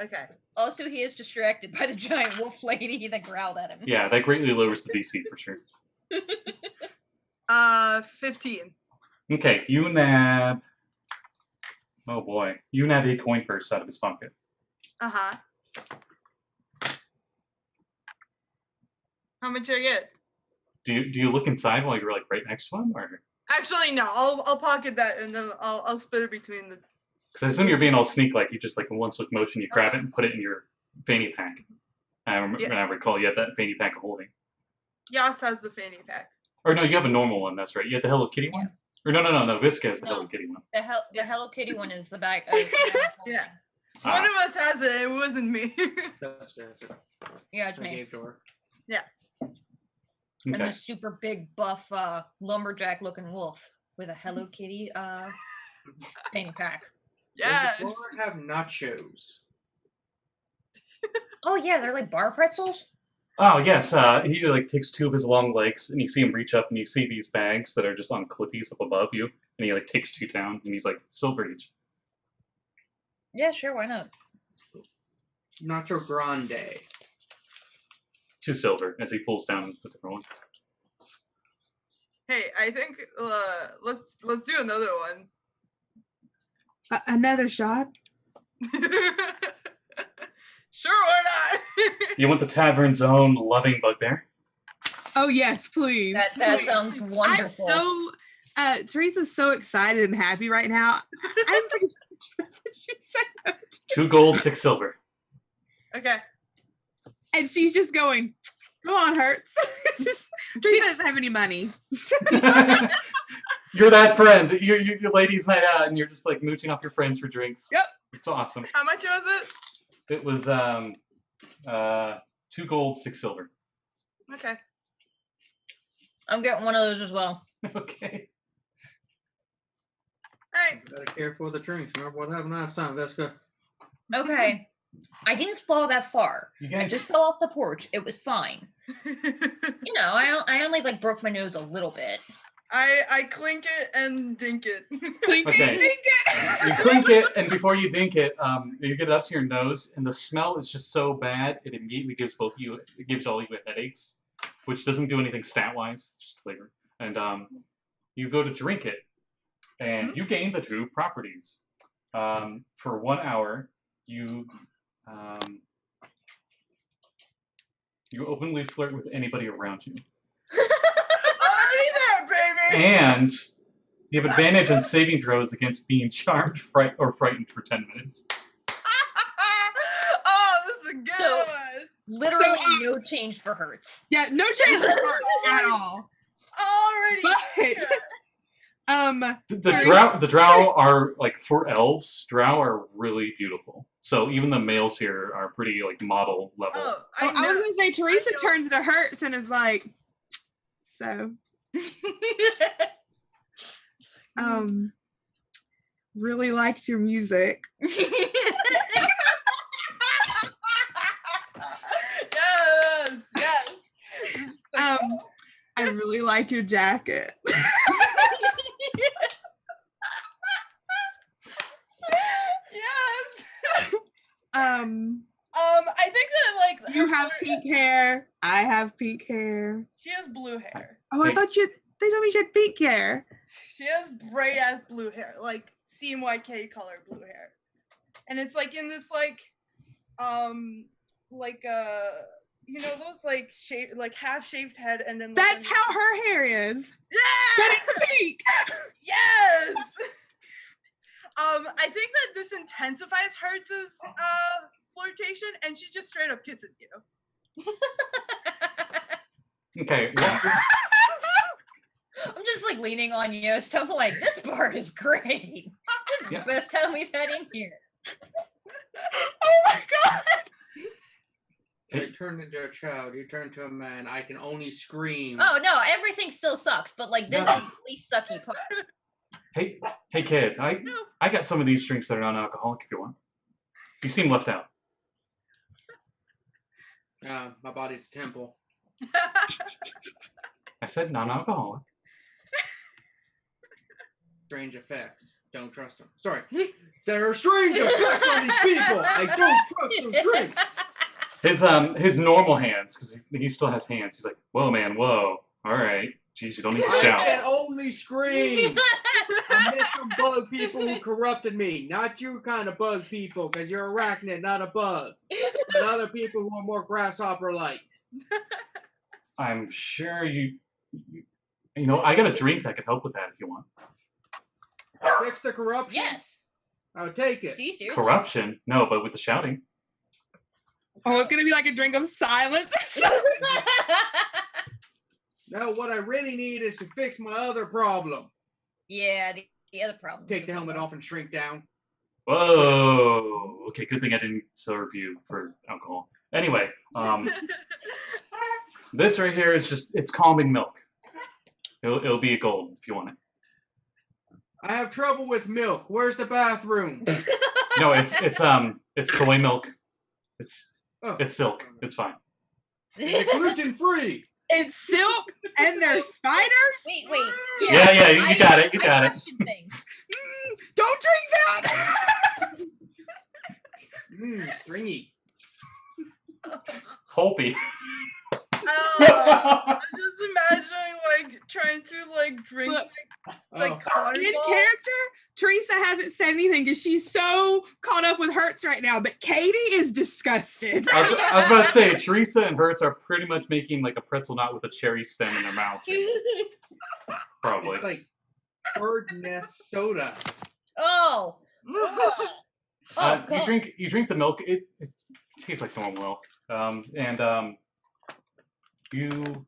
[SPEAKER 3] Okay.
[SPEAKER 1] Also, he is distracted by the giant wolf lady that growled at him.
[SPEAKER 2] Yeah, that greatly lowers the DC for sure.
[SPEAKER 3] 15.
[SPEAKER 2] Okay, you nab. Oh boy, you nab a coin purse out of his pocket.
[SPEAKER 3] Uh-huh. How much I get?
[SPEAKER 2] Do you look inside while you're like right next to him, or?
[SPEAKER 3] Actually, no. I'll pocket that and then I'll split it between the.
[SPEAKER 2] Because I assume you're being all sneak-like. You just like in one swift motion, you grab it and put it in your fanny pack. I recall you have that fanny pack of holding.
[SPEAKER 3] Yas has the fanny pack.
[SPEAKER 2] Or no, you have a normal one. That's right. You have the Hello Kitty one. Or no, Visca has the Hello Kitty one.
[SPEAKER 1] The Hello Kitty one is the bag.
[SPEAKER 3] Yeah. One of us has it. It wasn't me.
[SPEAKER 5] That's good.
[SPEAKER 1] Yeah, it's
[SPEAKER 5] I
[SPEAKER 1] me.
[SPEAKER 5] gave to her.
[SPEAKER 1] And
[SPEAKER 2] Okay.
[SPEAKER 1] the super big buff lumberjack looking wolf with a Hello Kitty fanny pack.
[SPEAKER 3] Yeah.
[SPEAKER 5] Does the floor have nachos?
[SPEAKER 1] Oh yeah, they're like bar pretzels.
[SPEAKER 2] Oh yes, he like takes 2 of his long legs, and you see him reach up, and you see these bags that are just on clippies up above you, and he like takes 2 down, and he's like silver each.
[SPEAKER 1] Yeah, sure, why not?
[SPEAKER 5] Nacho Grande.
[SPEAKER 2] 2 silver as he pulls down the different one.
[SPEAKER 3] Hey, I think let's do another one.
[SPEAKER 4] Another shot.
[SPEAKER 3] Sure, why not?
[SPEAKER 2] You want the tavern's own loving bugbear?
[SPEAKER 4] Oh yes, please.
[SPEAKER 1] That sounds
[SPEAKER 4] I'm
[SPEAKER 1] wonderful.
[SPEAKER 4] so Teresa's so excited and happy right now. I'm pretty sure she said no.
[SPEAKER 2] 2 gold, 6 silver.
[SPEAKER 3] Okay.
[SPEAKER 4] And she's just going, come on, Hertz. Teresa doesn't have any money.
[SPEAKER 2] You're that friend. You're ladies' night out, and you're just like mooching off your friends for drinks.
[SPEAKER 4] Yep.
[SPEAKER 2] It's awesome.
[SPEAKER 3] How much was it?
[SPEAKER 2] It was 2 gold, 6 silver.
[SPEAKER 3] Okay.
[SPEAKER 1] I'm getting one of those as well.
[SPEAKER 2] Okay.
[SPEAKER 3] Alright.
[SPEAKER 5] Gotta care for the drinks. Remember what happened last time, Vesca?
[SPEAKER 1] Okay. I didn't fall that far.
[SPEAKER 2] You
[SPEAKER 1] I
[SPEAKER 2] guys
[SPEAKER 1] just fell off the porch. It was fine. You know, I only like broke my nose a little bit.
[SPEAKER 3] I clink it and dink it.
[SPEAKER 4] Blink
[SPEAKER 2] Okay.
[SPEAKER 4] it, dink it.
[SPEAKER 2] you clink it, and before you dink it, you get it up to your nose, and the smell is just so bad it immediately gives all you headaches, which doesn't do anything stat-wise, just flavor. And you go to drink it, and you gain the 2 properties. For 1 hour, you openly flirt with anybody around you.
[SPEAKER 3] Already there, baby!
[SPEAKER 2] And you have advantage on saving throws against being charmed, or frightened for 10 minutes.
[SPEAKER 3] Oh, this is a good
[SPEAKER 1] So-
[SPEAKER 3] one.
[SPEAKER 1] Literally no change for Hertz.
[SPEAKER 4] Yeah, no change for Hertz at all.
[SPEAKER 3] Already.
[SPEAKER 4] But
[SPEAKER 2] The drow are like, for elves, drow are really beautiful. So even the males here are pretty like model level.
[SPEAKER 3] Oh,
[SPEAKER 4] I
[SPEAKER 3] I
[SPEAKER 4] was
[SPEAKER 3] know.
[SPEAKER 4] gonna say Teresa
[SPEAKER 3] know.
[SPEAKER 4] turns to Hertz and is like, so really liked your music.
[SPEAKER 3] Yes, yes.
[SPEAKER 4] I really like your jacket.
[SPEAKER 3] Yes. I think that like
[SPEAKER 4] You
[SPEAKER 3] her
[SPEAKER 4] have
[SPEAKER 3] flirt-
[SPEAKER 4] pink hair. I have pink hair.
[SPEAKER 3] She has blue hair.
[SPEAKER 4] Oh, I
[SPEAKER 2] Hey.
[SPEAKER 4] thought they told me she had pink hair.
[SPEAKER 3] She has bright ass blue hair, like CMYK color blue hair, and it's like in this like you know those like half shaved head and then like,
[SPEAKER 4] That's how her hair is.
[SPEAKER 3] yeah
[SPEAKER 4] That is pink.
[SPEAKER 3] yes. I think that this intensifies Hertz's flirtation, and she just straight up kisses you.
[SPEAKER 2] Okay.
[SPEAKER 1] I'm just like leaning on Yost. I'm like, this bar is great. This is
[SPEAKER 2] Yeah.
[SPEAKER 1] the best time we've had in here.
[SPEAKER 4] Oh my god.
[SPEAKER 5] I turned into a child. You turned to a man. I can only scream.
[SPEAKER 1] Oh no, everything still sucks, but like this
[SPEAKER 5] No.
[SPEAKER 1] is the least sucky part.
[SPEAKER 2] Hey kid, I got some of these drinks that are non-alcoholic if you want. You seem left out.
[SPEAKER 5] My body's a temple.
[SPEAKER 2] I said non-alcoholic.
[SPEAKER 5] Strange effects. Don't trust them. Sorry. There are strange effects on these people. I don't trust those drinks.
[SPEAKER 2] His normal hands, because he still has hands. He's like, whoa man, whoa. All right. Jeez, you don't need to
[SPEAKER 5] I
[SPEAKER 2] shout.
[SPEAKER 5] can only scream. I met some bug people who corrupted me. Not you kind of bug people, because you're arachnid, not a bug. But other people who are more grasshopper-like.
[SPEAKER 2] I'm sure you know, I got a drink that could help with that if you want.
[SPEAKER 5] Fix the corruption?
[SPEAKER 1] Yes.
[SPEAKER 5] I'll take it.
[SPEAKER 1] Do you seriously?
[SPEAKER 2] Corruption? No, but with the shouting.
[SPEAKER 4] Oh, it's gonna be like a drink of silence.
[SPEAKER 5] No, what I really need is to fix my other problem.
[SPEAKER 1] Yeah, the other problem.
[SPEAKER 5] Take the helmet off and shrink down.
[SPEAKER 2] Whoa. Okay, good thing I didn't serve you for alcohol. Anyway, this right here is it's calming milk. It'll be a gold if you want it.
[SPEAKER 5] I have trouble with milk. Where's the bathroom?
[SPEAKER 2] No, it's soy milk. It's
[SPEAKER 5] Oh.
[SPEAKER 2] It's silk. It's fine.
[SPEAKER 5] It's gluten-free.
[SPEAKER 4] It's silk and there's spiders.
[SPEAKER 1] Wait.
[SPEAKER 2] Yeah, you got it. You got
[SPEAKER 1] I
[SPEAKER 2] it.
[SPEAKER 1] question things.
[SPEAKER 4] Don't drink that.
[SPEAKER 5] Stringy.
[SPEAKER 2] Pulpy.
[SPEAKER 3] I'm just imagining like trying to like drink
[SPEAKER 4] Look,
[SPEAKER 3] like
[SPEAKER 5] Oh,
[SPEAKER 3] cotton
[SPEAKER 4] In
[SPEAKER 3] balls.
[SPEAKER 4] character, Teresa hasn't said anything because she's so caught up with Hertz right now, but Katie is disgusted.
[SPEAKER 2] I was about to say, Teresa and Hertz are pretty much making like a pretzel knot with a cherry stem in their mouths. Probably.
[SPEAKER 5] It's like bird nest soda.
[SPEAKER 1] Oh. Oh,
[SPEAKER 2] you drink the milk. It tastes like normal milk. You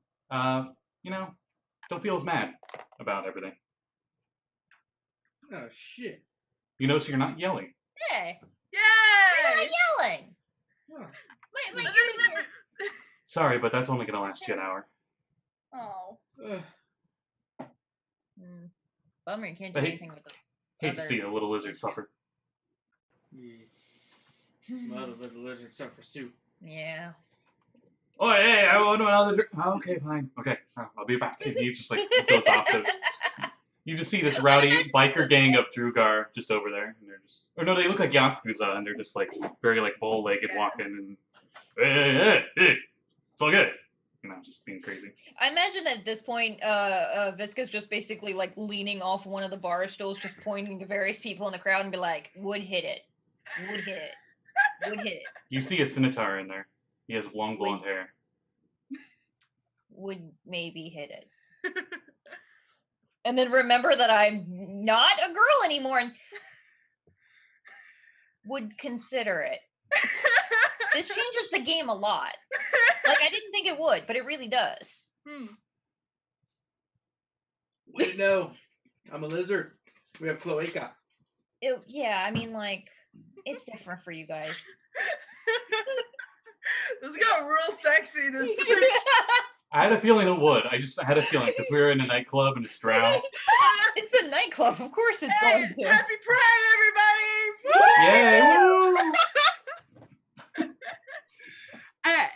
[SPEAKER 2] don't feel as mad about everything.
[SPEAKER 5] Oh shit.
[SPEAKER 2] You notice you're not yelling.
[SPEAKER 1] Hey.
[SPEAKER 3] Yay!
[SPEAKER 1] You're not yelling.
[SPEAKER 5] Oh.
[SPEAKER 1] My ears are-
[SPEAKER 2] Sorry, but that's only gonna last you an hour.
[SPEAKER 3] Oh.
[SPEAKER 5] Ugh.
[SPEAKER 1] Bummer, you can't do
[SPEAKER 2] I
[SPEAKER 1] anything with it.
[SPEAKER 2] Hate to see a little lizard suffer.
[SPEAKER 5] Yeah. Mother little lizard suffers too.
[SPEAKER 1] Yeah.
[SPEAKER 2] Oh, hey, I want another drink. Oh, okay, fine. Okay, I'll be back. And he just like goes off to. You just see this rowdy biker gang of Drugar just over there, and they're just. Or no, they look like Yakuza, and they're just like very like bow-legged walking, and hey, it's all good. You know, just being crazy.
[SPEAKER 1] I imagine that at this point, Visca's just basically like leaning off one of the bar stools, just pointing to various people in the crowd and be like, would hit it. Would hit it. Would hit it.
[SPEAKER 2] You see a Scimitar in there. He has long blonde hair.
[SPEAKER 1] Would maybe hit it. And then remember that I'm not a girl anymore and would consider it. This changes the game a lot. Like, I didn't think it would, but it really does.
[SPEAKER 5] Wait, no. I'm a lizard. We have cloaca.
[SPEAKER 1] Yeah, I mean, like, it's different for you guys.
[SPEAKER 3] This got real sexy this week.
[SPEAKER 2] I had a feeling it would. I just had a feeling because we were in a nightclub and it's drow.
[SPEAKER 1] It's a nightclub, of course it's
[SPEAKER 3] Hey,
[SPEAKER 1] going to.
[SPEAKER 3] happy Pride, everybody!
[SPEAKER 2] Yay! Woo!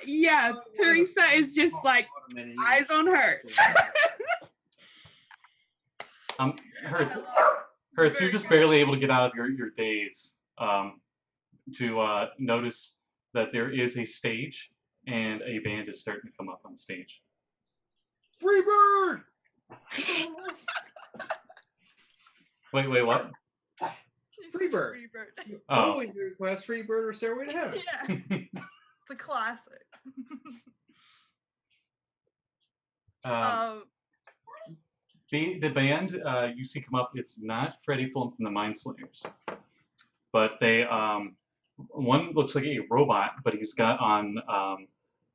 [SPEAKER 4] Yeah, Teresa is just like eyes on Hertz.
[SPEAKER 2] Hertz, you're just barely able to get out of your daze to notice that there is a stage and a band is starting to come up on stage.
[SPEAKER 5] Freebird!
[SPEAKER 2] Wait, what?
[SPEAKER 5] Freebird.
[SPEAKER 2] Oh.
[SPEAKER 5] Always request Freebird or Stairway to Heaven.
[SPEAKER 3] Yeah, it's a classic.
[SPEAKER 2] The band you see come up, it's not Freddie Fulham from the Mind Slayers, but they one looks like a robot, but he's got on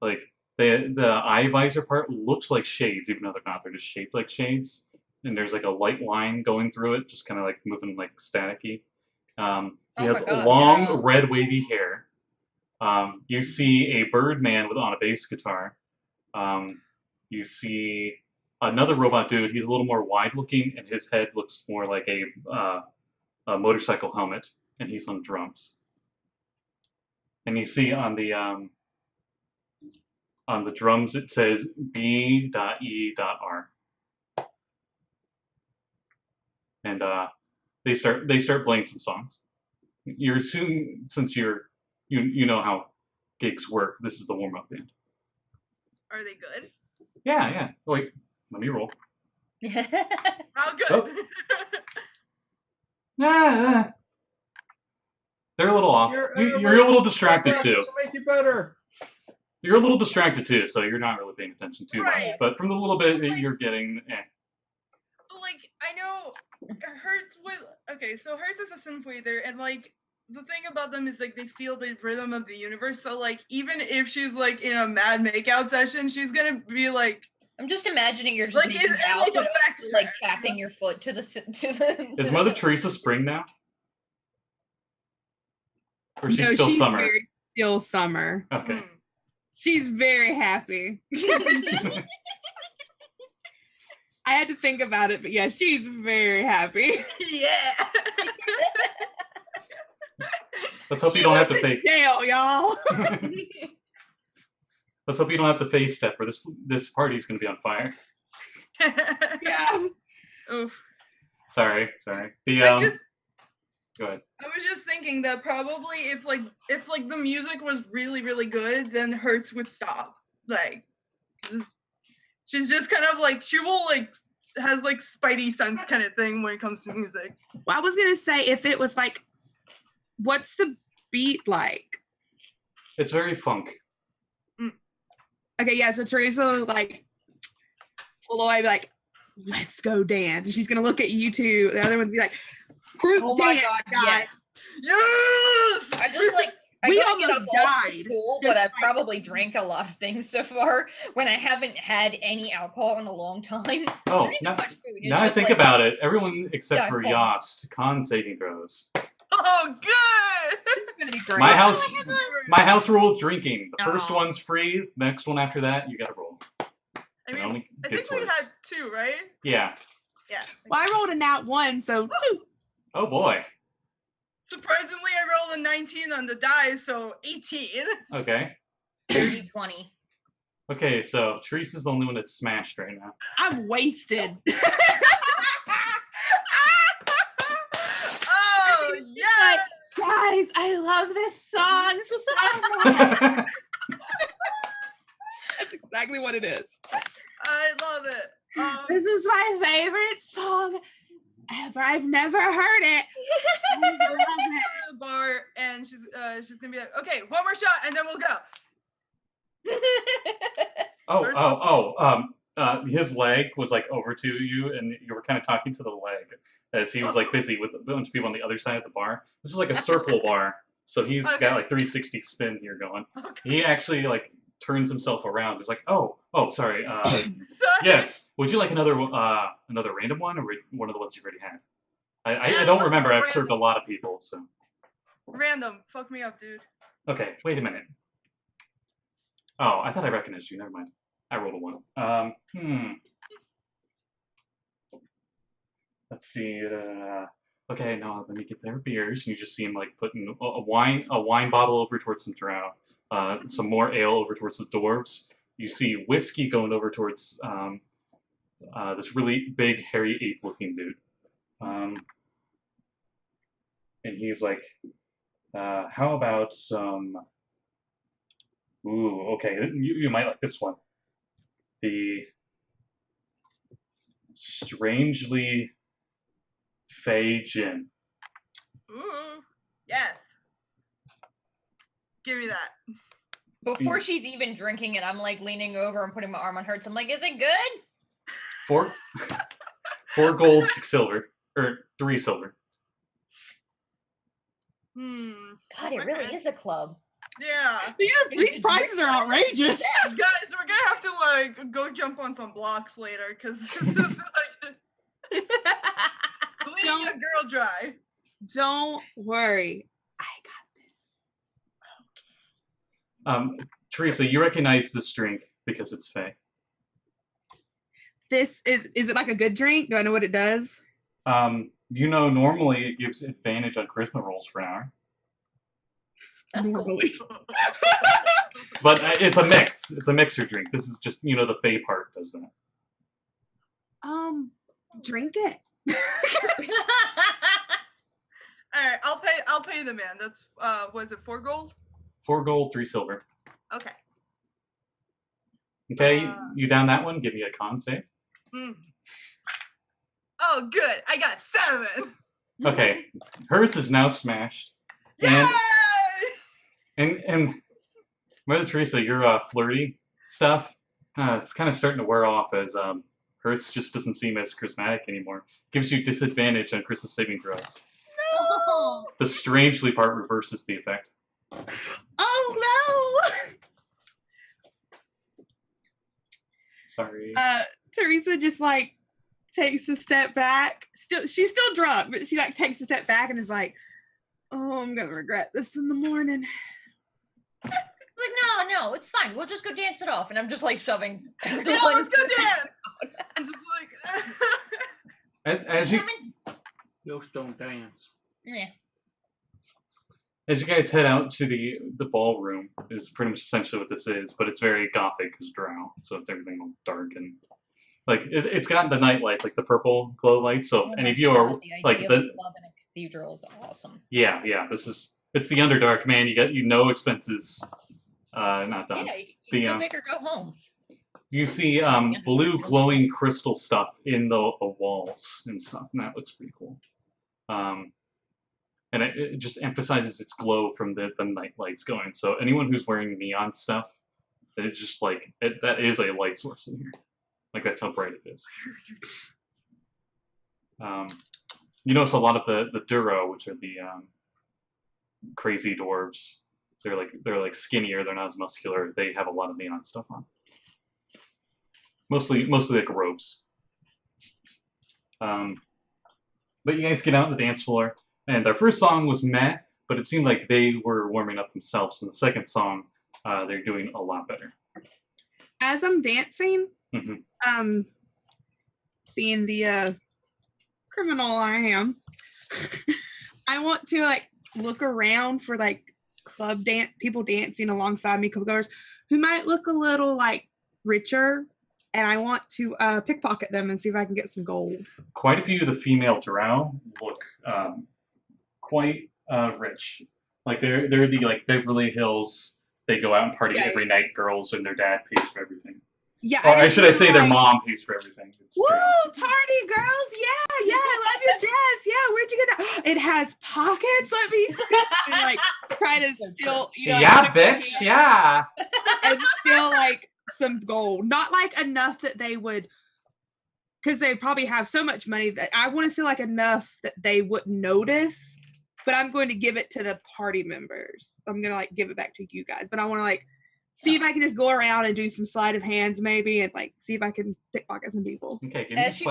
[SPEAKER 2] like the eye visor part looks like shades, even though they're not. They're just shaped like shades, and there's like a light line going through it, just kind of like moving like staticky. He has long red wavy hair. You see a bird man on a bass guitar. You see another robot dude. He's a little more wide looking, and his head looks more like a motorcycle helmet, and he's on drums. And you see on the drums it says B.E.R. And they start playing some songs. You're assuming, since you know how gigs work, this is the warm up band.
[SPEAKER 3] Are they good?
[SPEAKER 2] Yeah. Oh, wait, let me roll.
[SPEAKER 3] How good?
[SPEAKER 2] Oh. They're a little off. You're a little distracted too.
[SPEAKER 5] Make you better.
[SPEAKER 2] You're a little distracted too, so you're not really paying attention too much. But from the little bit that you're getting,
[SPEAKER 3] But like, I know Hertz was okay. So Hertz is a synthwaver, and like the thing about them is like they feel the rhythm of the universe. So like even if she's like in a mad makeout session, she's gonna be like.
[SPEAKER 1] I'm just imagining you're just
[SPEAKER 3] Like,
[SPEAKER 1] making
[SPEAKER 3] it
[SPEAKER 1] out,
[SPEAKER 3] like
[SPEAKER 1] but
[SPEAKER 3] affects
[SPEAKER 1] also, like
[SPEAKER 3] her.
[SPEAKER 1] tapping your foot to the.
[SPEAKER 2] is Mother Teresa spring now? Or she's
[SPEAKER 4] No,
[SPEAKER 2] still
[SPEAKER 4] she's
[SPEAKER 2] summer?
[SPEAKER 4] Still summer.
[SPEAKER 2] Okay.
[SPEAKER 4] She's very happy. I had to think about it, but yeah, she's very happy.
[SPEAKER 3] Yeah.
[SPEAKER 2] Let's hope you don't have to fake.
[SPEAKER 4] Jail, y'all.
[SPEAKER 2] Let's hope you don't have to face step, or this party's gonna be on fire.
[SPEAKER 4] Yeah.
[SPEAKER 3] Oof.
[SPEAKER 2] Sorry. The go ahead.
[SPEAKER 3] I was just thinking that probably if the music was really really good, then Hertz would stop. Like, she's just kind of like she will like has like spidey sense kind of thing when it comes to music.
[SPEAKER 4] Well, I was gonna say if it was like, what's the beat like?
[SPEAKER 2] It's very funk.
[SPEAKER 4] Okay, yeah. So Teresa like will always be like, "Let's go dance." And she's gonna look at you two. The other ones be like, "Group
[SPEAKER 1] Oh my
[SPEAKER 4] dance,
[SPEAKER 1] God,
[SPEAKER 4] guys."
[SPEAKER 3] Yes!
[SPEAKER 1] I just like I
[SPEAKER 4] We
[SPEAKER 1] gotta get up
[SPEAKER 4] almost
[SPEAKER 1] off
[SPEAKER 4] died,
[SPEAKER 1] the stool,
[SPEAKER 4] just
[SPEAKER 1] but I've
[SPEAKER 4] like-
[SPEAKER 1] probably drank a lot of things so far when I haven't had any alcohol in a long time.
[SPEAKER 2] Oh,
[SPEAKER 1] Not even
[SPEAKER 2] now,
[SPEAKER 1] much food. It's
[SPEAKER 2] now I
[SPEAKER 1] just
[SPEAKER 2] think
[SPEAKER 1] like,
[SPEAKER 2] about it, everyone except
[SPEAKER 1] Yeah,
[SPEAKER 2] for
[SPEAKER 1] fun.
[SPEAKER 2] Yost, con saving throws.
[SPEAKER 3] Oh, good!
[SPEAKER 4] It's gonna be great.
[SPEAKER 2] My house,
[SPEAKER 1] I have a-
[SPEAKER 2] my house rule with drinking. The first
[SPEAKER 1] Aw.
[SPEAKER 2] one's free. The next one after that, you gotta roll.
[SPEAKER 3] I
[SPEAKER 2] It
[SPEAKER 3] mean,
[SPEAKER 2] only
[SPEAKER 3] I
[SPEAKER 2] gets
[SPEAKER 3] think we
[SPEAKER 2] worse.
[SPEAKER 3] had 2, right?
[SPEAKER 2] Yeah.
[SPEAKER 3] Yeah.
[SPEAKER 4] Well, I rolled a nat 1, so 2.
[SPEAKER 2] Oh boy.
[SPEAKER 3] Surprisingly, I rolled a 19 on the die, so 18.
[SPEAKER 2] Okay.
[SPEAKER 1] 30-20.
[SPEAKER 2] Okay, so Teresa's the only one that's smashed right now.
[SPEAKER 4] I'm wasted.
[SPEAKER 3] Oh, yes!
[SPEAKER 4] Guys, I love this song so much. That's exactly what it is.
[SPEAKER 3] I love it.
[SPEAKER 4] This is my favorite song ever. I've never heard it. I love it.
[SPEAKER 3] to the bar, and she's gonna be like, okay, one more shot, and then we'll go.
[SPEAKER 2] His leg was like over to you, and you were kind of talking to the leg as he was like busy with a bunch of people on the other side of the bar. This is like a circle bar, so he's
[SPEAKER 3] Okay.
[SPEAKER 2] got like 360 spin here going.
[SPEAKER 3] Okay.
[SPEAKER 2] He actually like turns himself around. He's like, oh, sorry.
[SPEAKER 3] Sorry.
[SPEAKER 2] Yes. Would you like another random one, or one of the ones you've already had? I don't remember. I've served a lot of people, so.
[SPEAKER 3] Random. Fuck me up, dude.
[SPEAKER 2] Okay, wait a minute. Oh, I thought I recognized you. Never mind. I rolled a 1. Let's see. Okay, no, let me get their beers. You just see him like putting a wine bottle over towards some drow, some more ale over towards the dwarves. You see whiskey going over towards this really big, hairy, ape-looking dude. And he's like, how about some... Ooh, okay, you might like this one. The Strangely Fey Gin.
[SPEAKER 3] Ooh. Yes. Give me that.
[SPEAKER 1] Before she's even drinking it, I'm like leaning over and putting my arm on hers. I'm like, is it good?
[SPEAKER 2] 4 gold, 6 silver. Or 3 silver.
[SPEAKER 1] God, it really
[SPEAKER 3] Okay.
[SPEAKER 1] is a club.
[SPEAKER 3] Yeah.
[SPEAKER 4] These prices are outrageous.
[SPEAKER 3] Guys, we're gonna have to like go jump on some blocks later because this is like bleeding a girl dry.
[SPEAKER 4] Don't worry. I got this.
[SPEAKER 2] Teresa, you recognize this drink because it's Fey.
[SPEAKER 4] This is it like a good drink? Do I know what it does?
[SPEAKER 2] You know, normally it gives advantage on charisma rolls for an hour.
[SPEAKER 1] That's cool.
[SPEAKER 4] Normally.
[SPEAKER 2] But it's a mix. It's a mixer drink. This is just, you know, the Fey part does that.
[SPEAKER 4] Drink it.
[SPEAKER 3] All right, I'll pay the man. That's was it 4 gold?
[SPEAKER 2] 4 gold, 3 silver.
[SPEAKER 3] Okay.
[SPEAKER 2] Okay, you down that one? Give me a con save.
[SPEAKER 3] Oh, good. I got 7.
[SPEAKER 2] Okay, hers is now smashed.
[SPEAKER 3] Yay!
[SPEAKER 2] And Mother Teresa, your flirty stuff, it's kind of starting to wear off as Hertz just doesn't seem as charismatic anymore. Gives you disadvantage on Christmas saving throws.
[SPEAKER 1] Oh.
[SPEAKER 2] The strangely part reverses the effect.
[SPEAKER 4] Oh
[SPEAKER 2] Sorry.
[SPEAKER 4] no. Teresa just like takes a step back. She's still drunk, but she like takes a step back and is like, "Oh, I'm gonna regret this in the morning."
[SPEAKER 1] It's like, no, it's fine. We'll just go dance it off. And I'm just like shoving
[SPEAKER 3] Yeah,
[SPEAKER 1] everyone.
[SPEAKER 3] let's go dance. I'm just like.
[SPEAKER 2] As you
[SPEAKER 5] Ghosts don't dance.
[SPEAKER 1] Yeah.
[SPEAKER 2] As you guys head out to the ballroom, is pretty much essentially what this is, but it's very gothic because drow, so it's everything all dark and like it's got the night lights, like the purple glow lights. So
[SPEAKER 1] Oh
[SPEAKER 2] if any
[SPEAKER 1] my
[SPEAKER 2] of you are
[SPEAKER 1] God, the
[SPEAKER 2] like
[SPEAKER 1] idea
[SPEAKER 2] the
[SPEAKER 1] of a club in a cathedral is awesome.
[SPEAKER 2] yeah, it's the Underdark, man. You got no expenses, not done.
[SPEAKER 1] Yeah, you
[SPEAKER 2] The,
[SPEAKER 1] go big or go home.
[SPEAKER 2] You see blue glowing crystal stuff in the walls and stuff, and that looks pretty cool. And it just emphasizes its glow from the night lights going. So anyone who's wearing neon stuff, it's just like that is a light source in here. Like that's how bright it is. You notice a lot of the Duro, which are the crazy dwarves. They're like skinnier. They're not as muscular. They have a lot of neon stuff on. Mostly like robes. But you guys get out on the dance floor, and their first song was meh, but it seemed like they were warming up themselves. And the second song, they're doing a lot better.
[SPEAKER 4] As I'm dancing, being the criminal I am, I want to like look around for like people dancing alongside me, clubgoers who might look a little like richer, and I want to pickpocket them and see if I can get some gold.
[SPEAKER 2] Quite a few of the female drow look quite rich. Like they're the like Beverly Hills. They go out and party every night. Girls and their dad pays for everything.
[SPEAKER 4] Yeah,
[SPEAKER 2] or I say their mom pays for everything. It's
[SPEAKER 4] woo, party girls! Yeah, I love your dress. Yeah, where'd you get that? It has pockets. Let me see. And, like try to still,
[SPEAKER 2] yeah,
[SPEAKER 4] like,
[SPEAKER 2] bitch, yeah,
[SPEAKER 4] and still like some gold, not like enough that they would, because they probably have so much money that I want to see like enough that they wouldn't notice. But I'm going to give it to the party members. I'm gonna like give it back to you guys, but I want to like see if I can just go around and do some sleight of hands maybe, and like see if I can pickpocket some people.
[SPEAKER 2] Okay, give me
[SPEAKER 1] As she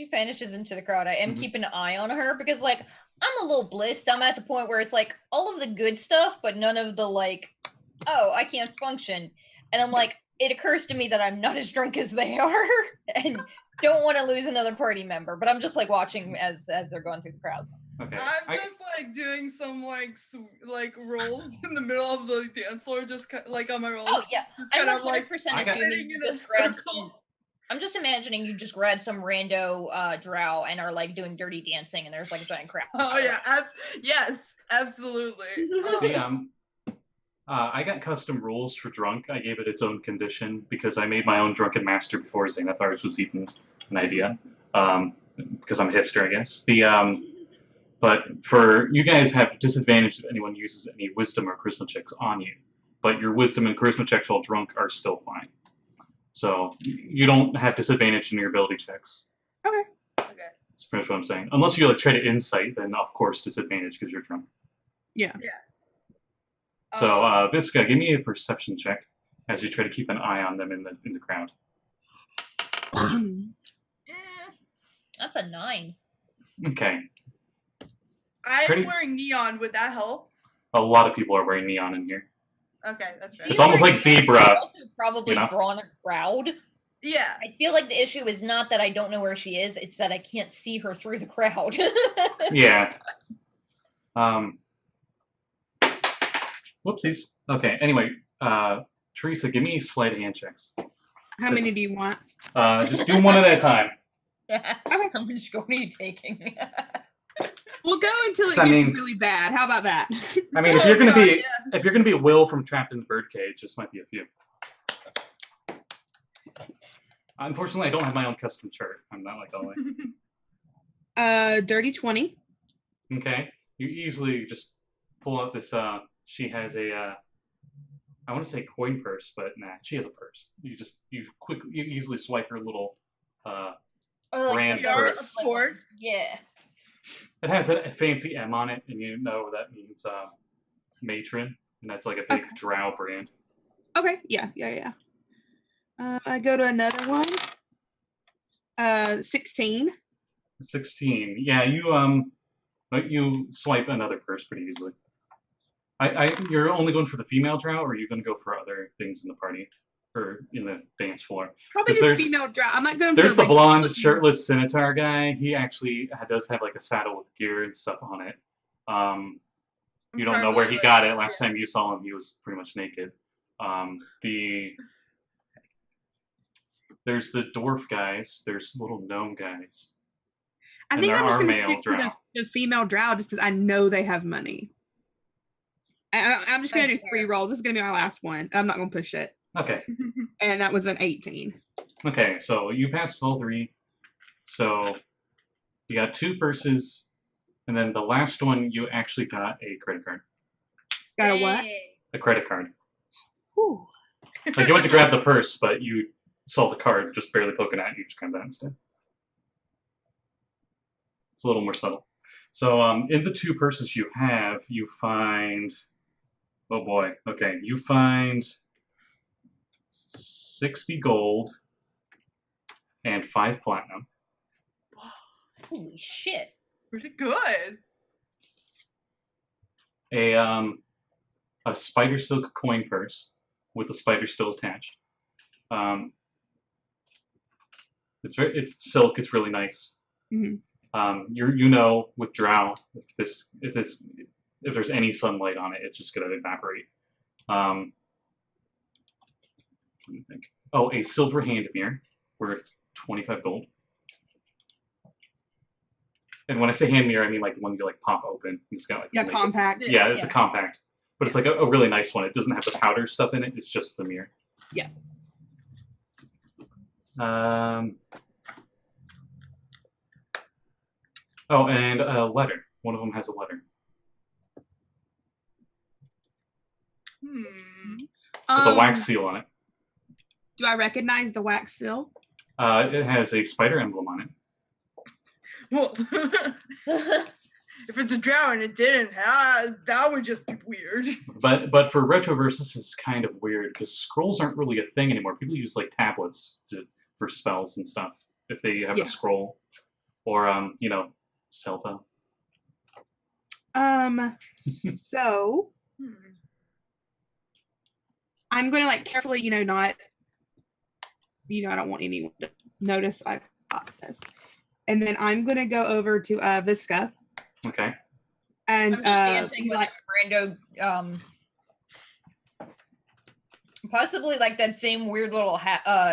[SPEAKER 1] vanishes into the crowd, I am keeping an eye on her because like I'm a little blissed. I'm at the point where it's like all of the good stuff, but none of the like, oh, I can't function. And I'm like, it occurs to me that I'm not as drunk as they are and don't want to lose another party member, but I'm just like watching as they're going through the crowd.
[SPEAKER 2] Okay.
[SPEAKER 3] I'm just like doing some like rolls in the middle of the dance floor, just like on my rolls.
[SPEAKER 1] Oh yeah,
[SPEAKER 3] just
[SPEAKER 1] I'm
[SPEAKER 3] kind of
[SPEAKER 1] 100%
[SPEAKER 3] like
[SPEAKER 1] assuming you just grabbed some. I'm just imagining you just grabbed some rando drow and are like doing dirty dancing, and there's like a giant crowd.
[SPEAKER 3] Oh yeah, yes, absolutely.
[SPEAKER 2] I got custom rules for drunk. I gave it its own condition because I made my own drunken master before Xanathars was even an idea. Because I'm a hipster, I guess. But for you guys have disadvantage if anyone uses any wisdom or charisma checks on you. But your wisdom and charisma checks while drunk are still fine. So you don't have disadvantage in your ability checks.
[SPEAKER 4] Okay.
[SPEAKER 2] That's pretty much what I'm saying. Unless you like try to insight, then of course disadvantage because you're drunk.
[SPEAKER 4] Yeah.
[SPEAKER 2] So Visca, give me a perception check as you try to keep an eye on them in the crowd.
[SPEAKER 1] That's a 9.
[SPEAKER 2] Okay.
[SPEAKER 3] I'm wearing neon. Would that help?
[SPEAKER 2] A lot of people are wearing neon in here.
[SPEAKER 3] Okay, that's fair.
[SPEAKER 2] It's almost like zebra.
[SPEAKER 1] Also probably drawn a crowd.
[SPEAKER 3] Yeah.
[SPEAKER 1] I feel like the issue is not that I don't know where she is; it's that I can't see her through the crowd.
[SPEAKER 2] Yeah. Whoopsies. Okay. Anyway, Teresa, give me sleight of hand checks.
[SPEAKER 4] How many do you want?
[SPEAKER 2] Just do one at a time.
[SPEAKER 1] How much gold are you taking?
[SPEAKER 4] We'll go until it gets really bad. How about that?
[SPEAKER 2] I mean, if you're gonna be Will from Trapped in the Birdcage, this might be a few. Unfortunately, I don't have my own custom chart. I'm not like Ollie.
[SPEAKER 4] Dirty 20.
[SPEAKER 2] Okay. You easily just pull out this. She has a. I want to say coin purse, but nah, she has a purse. You easily swipe her little. Brand purse.
[SPEAKER 3] Of course.
[SPEAKER 1] Yeah.
[SPEAKER 2] It has a fancy M on it, and you know that means matron, and that's like a big drow brand.
[SPEAKER 4] Okay, yeah. I go to another one. 16.
[SPEAKER 2] 16. Yeah, you swipe another purse pretty easily. You're only going for the female drow, or are you going to go for other things in the party? Or in the dance floor.
[SPEAKER 4] Probably just female drow. I'm not going for
[SPEAKER 2] There's the blonde, shirtless Scimitar guy. He actually does have like a saddle with gear and stuff on it. You don't know where he got it. Last time you saw him, he was pretty much naked. There's the dwarf guys. There's little gnome guys.
[SPEAKER 4] I think I'm just going to stick to the female drow just because I know they have money. I'm just going to do 3 rolls. This is going to be my last one. I'm not going to push it.
[SPEAKER 2] Okay.
[SPEAKER 4] And that was an 18.
[SPEAKER 2] Okay, so you passed all 3. So you got 2 purses, and then the last one you actually got a credit card.
[SPEAKER 4] Got a what?
[SPEAKER 3] Dang.
[SPEAKER 2] A credit card.
[SPEAKER 4] Ooh.
[SPEAKER 2] Like you went to grab the purse, but you saw the card just barely poking at you. You just grabbed that instead. It's a little more subtle. So in the 2 purses you have, you find. Oh boy. Okay, you find 60 gold and 5 platinum.
[SPEAKER 1] Holy shit.
[SPEAKER 3] Pretty good.
[SPEAKER 2] A spider silk coin purse with the spider still attached. It's silk. It's really nice.
[SPEAKER 4] Mm-hmm.
[SPEAKER 2] You know with drow if there's any sunlight on it, it's just gonna evaporate. Let me think. Oh, a silver hand mirror worth 25 gold. And when I say hand mirror, I mean like the one you like pop open. It's got like
[SPEAKER 4] Compact.
[SPEAKER 2] Yeah, it's a compact, but it's like a really nice one. It doesn't have the powder stuff in it. It's just the mirror.
[SPEAKER 4] Yeah.
[SPEAKER 2] Oh, and a letter. One of them has a letter with a wax seal on it.
[SPEAKER 4] Do I recognize the wax seal?
[SPEAKER 2] It has a spider emblem on it.
[SPEAKER 3] Well, if it's a drow and it didn't, that would just be weird.
[SPEAKER 2] But for Retroverse, this is kind of weird because scrolls aren't really a thing anymore. People use like tablets for spells and stuff if they have a scroll or cell phone.
[SPEAKER 4] So I'm gonna like carefully, not, I don't want anyone to notice I've got this. And then I'm gonna go over to Visca.
[SPEAKER 2] Okay.
[SPEAKER 1] I'm
[SPEAKER 4] And
[SPEAKER 1] just dancing with
[SPEAKER 4] like
[SPEAKER 1] some rando, possibly like that same weird little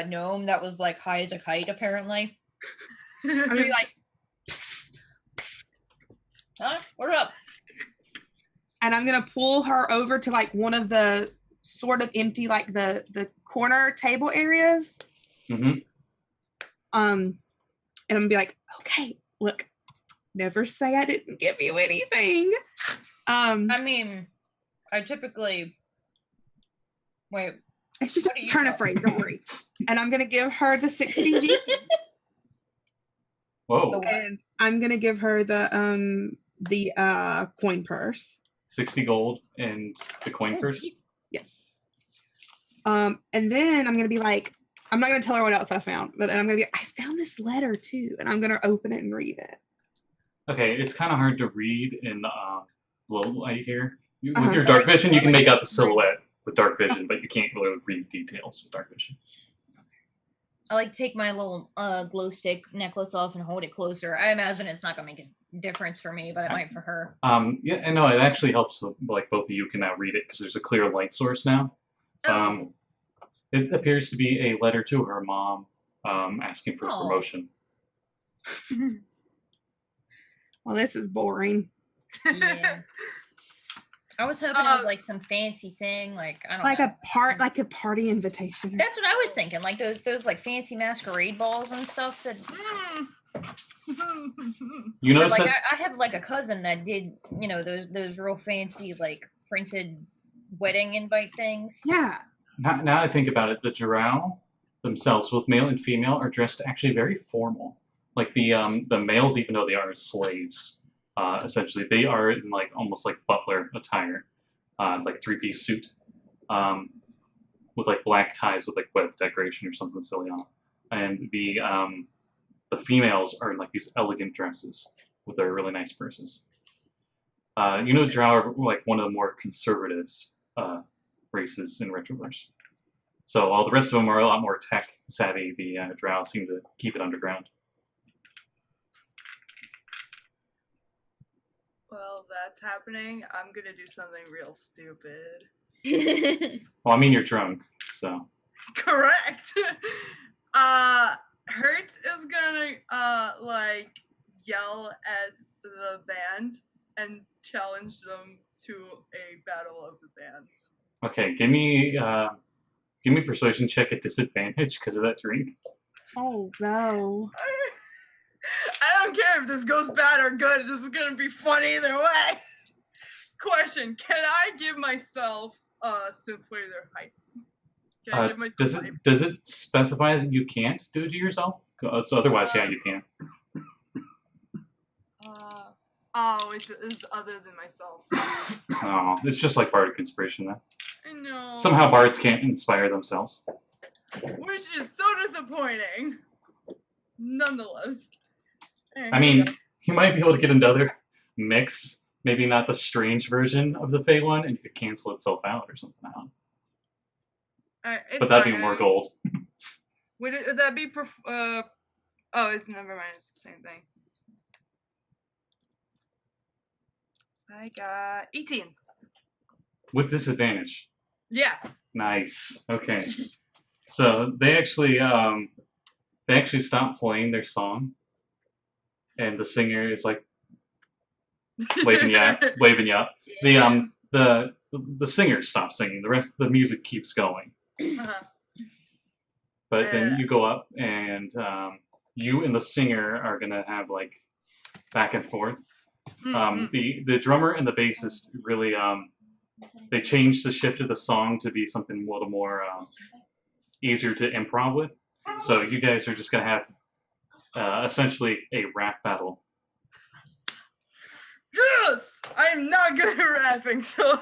[SPEAKER 1] gnome that was like high as a kite, apparently.
[SPEAKER 4] I'm gonna be like, psst, psst.
[SPEAKER 1] Huh? What's up?
[SPEAKER 4] And I'm gonna pull her over to like one of the sort of empty, like the corner table areas.
[SPEAKER 2] Mm-hmm.
[SPEAKER 4] And I'm gonna be like, okay, look, never say I didn't give you anything.
[SPEAKER 1] I mean, I typically wait.
[SPEAKER 4] It's just a turn of phrase, don't worry. And I'm gonna give her the 60 GP.
[SPEAKER 2] Whoa.
[SPEAKER 4] And I'm gonna give her the coin purse.
[SPEAKER 2] 60 gold and the coin purse.
[SPEAKER 4] Yes. And then I'm gonna be like, I'm not gonna tell her what else I found, but then I'm gonna be, I found this letter too, and I'm gonna open it and read it.
[SPEAKER 2] Okay, it's kind of hard to read in low light here. With your dark vision, you can make out the silhouette with dark vision, but you can't really read details with dark vision.
[SPEAKER 1] I like take my little glow stick necklace off and hold it closer. I imagine it's not gonna make a difference for me, but it might for her.
[SPEAKER 2] Yeah, and no, it actually helps. Like both of you can now read it because there's a clear light source now. It appears to be a letter to her mom, asking for a promotion.
[SPEAKER 4] Well, this is boring.
[SPEAKER 1] Yeah. I was hoping it was like some fancy thing, like I don't know.
[SPEAKER 4] Like a party invitation.
[SPEAKER 1] That's what I was thinking, like those like fancy masquerade balls and stuff. That
[SPEAKER 2] you notice
[SPEAKER 1] like
[SPEAKER 2] that
[SPEAKER 1] I have like a cousin that did those real fancy like printed wedding invite things.
[SPEAKER 4] Yeah.
[SPEAKER 2] Now I think about it, the drow themselves, both male and female, are dressed actually very formal. Like the males, even though they are slaves, essentially they are in like almost like butler attire, like 3-piece suit, with like black ties with like web decoration or something silly on. And the females are in like these elegant dresses with their really nice purses. Drow are like one of the more conservatives races in Retroverse. So all the rest of them are a lot more tech savvy. The drow seem to keep it underground.
[SPEAKER 3] Well, that's happening. I'm gonna do something real stupid.
[SPEAKER 2] Well, I mean, you're drunk, so.
[SPEAKER 3] Correct. Hertz is gonna like yell at the band and challenge them to a battle of the bands.
[SPEAKER 2] Okay, give me Give me a persuasion check at disadvantage because of that drink.
[SPEAKER 4] Oh no.
[SPEAKER 3] I don't care if this goes bad or good. This is gonna be funny either way. Question: can I give myself simply their height? Can I give myself height?
[SPEAKER 2] Does it specify that you can't do it to yourself? So otherwise, yeah, you can.
[SPEAKER 3] Oh, it's other than myself.
[SPEAKER 2] Oh, it's just like Bardic Inspiration, then.
[SPEAKER 3] I know.
[SPEAKER 2] Somehow bards can't inspire themselves.
[SPEAKER 3] Which is so disappointing. Nonetheless.
[SPEAKER 2] I mean, you might be able to get another mix. Maybe not the strange version of the Fey one, and you could cancel itself out or something out. But that'd be more gold.
[SPEAKER 3] Would that be oh, it's never mind. It's the same thing. I got 18.
[SPEAKER 2] With disadvantage.
[SPEAKER 3] Yeah.
[SPEAKER 2] Nice. Okay. So they actually stopped playing their song, and the singer is like waving you up.
[SPEAKER 3] Yeah.
[SPEAKER 2] The singer stops singing. The rest of the music keeps going. But then you go up, and you and the singer are gonna have like back and forth. The drummer and the bassist really they changed the shift of the song to be something a little more easier to improv with. So you guys are just gonna have essentially a rap battle.
[SPEAKER 3] Yes! I am not good at rapping, so.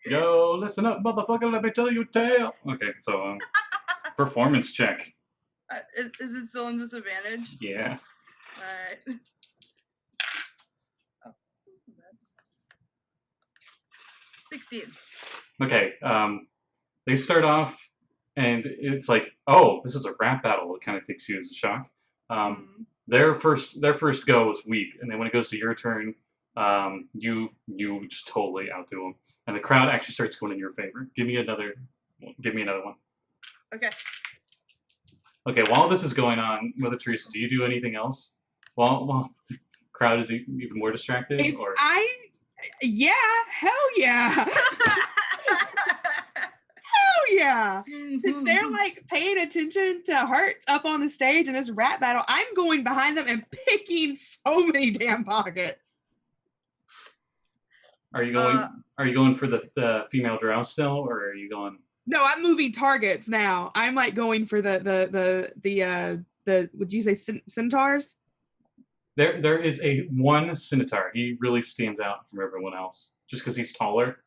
[SPEAKER 2] Yo, listen up, motherfucker, let me tell you a tale. Okay, so performance check.
[SPEAKER 3] Is it still in disadvantage?
[SPEAKER 2] Yeah.
[SPEAKER 3] Alright. Oh, 16.
[SPEAKER 2] Okay, they start off, and it's like, oh, this is a rap battle. It kind of takes you as a shock. Their first go was weak, and then when it goes to your turn, you just totally outdo them, and the crowd actually starts going in your favor. Give me another one.
[SPEAKER 3] Okay.
[SPEAKER 2] Okay, while this is going on, Mother Teresa, do you do anything else? While the crowd is even more distracted?
[SPEAKER 4] Yeah, hell yeah. Hell yeah. Since they're like paying attention to Hertz up on the stage in this rap battle, I'm going behind them and picking so many damn pockets.
[SPEAKER 2] Are you going for the female drow still, or are you going?
[SPEAKER 4] No, I'm moving targets now. I'm like going for the would you say centaurs?
[SPEAKER 2] There is one centaur. He really stands out from everyone else just because he's taller.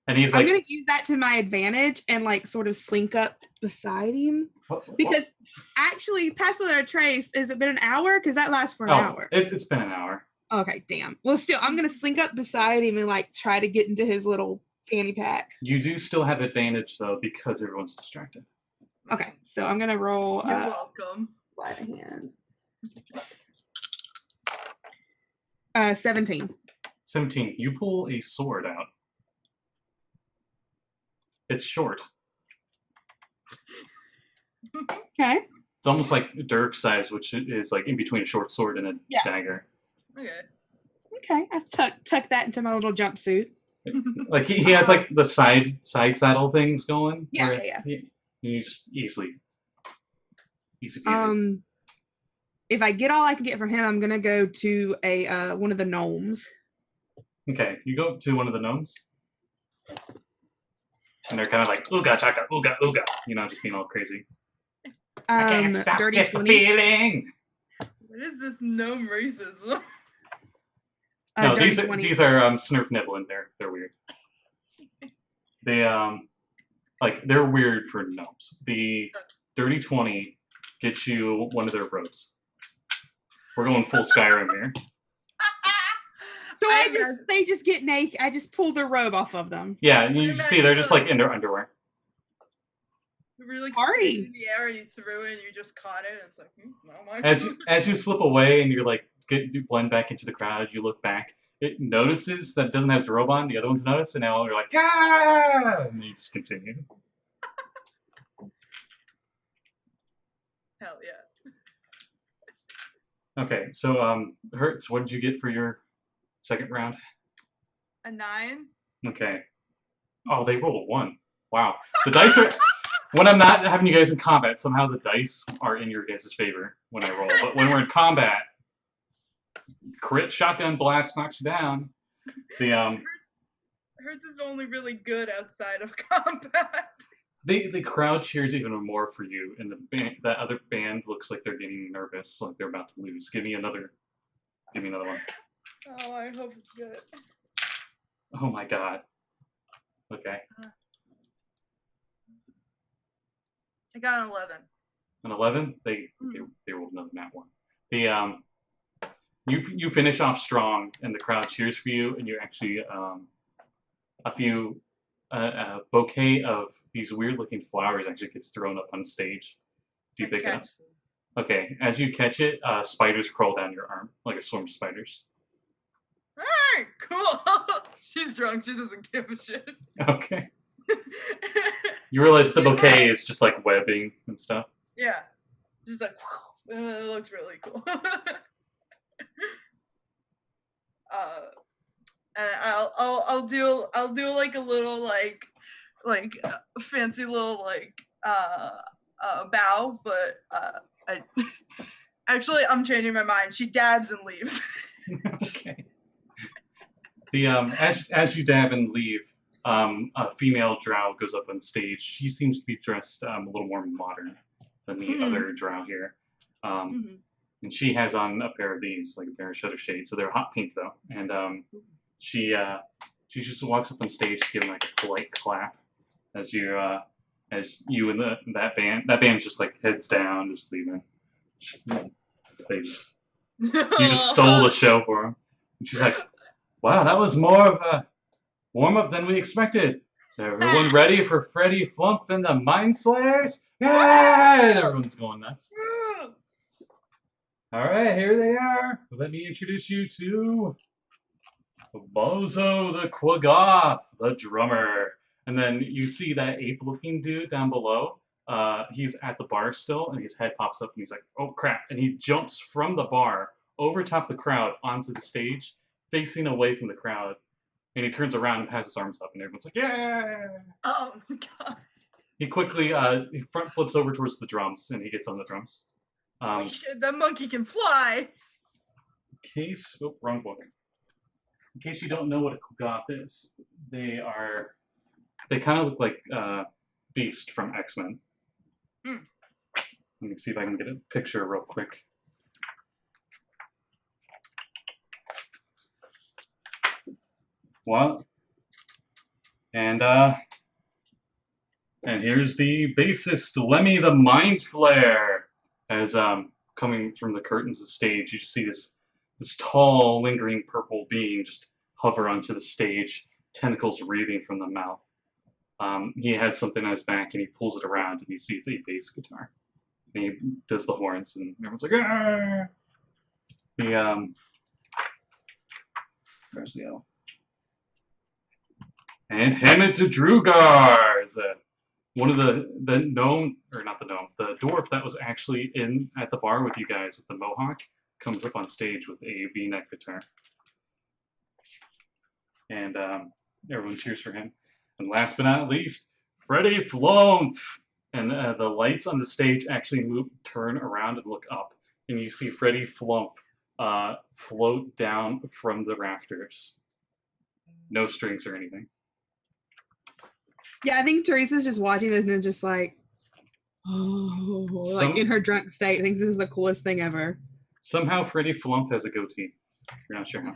[SPEAKER 2] And he's like,
[SPEAKER 4] I'm gonna use that to my advantage and like sort of slink up beside him. Because actually, Pass Without a Trace, has it been an hour? Because that lasts for an hour.
[SPEAKER 2] It's been an hour.
[SPEAKER 4] Okay, damn. Well, still, I'm gonna slink up beside him and like try to get into his little fanny pack.
[SPEAKER 2] You do still have advantage though because everyone's distracted.
[SPEAKER 4] Okay, so I'm gonna roll.
[SPEAKER 3] You're welcome.
[SPEAKER 4] Sleight of hand. 17.
[SPEAKER 2] 17. You pull a sword out. It's short.
[SPEAKER 4] Okay.
[SPEAKER 2] It's almost like Dirk's size, which is like in between a short sword and a dagger.
[SPEAKER 3] Okay.
[SPEAKER 4] Okay, I tuck that into my little jumpsuit.
[SPEAKER 2] Like he has like the side saddle things going.
[SPEAKER 4] Yeah.
[SPEAKER 2] You just easy peasy.
[SPEAKER 4] If I get all I can get from him, I'm gonna go to a one of the gnomes.
[SPEAKER 2] Okay, you go to one of the gnomes, and they're kind of like ooga chaka ooga ooga, just being all crazy. I can't stop
[SPEAKER 4] dirty
[SPEAKER 2] this
[SPEAKER 4] 20.
[SPEAKER 2] feeling.
[SPEAKER 3] What is this gnome racism?
[SPEAKER 2] No, these are Snurf Niblin. They're weird. They they're weird for gnomes. The dirty 20 gets you one of their robes. We're going full Skyrim here.
[SPEAKER 4] So they just get naked. I just pull their robe off of them.
[SPEAKER 2] Yeah, and you see they're just like in their underwear.
[SPEAKER 3] Really
[SPEAKER 4] Party
[SPEAKER 3] in the air and you threw it and you just caught it and it's like, oh my
[SPEAKER 2] as you slip away and you're like you blend back into the crowd, you look back. It notices that it doesn't have the robe on. The other ones notice, and now you're like, ah! And you just continue.
[SPEAKER 3] Hell yeah.
[SPEAKER 2] Okay, so Hertz, what did you get for your second round?
[SPEAKER 3] A 9.
[SPEAKER 2] Okay. Oh, they rolled a 1. Wow. The dice are... When I'm not having you guys in combat, somehow the dice are in your guys' favor when I roll. But when we're in combat, crit shotgun blast knocks you down. The
[SPEAKER 3] Hers is only really good outside of combat.
[SPEAKER 2] the crowd cheers even more for you, and that other band looks like they're getting nervous, like they're about to lose. Give me another one.
[SPEAKER 3] Oh, I hope it's good.
[SPEAKER 2] Oh my god. Okay.
[SPEAKER 3] I got an 11.
[SPEAKER 2] An 11? They rolled another nat one. The you finish off strong, and the crowd cheers for you, and you actually a bouquet of these weird looking flowers actually gets thrown up on stage. Do you pick it up? Okay, as you catch it, spiders crawl down your arm, like a swarm of spiders.
[SPEAKER 3] Alright, cool. She's drunk, she doesn't give a shit.
[SPEAKER 2] Okay. You realize the bouquet is just like webbing and stuff.
[SPEAKER 3] Yeah. Just like, it looks really cool. And I'll do like a little like fancy little bow, but I actually I'm changing my mind. She dabs and leaves.
[SPEAKER 2] Okay. The as you dab and leave, a female drow goes up on stage. She seems to be dressed a little more modern than the other drow here. And she has on a pair of these, like a pair of shutter shades. So they're hot pink though. And she just walks up on stage to give like a polite clap as you and that band just like heads down, just leaving. You just stole the show for them. And she's like, wow, that was more of a warm-up than we expected. Is everyone ready for Freddy Flump and the Mind Slayers? Yeah! And everyone's going nuts. Alright, here they are. Let me introduce you to Bozo the Quaggoth, the drummer. And then you see that ape-looking dude down below. He's at the bar still, and his head pops up, and he's like, oh crap. And he jumps from the bar over top the crowd onto the stage, facing away from the crowd. And he turns around and has his arms up, and everyone's like, yeah!
[SPEAKER 3] Oh my god.
[SPEAKER 2] He quickly he front flips over towards the drums, and he gets on the drums.
[SPEAKER 3] Holy shit, that monkey can fly!
[SPEAKER 2] Wrong book. In case you don't know what a Quaggoth is, they kind of look like Beast from X-Men. Let me see if I can get a picture real quick. What? And here's the bassist, Lemmy the Mind Flare. As coming from the curtains of the stage, you just see this tall, lingering purple being just hover onto the stage, tentacles wreathing from the mouth. He has something on his back, and he pulls it around, and you see it's a bass guitar. And he does the horns, and everyone's like, ah! Where's the L? And hand it to Drugar! One of the gnome, or not the gnome, the dwarf that was actually at the bar with you guys with the mohawk comes up on stage with a V-neck guitar. And everyone cheers for him. And last but not least, Freddy Flump! And the lights on the stage actually turn around and look up. And you see Freddy Flump float down from the rafters. No strings or anything.
[SPEAKER 4] Yeah, I think Teresa's just watching this and just like, oh, like in her drunk state, thinks this is the coolest thing ever.
[SPEAKER 2] Somehow Freddy Flump has a goatee. You're not sure how.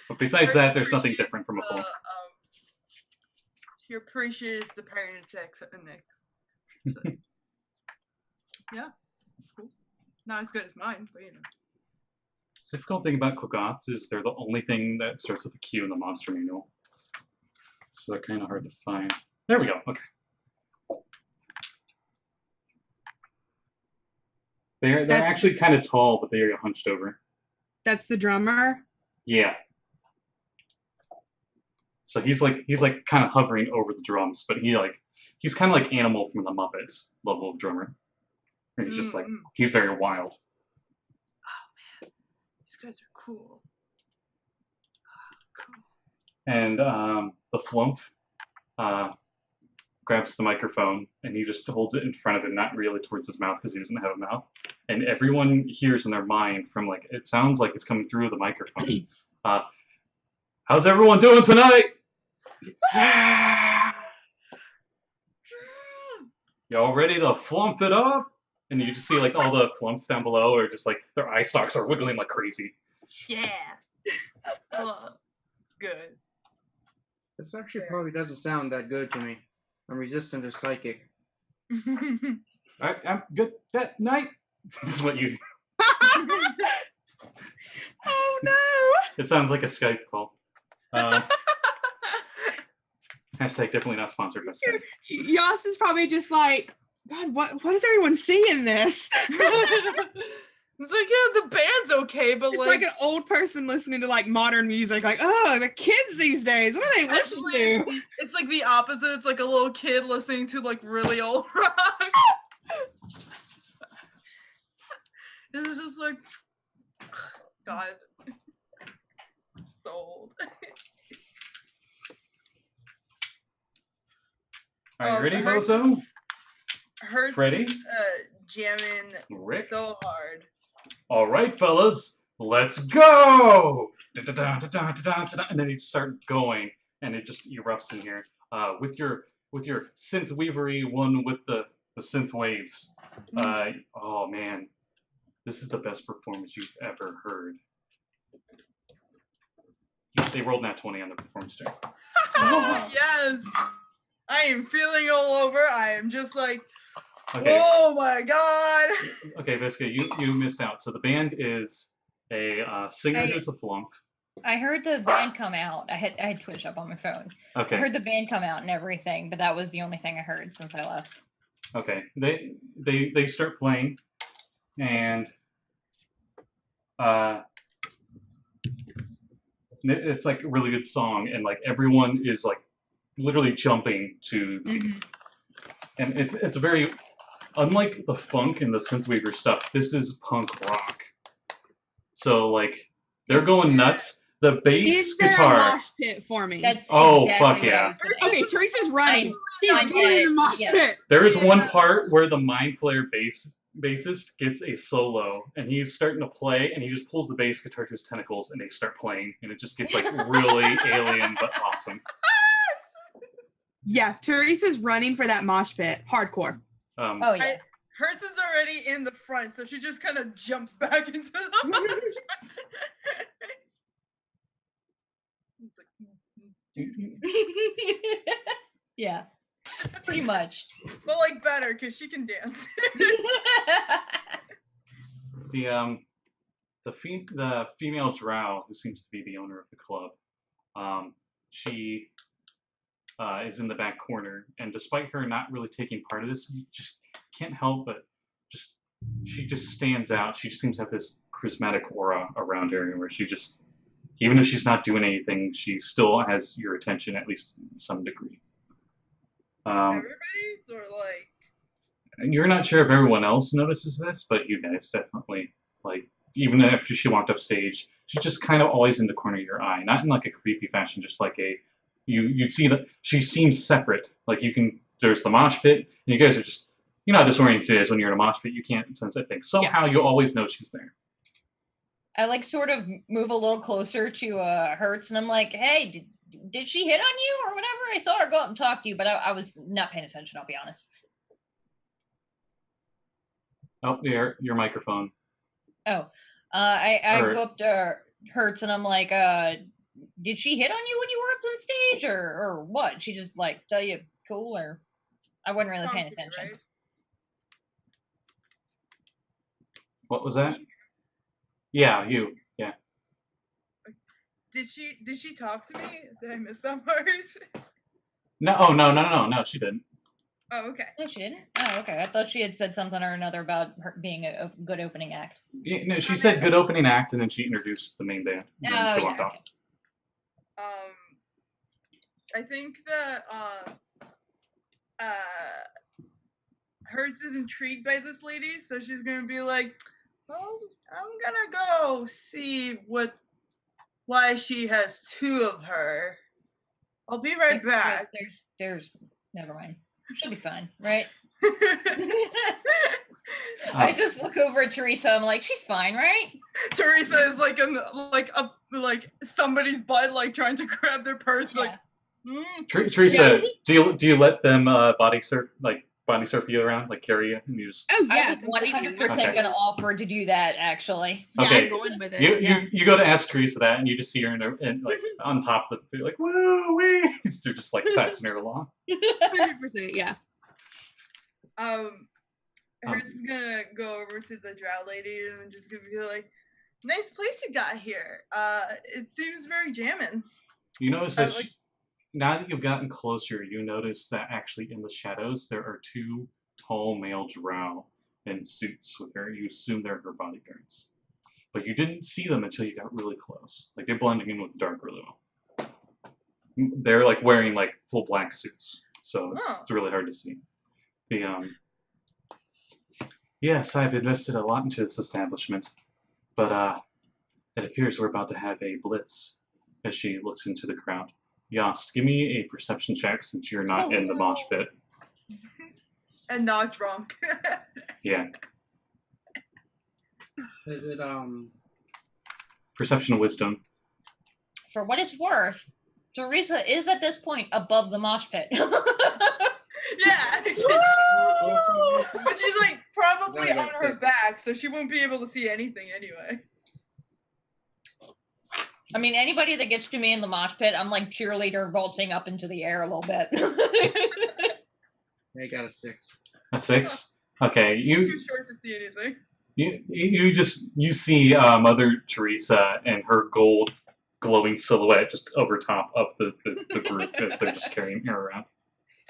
[SPEAKER 2] But besides that, there's nothing different from a Flump.
[SPEAKER 3] He appreciates the parent attacks next. So. Yeah, cool. Not as good as mine, but you know.
[SPEAKER 2] The difficult thing about Quaggoths is they're the only thing that starts with a Q in the monster manual. So they're kind of hard to find. There we go. Okay. They're actually kind of tall, but they are hunched over.
[SPEAKER 4] That's the drummer?
[SPEAKER 2] Yeah. So he's like kind of hovering over the drums, but he's kind of like Animal from the Muppets level of drummer. And he's just like, he's very wild.
[SPEAKER 3] Oh man, these guys are cool.
[SPEAKER 2] And the Flump, grabs the microphone and he just holds it in front of him, not really towards his mouth because he doesn't have a mouth. And everyone hears in their mind from like, it sounds like it's coming through the microphone. How's everyone doing tonight? Y'all ready to flump it up? And you just see like all the flumps down below are just like their eye stalks are wiggling like crazy.
[SPEAKER 3] Yeah. Well, good.
[SPEAKER 5] This actually probably doesn't sound that good to me. I'm resistant to psychic.
[SPEAKER 2] I'm good that night. This is what you.
[SPEAKER 4] Oh no!
[SPEAKER 2] It sounds like a Skype call. Hashtag definitely not sponsored by Skype.
[SPEAKER 4] Yas is probably just like, God, what is everyone seeing this?
[SPEAKER 3] It's like, yeah, the band's okay, but
[SPEAKER 4] It's like an old person listening to like modern music, like, oh, the kids these days, what do they listen to?
[SPEAKER 3] It's like the opposite. It's like a little kid listening to like really old rock. It's just like, God, so old.
[SPEAKER 2] Are you ready,
[SPEAKER 3] Hertz-
[SPEAKER 2] Bozo?
[SPEAKER 3] Hertz
[SPEAKER 2] Freddy?
[SPEAKER 3] is, jamming
[SPEAKER 2] Rick?
[SPEAKER 3] so hard.
[SPEAKER 2] All right, fellas, let's go! Da-da-da-da-da-da-da-da. And then you start going, and it just erupts in here with your synth weavery one with the synth waves. Oh man, this is the best performance you've ever heard. They rolled nat 20 on the performance check.
[SPEAKER 3] Yes, I am feeling all over. I am just like,
[SPEAKER 2] Okay.
[SPEAKER 3] oh my God.
[SPEAKER 2] Okay, Visca, you missed out. So the band is a singer who's a flump.
[SPEAKER 1] I heard the band come out. I had Twitch up on my phone.
[SPEAKER 2] Okay.
[SPEAKER 1] I heard the band come out and everything, but that was the only thing I heard since I left.
[SPEAKER 2] Okay. They start playing, and it's like a really good song, and like everyone is like literally jumping to, and it's a very unlike the funk and the synthweaver stuff. This is punk rock, so like they're going nuts. The bass
[SPEAKER 4] Is there
[SPEAKER 2] guitar.
[SPEAKER 4] a mosh pit for me?
[SPEAKER 1] That's
[SPEAKER 2] Oh,
[SPEAKER 1] exactly
[SPEAKER 2] fuck
[SPEAKER 1] what
[SPEAKER 2] yeah.
[SPEAKER 1] I was gonna
[SPEAKER 4] Okay, Teresa's running. She's
[SPEAKER 1] I
[SPEAKER 4] running
[SPEAKER 1] get
[SPEAKER 4] in
[SPEAKER 1] it,
[SPEAKER 4] the mosh
[SPEAKER 1] yeah.
[SPEAKER 4] pit.
[SPEAKER 2] There is one part where the Mind Flayer bassist gets a solo, and he's starting to play, and he just pulls the bass guitar to his tentacles, and they start playing, and it just gets like really alien but awesome.
[SPEAKER 4] Yeah, Teresa's running for that mosh pit. Hardcore.
[SPEAKER 1] Oh yeah.
[SPEAKER 3] Hertz is already in the front, so she just kind of jumps back into the mosh. It's like,
[SPEAKER 1] Yeah. Pretty much.
[SPEAKER 3] but like better because she can dance.
[SPEAKER 2] The female drow, who seems to be the owner of the club, she is in the back corner, and despite her not really taking part of this, you just can't help but she just stands out. She just seems to have this charismatic aura around her, where she just, even if she's not doing anything, she still has your attention, at least in some degree.
[SPEAKER 3] Everybody's or like.
[SPEAKER 2] You're not sure if everyone else notices this, but you guys definitely, like, even after she walked off stage, she's just kind of always in the corner of your eye. Not in like a creepy fashion, just like you see that she seems separate. Like there's the mosh pit, and you guys are just, you're not disoriented as when you're in a mosh pit, you can't sense that thing. Somehow you always know she's there.
[SPEAKER 1] I like sort of move a little closer to Hertz, and I'm like, hey, did she hit on you or whatever? I saw her go up and talk to you, but I was not paying attention, I'll be honest.
[SPEAKER 2] Oh, your microphone.
[SPEAKER 1] Oh, I go up to Hertz and I'm like, did she hit on you when you were up on stage or what? She just like tell you cool, or I wasn't really paying attention.
[SPEAKER 3] Right?
[SPEAKER 2] What was that? Yeah, you. Yeah.
[SPEAKER 3] Did she talk to me? Did I miss that part?
[SPEAKER 2] No, she didn't.
[SPEAKER 3] Oh, okay.
[SPEAKER 1] No, she didn't. Oh, okay. I thought she had said something or another about her being a good opening act.
[SPEAKER 2] Yeah, no, she said good opening act, and then she introduced the main band. And then she walked off.
[SPEAKER 3] I think that Hertz is intrigued by this lady, so she's gonna be like, well, I'm gonna go see why she has two of her. I'll be right back.
[SPEAKER 1] Never mind. She'll be fine, right? I just look over at Teresa. I'm like, she's fine, right?
[SPEAKER 3] Teresa is like somebody's butt, like trying to grab their purse.
[SPEAKER 1] Yeah.
[SPEAKER 3] Like,
[SPEAKER 2] Teresa, do you let them body surf you around, like carry you, and you just?
[SPEAKER 4] Oh
[SPEAKER 1] I
[SPEAKER 4] yeah,
[SPEAKER 1] was
[SPEAKER 4] completely.
[SPEAKER 1] 100%
[SPEAKER 2] Okay.
[SPEAKER 1] going to offer to do that, actually.
[SPEAKER 4] Yeah,
[SPEAKER 2] Okay.
[SPEAKER 4] I'm going with it.
[SPEAKER 2] You go to ask Teresa that, and you just see her in like on top of the, like, woo wee. They're just like passing her along.
[SPEAKER 4] 100%. Yeah.
[SPEAKER 3] Hertz is gonna go over to the drow lady and just gonna be like, "Nice place you got here. It seems very jamming."
[SPEAKER 2] You notice that now that you've gotten closer, you notice that actually in the shadows there are two tall male drow in suits with her. You assume they're her bodyguards, but you didn't see them until you got really close. Like they're blending in with the dark really well. They're like wearing like full black suits, so it's really hard to see. Yes, I've invested a lot into this establishment, but it appears we're about to have a blitz. As she looks into the crowd. Yost, give me a perception check since you're not in the mosh pit.
[SPEAKER 3] And not drunk.
[SPEAKER 2] Yeah.
[SPEAKER 5] Is it
[SPEAKER 2] Perception of wisdom.
[SPEAKER 1] For what it's worth, Teresa is at this point above the mosh pit.
[SPEAKER 3] Yeah. But she's like probably on her back, so she won't be able to see anything anyway.
[SPEAKER 1] I mean, anybody that gets to me in the mosh pit, I'm like cheerleader vaulting up into the air a little bit.
[SPEAKER 5] I got a 6.
[SPEAKER 2] A 6? Okay,
[SPEAKER 3] Too short to see anything.
[SPEAKER 2] You see Mother Teresa and her gold glowing silhouette just over top of the group as they're just carrying her around.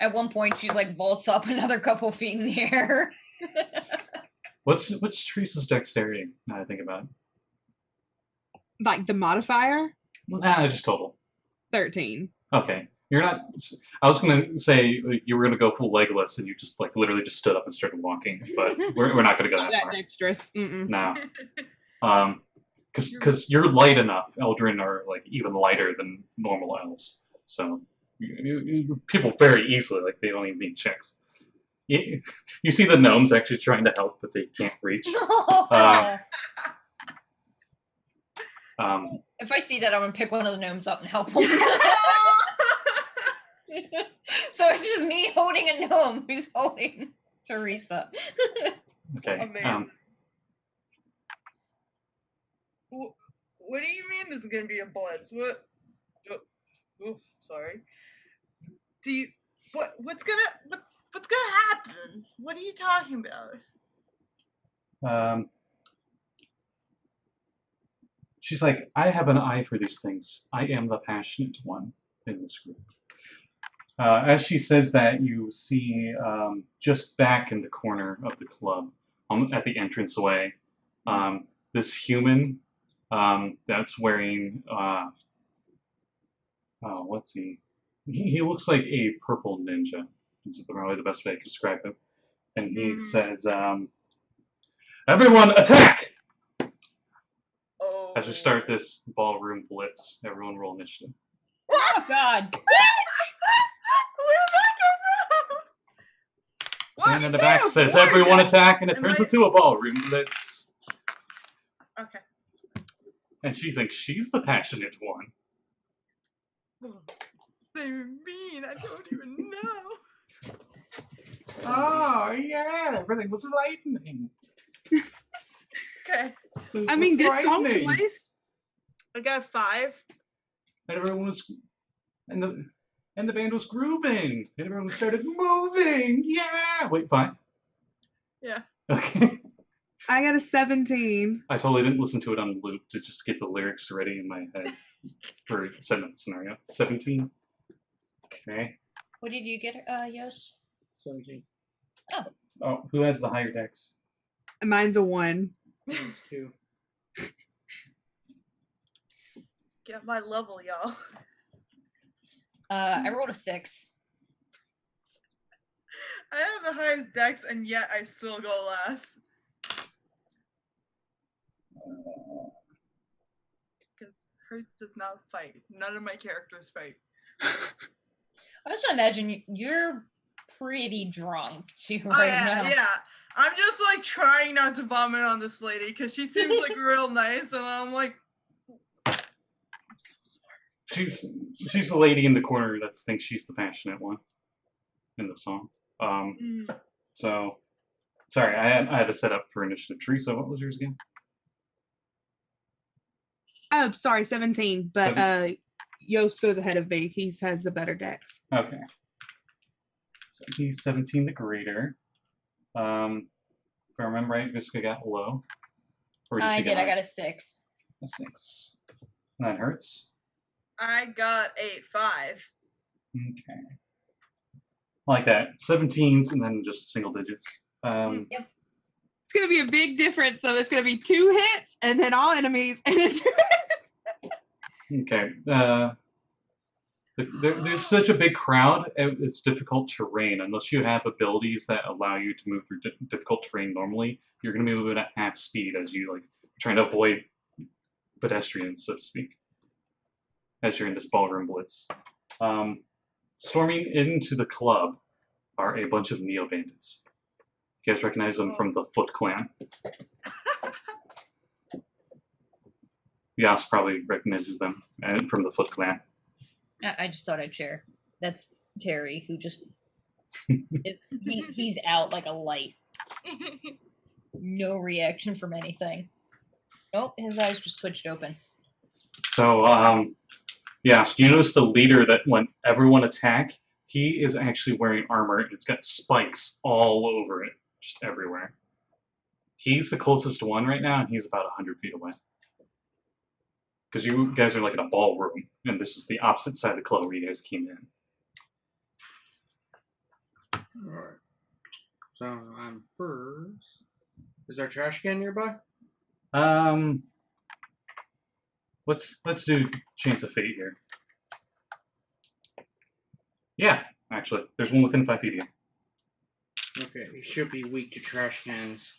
[SPEAKER 1] At one point, she like vaults up another couple feet in the air.
[SPEAKER 2] What's Teresa's dexterity? Now I think about it.
[SPEAKER 4] Like the modifier?
[SPEAKER 2] Nah, just total.
[SPEAKER 4] 13.
[SPEAKER 2] Okay. You're not. I was gonna say you were gonna go full Legolas and you just like literally just stood up and started walking, but we're not gonna go that
[SPEAKER 4] That
[SPEAKER 2] far.
[SPEAKER 4] dexterous.
[SPEAKER 2] No. Because you're light enough. Eldrin are like even lighter than normal elves, so people very easily like they don't even need checks. You see the gnomes actually trying to help, but they can't reach.
[SPEAKER 1] If I see that, I'm gonna pick one of the gnomes up and help them. So it's just me holding a gnome who's holding Teresa.
[SPEAKER 2] Okay.
[SPEAKER 3] Amazing. What do you mean this is gonna be a blitz? What? Oh, sorry. Do you? What's gonna happen? What are you talking about?
[SPEAKER 2] She's like, I have an eye for these things. I am the passionate one in this group. As she says that, you see just back in the corner of the club, at the entranceway, this human that's wearing, what's he? He looks like a purple ninja. This is probably the best way I can describe him. And he says, everyone attack!
[SPEAKER 3] Oh.
[SPEAKER 2] As we start this ballroom blitz, everyone roll initiative.
[SPEAKER 1] Oh God!
[SPEAKER 3] Where did that come from?
[SPEAKER 2] And in the back says, everyone attack, and it turns into a ballroom blitz.
[SPEAKER 3] Okay.
[SPEAKER 2] And she thinks she's the passionate one.
[SPEAKER 3] They mean I don't even know.
[SPEAKER 2] Oh, yeah, everything was lightning.
[SPEAKER 3] Okay.
[SPEAKER 4] I mean, good song choice.
[SPEAKER 3] I got 5.
[SPEAKER 2] And everyone was, and the band was grooving, and everyone started moving. Yeah. Wait, 5.
[SPEAKER 3] Yeah.
[SPEAKER 2] Okay.
[SPEAKER 4] I got a 17.
[SPEAKER 2] I totally didn't listen to it on loop to just get the lyrics ready in my head for setting up the scenario. 17. Okay.
[SPEAKER 1] What did you get, Yost?
[SPEAKER 5] 17.
[SPEAKER 2] Oh, who has the higher dex?
[SPEAKER 4] Mine's a 1.
[SPEAKER 5] Mine's 2.
[SPEAKER 3] Get my level, y'all.
[SPEAKER 1] I rolled a 6.
[SPEAKER 3] I have the highest dex, and yet I still go last. Because Hertz does not fight. None of my characters fight.
[SPEAKER 1] I just imagine you're pretty drunk too
[SPEAKER 3] Oh,
[SPEAKER 1] right
[SPEAKER 3] yeah,
[SPEAKER 1] now.
[SPEAKER 3] yeah. I'm just like trying not to vomit on this lady because she seems like real nice, and I'm like, I'm so sorry.
[SPEAKER 2] She's the lady in the corner that thinks she's the passionate one in the song. So sorry, I had to set up for initiative. Teresa, what was yours again?
[SPEAKER 4] Oh, sorry, 17. But Yost goes ahead of me. He has the better dex.
[SPEAKER 2] Okay. So he's 17 the greater. If I remember right, Visca got low. Or
[SPEAKER 1] I
[SPEAKER 2] she
[SPEAKER 1] did.
[SPEAKER 2] get
[SPEAKER 1] I got a 6.
[SPEAKER 2] a 6. That hurts.
[SPEAKER 3] I got a 5.
[SPEAKER 2] Okay. I like that. 17s and then just single digits.
[SPEAKER 1] Yep.
[SPEAKER 4] It's going to be a big difference. So it's going to be 2 hits and then all enemies. And it's
[SPEAKER 2] Okay. There's such a big crowd, it's difficult terrain. Unless you have abilities that allow you to move through difficult terrain normally, you're going to be moving at half speed as you like trying to avoid pedestrians, so to speak, as you're in this ballroom blitz. Storming into the club are a bunch of Neo Bandits. You guys recognize them from the Foot Clan. Yas probably recognizes them from the Foot Clan.
[SPEAKER 1] I just thought I'd share. That's Terry, who just he's out like a light. No reaction from anything. Nope, his eyes just twitched open.
[SPEAKER 2] So, yeah, so you notice the leader that when everyone attack, he is actually wearing armor and it's got spikes all over it, just everywhere. He's the closest one right now, and he's about 100 feet away. Because you guys are like in a ballroom, and this is the opposite side of the club where you guys came in.
[SPEAKER 5] Alright. So I'm first. Is there a trash can nearby?
[SPEAKER 2] Let's do Chance of Fate here. Yeah, actually, there's one within 5 feet of you.
[SPEAKER 5] Okay, he should be weak to trash cans.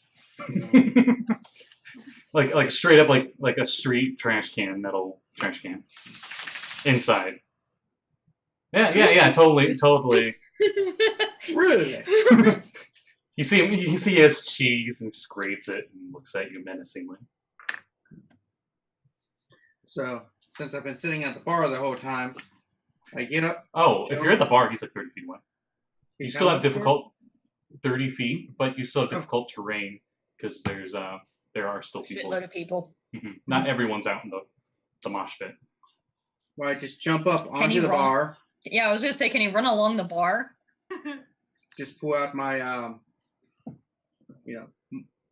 [SPEAKER 2] like straight up like a street trash can, metal trash can. Inside. Yeah, totally.
[SPEAKER 5] Really?
[SPEAKER 2] You see him, he has cheese and just grates it and looks at you menacingly.
[SPEAKER 5] So, since I've been sitting at the bar the whole time, I get up.
[SPEAKER 2] Oh, if you're at the bar, he's like 30 feet away. You
[SPEAKER 5] He's
[SPEAKER 2] still
[SPEAKER 5] out
[SPEAKER 2] have
[SPEAKER 5] the door?
[SPEAKER 2] difficult 30 feet, but you still have difficult terrain because there are still people.
[SPEAKER 1] Shitload of people.
[SPEAKER 2] Not everyone's out in the mosh pit.
[SPEAKER 5] Well, I just jump up
[SPEAKER 1] Can
[SPEAKER 5] onto
[SPEAKER 1] you
[SPEAKER 5] the
[SPEAKER 1] run?
[SPEAKER 5] bar,
[SPEAKER 1] Yeah, I was gonna say, can you run along the bar?
[SPEAKER 5] just pull out my,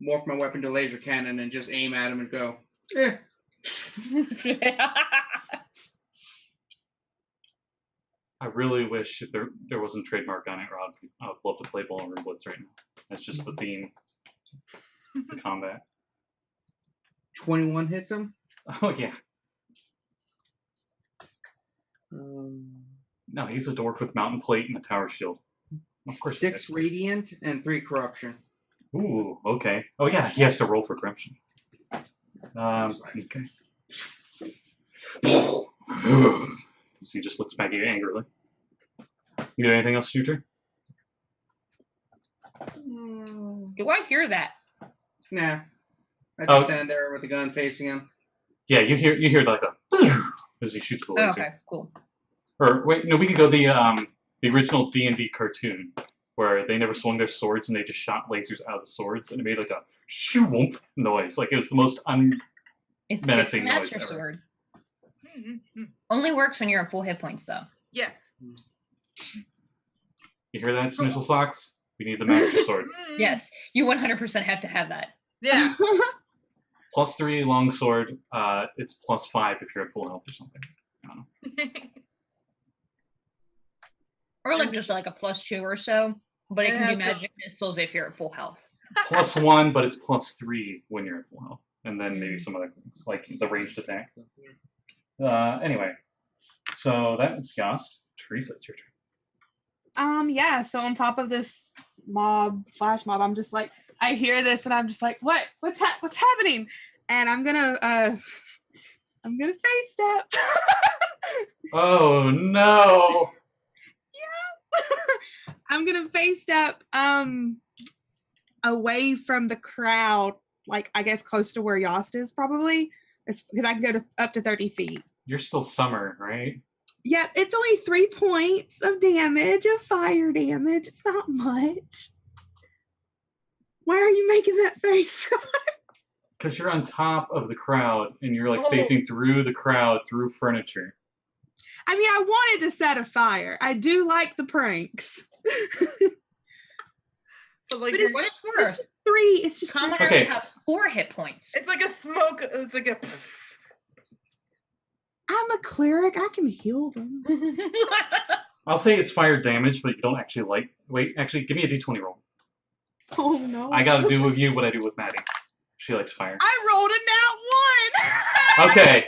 [SPEAKER 5] morph my weapon to laser cannon and just aim at him and go, eh.
[SPEAKER 2] I really wish if there wasn't trademark on it, Rod, I would love to play Ballroom Blitz right now. That's just the theme. The combat.
[SPEAKER 5] 21 hits him.
[SPEAKER 2] Oh yeah.
[SPEAKER 5] Um,
[SPEAKER 2] No, he's a dork with mountain plate and a tower shield. Of course.
[SPEAKER 5] 6 radiant and 3 corruption.
[SPEAKER 2] Ooh, okay. Oh yeah, he has to roll for corruption. Okay. So he just looks back at you angrily. You got anything else, Shooter?
[SPEAKER 1] Do I hear that?
[SPEAKER 5] Nah. I just stand there with the gun facing him.
[SPEAKER 2] Yeah, you hear like a as he shoots the laser.
[SPEAKER 1] Oh, okay, cool.
[SPEAKER 2] Or wait, no, we could go the original D&D cartoon where they never swung their swords and they just shot lasers out of the swords and it made like a shoo-whoomp noise. Like it was the most
[SPEAKER 1] It's
[SPEAKER 2] menacing noise
[SPEAKER 1] Master
[SPEAKER 2] ever.
[SPEAKER 1] Sword. Only works when you're at full hit points, though.
[SPEAKER 3] Yeah.
[SPEAKER 2] You hear that, Snitchel Socks? We need the Master Sword.
[SPEAKER 1] Yes, you 100% have to have that.
[SPEAKER 3] Yeah.
[SPEAKER 2] +3 longsword. It's +5 if you're at full health or something. I don't know.
[SPEAKER 1] Or like just like a +2 or so. But it
[SPEAKER 3] And
[SPEAKER 1] can do
[SPEAKER 3] it has
[SPEAKER 1] magic missiles if you're at full health.
[SPEAKER 2] +1, but it's +3 when you're at full health. And then maybe some other things, like the ranged attack. Anyway, so that is Yost. Teresa, it's your turn.
[SPEAKER 4] Yeah, so on top of this flash mob, I'm just like, I hear this and I'm just like, what's happening? And I'm gonna face step.
[SPEAKER 2] Oh no!
[SPEAKER 4] I'm gonna face step away from the crowd, like I guess close to where Yost is probably, because I can go up to 30 feet.
[SPEAKER 2] You're still Summer, right?
[SPEAKER 4] Yeah, it's only 3 points of damage, of fire damage. It's not much. Why are you making that face?
[SPEAKER 2] Because you're on top of the crowd and you're like
[SPEAKER 3] Oh.
[SPEAKER 2] facing through the crowd, through furniture.
[SPEAKER 4] I mean, I wanted to set a fire. I do like the pranks.
[SPEAKER 3] But like,
[SPEAKER 4] But it's
[SPEAKER 1] What
[SPEAKER 4] just,
[SPEAKER 1] is worse?
[SPEAKER 4] it's 3. It's just
[SPEAKER 1] Common
[SPEAKER 4] three.
[SPEAKER 1] only
[SPEAKER 2] Okay.
[SPEAKER 1] have 4 hit points.
[SPEAKER 3] it's like a smoke. It's like a.
[SPEAKER 4] I'm a cleric. I can heal them.
[SPEAKER 2] I'll say it's fire damage, but you don't actually like. Wait, actually, give me a d20 roll.
[SPEAKER 4] Oh no.
[SPEAKER 2] I gotta do with you what I do with Maddie. She likes fire.
[SPEAKER 4] I rolled a nat 1.
[SPEAKER 2] Okay.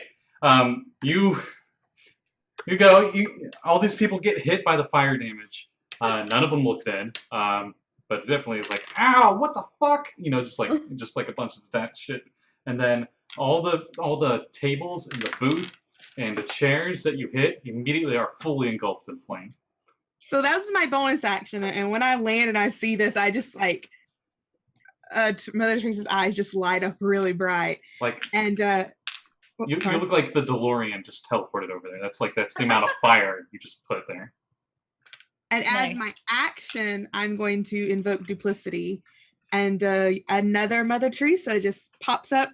[SPEAKER 2] You go. All these people get hit by the fire damage. None of them look dead. But definitely it's like, ow, what the fuck? You know, just like a bunch of that shit. And then all the tables in the booth and the chairs that you hit immediately are fully engulfed in flame.
[SPEAKER 4] So that's my bonus action. And when I land and I see this, I just like Mother Teresa's eyes just light up really bright.
[SPEAKER 2] Like
[SPEAKER 4] And
[SPEAKER 2] you look like the DeLorean just teleported over there. That's the amount of fire you just put there.
[SPEAKER 4] and as
[SPEAKER 1] Nice.
[SPEAKER 4] my action, I'm going to invoke duplicity. And another Mother Teresa just pops up.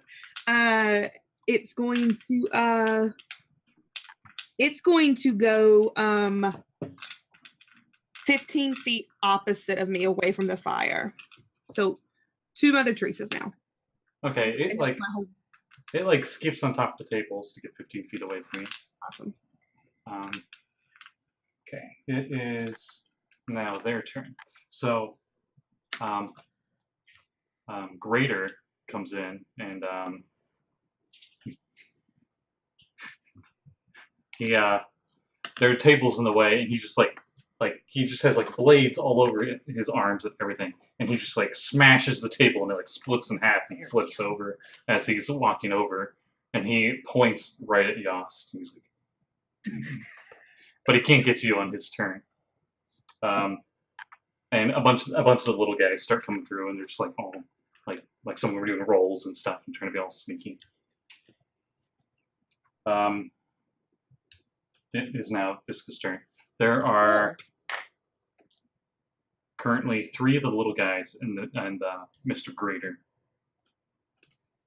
[SPEAKER 4] It's going to go 15 feet opposite of me, away from the fire. So 2 Mother Teresas now.
[SPEAKER 2] Okay, it
[SPEAKER 4] And
[SPEAKER 2] like
[SPEAKER 4] that's my whole
[SPEAKER 2] it like skips on top of the tables to get 15 feet away from you.
[SPEAKER 4] awesome.
[SPEAKER 2] Okay, it is now their turn. So, Greater comes in and there are tables in the way, and he just he just has like blades all over his arms and everything, and he just like smashes the table and it like splits in half and flips over as he's walking over, and he points right at Yost. And he's like, but he can't get to you on his turn. And a bunch of the little guys start coming through, and they're just like, oh, like some of them are doing rolls and stuff and trying to be all sneaky. It is now Visca's turn. There are currently 3 of the little guys and Mr. Greater.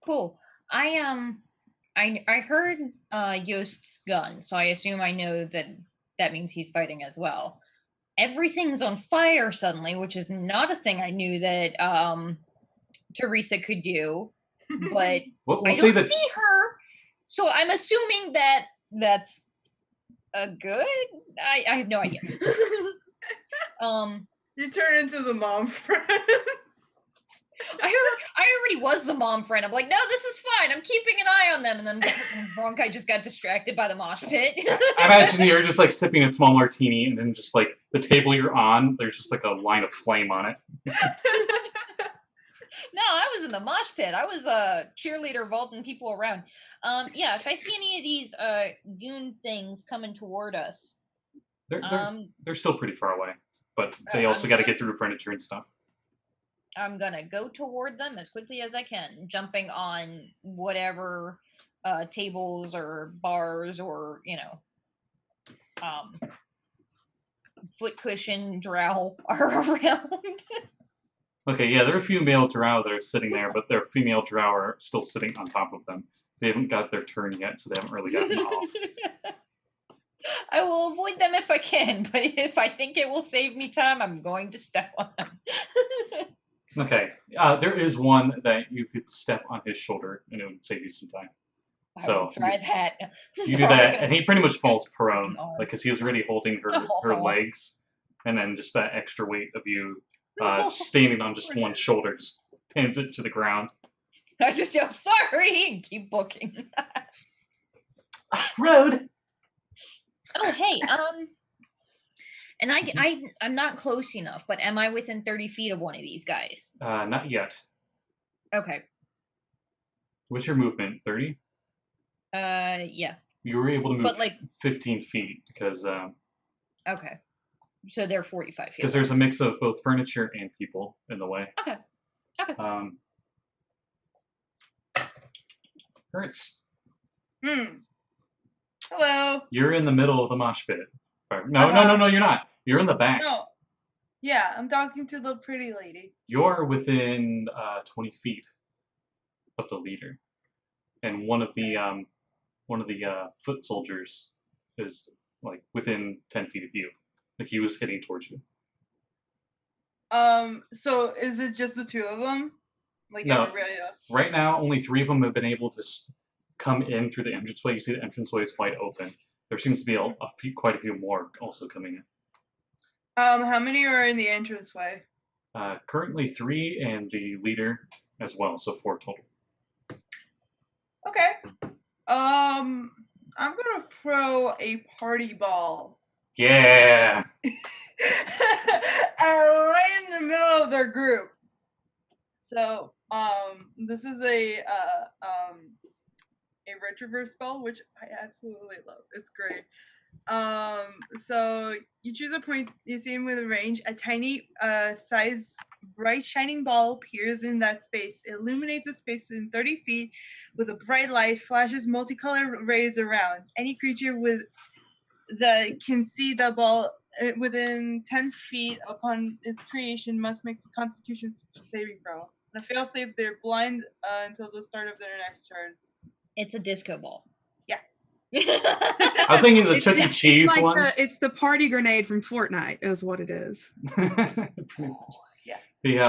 [SPEAKER 1] Cool. I heard Yost's gun, so I assume I know that means he's fighting as well. Everything's on fire suddenly, which is not a thing I knew that Teresa could do. But
[SPEAKER 2] We'll
[SPEAKER 1] I
[SPEAKER 2] say
[SPEAKER 1] don't
[SPEAKER 2] that
[SPEAKER 1] see her, so I'm assuming that that's a good. I have no idea.
[SPEAKER 3] You turn into the mom friend.
[SPEAKER 1] I already was the mom friend. I'm like, no, this is fine. I'm keeping an eye on them. And then Bronchi just got distracted by the mosh pit.
[SPEAKER 2] I imagine you're just like sipping a small martini, and then just like the table you're on, there's just like a line of flame on it.
[SPEAKER 1] No, I was in the mosh pit. I was a cheerleader vaulting people around. Yeah, if I see any of these goon things coming toward us,
[SPEAKER 2] They're still pretty far away, but they
[SPEAKER 1] Oh,
[SPEAKER 2] also
[SPEAKER 1] I'm
[SPEAKER 2] got to
[SPEAKER 1] good.
[SPEAKER 2] get through furniture and stuff.
[SPEAKER 1] I'm gonna go toward them as quickly as I can, jumping on whatever tables or bars or foot cushion drow are around.
[SPEAKER 2] Okay, yeah, there are a few male drow that are sitting there, but their female drow are still sitting on top of them. They haven't got their turn yet, so they haven't really gotten off.
[SPEAKER 1] I will avoid them if I can, but if I think it will save me time, I'm going to step on them.
[SPEAKER 2] Okay, there is one that you could step on his shoulder, and it would save you some time.
[SPEAKER 1] I
[SPEAKER 2] So,
[SPEAKER 1] will try that.
[SPEAKER 2] You do that, and he pretty much falls prone,
[SPEAKER 1] arm.
[SPEAKER 2] like, because he was already holding her
[SPEAKER 1] Oh.
[SPEAKER 2] legs, and then just that extra weight of you standing on just one shoulder just pins it to the ground.
[SPEAKER 1] I just yell sorry and keep booking.
[SPEAKER 2] Road!
[SPEAKER 1] Oh hey, and I'm not close enough, but am I within 30 feet of one of these guys?
[SPEAKER 2] Not yet.
[SPEAKER 1] Okay.
[SPEAKER 2] What's your movement? 30?
[SPEAKER 1] Yeah.
[SPEAKER 2] You were able to move
[SPEAKER 1] But, like-
[SPEAKER 2] 15 feet because
[SPEAKER 1] Okay. So they're 45 feet.
[SPEAKER 2] Because there's a mix of both furniture and people in the way.
[SPEAKER 1] Okay. Okay.
[SPEAKER 2] Hurts.
[SPEAKER 3] Hello.
[SPEAKER 2] You're in the middle of the mosh pit. No, you're not. You're in the back.
[SPEAKER 3] No. Yeah, I'm talking to the pretty lady.
[SPEAKER 2] You're within 20 feet of the leader, and one of the foot soldiers is like within 10 feet of you. Like he was heading towards you.
[SPEAKER 3] So is it just the two of them? Like
[SPEAKER 2] No.
[SPEAKER 3] everybody else?
[SPEAKER 2] Right now, only 3 of them have been able to come in through the entranceway. You see the entranceway is wide open. There seems to be quite a few more also coming in.
[SPEAKER 3] How many are in the entranceway?
[SPEAKER 2] Currently 3, and the leader as well, so 4 total.
[SPEAKER 3] Okay. I'm gonna throw a party ball.
[SPEAKER 2] Yeah.
[SPEAKER 3] Right in the middle of their group. So, this is a retroverse spell, which I absolutely love. It's great. So you choose a point you see him with a range. A tiny, size, bright, shining ball appears in that space. It illuminates a space within 30 feet with a bright light, flashes multicolored rays around. Any creature that can see the ball within 10 feet upon its creation must make a Constitution saving throw. On a failsafe, they're blind until the start of their next turn.
[SPEAKER 1] It's a disco ball.
[SPEAKER 3] Yeah.
[SPEAKER 2] I was thinking the Chuck E. Cheese
[SPEAKER 4] it's like
[SPEAKER 2] ones.
[SPEAKER 4] it's the party grenade from Fortnite, is what it is.
[SPEAKER 3] Yeah.
[SPEAKER 2] The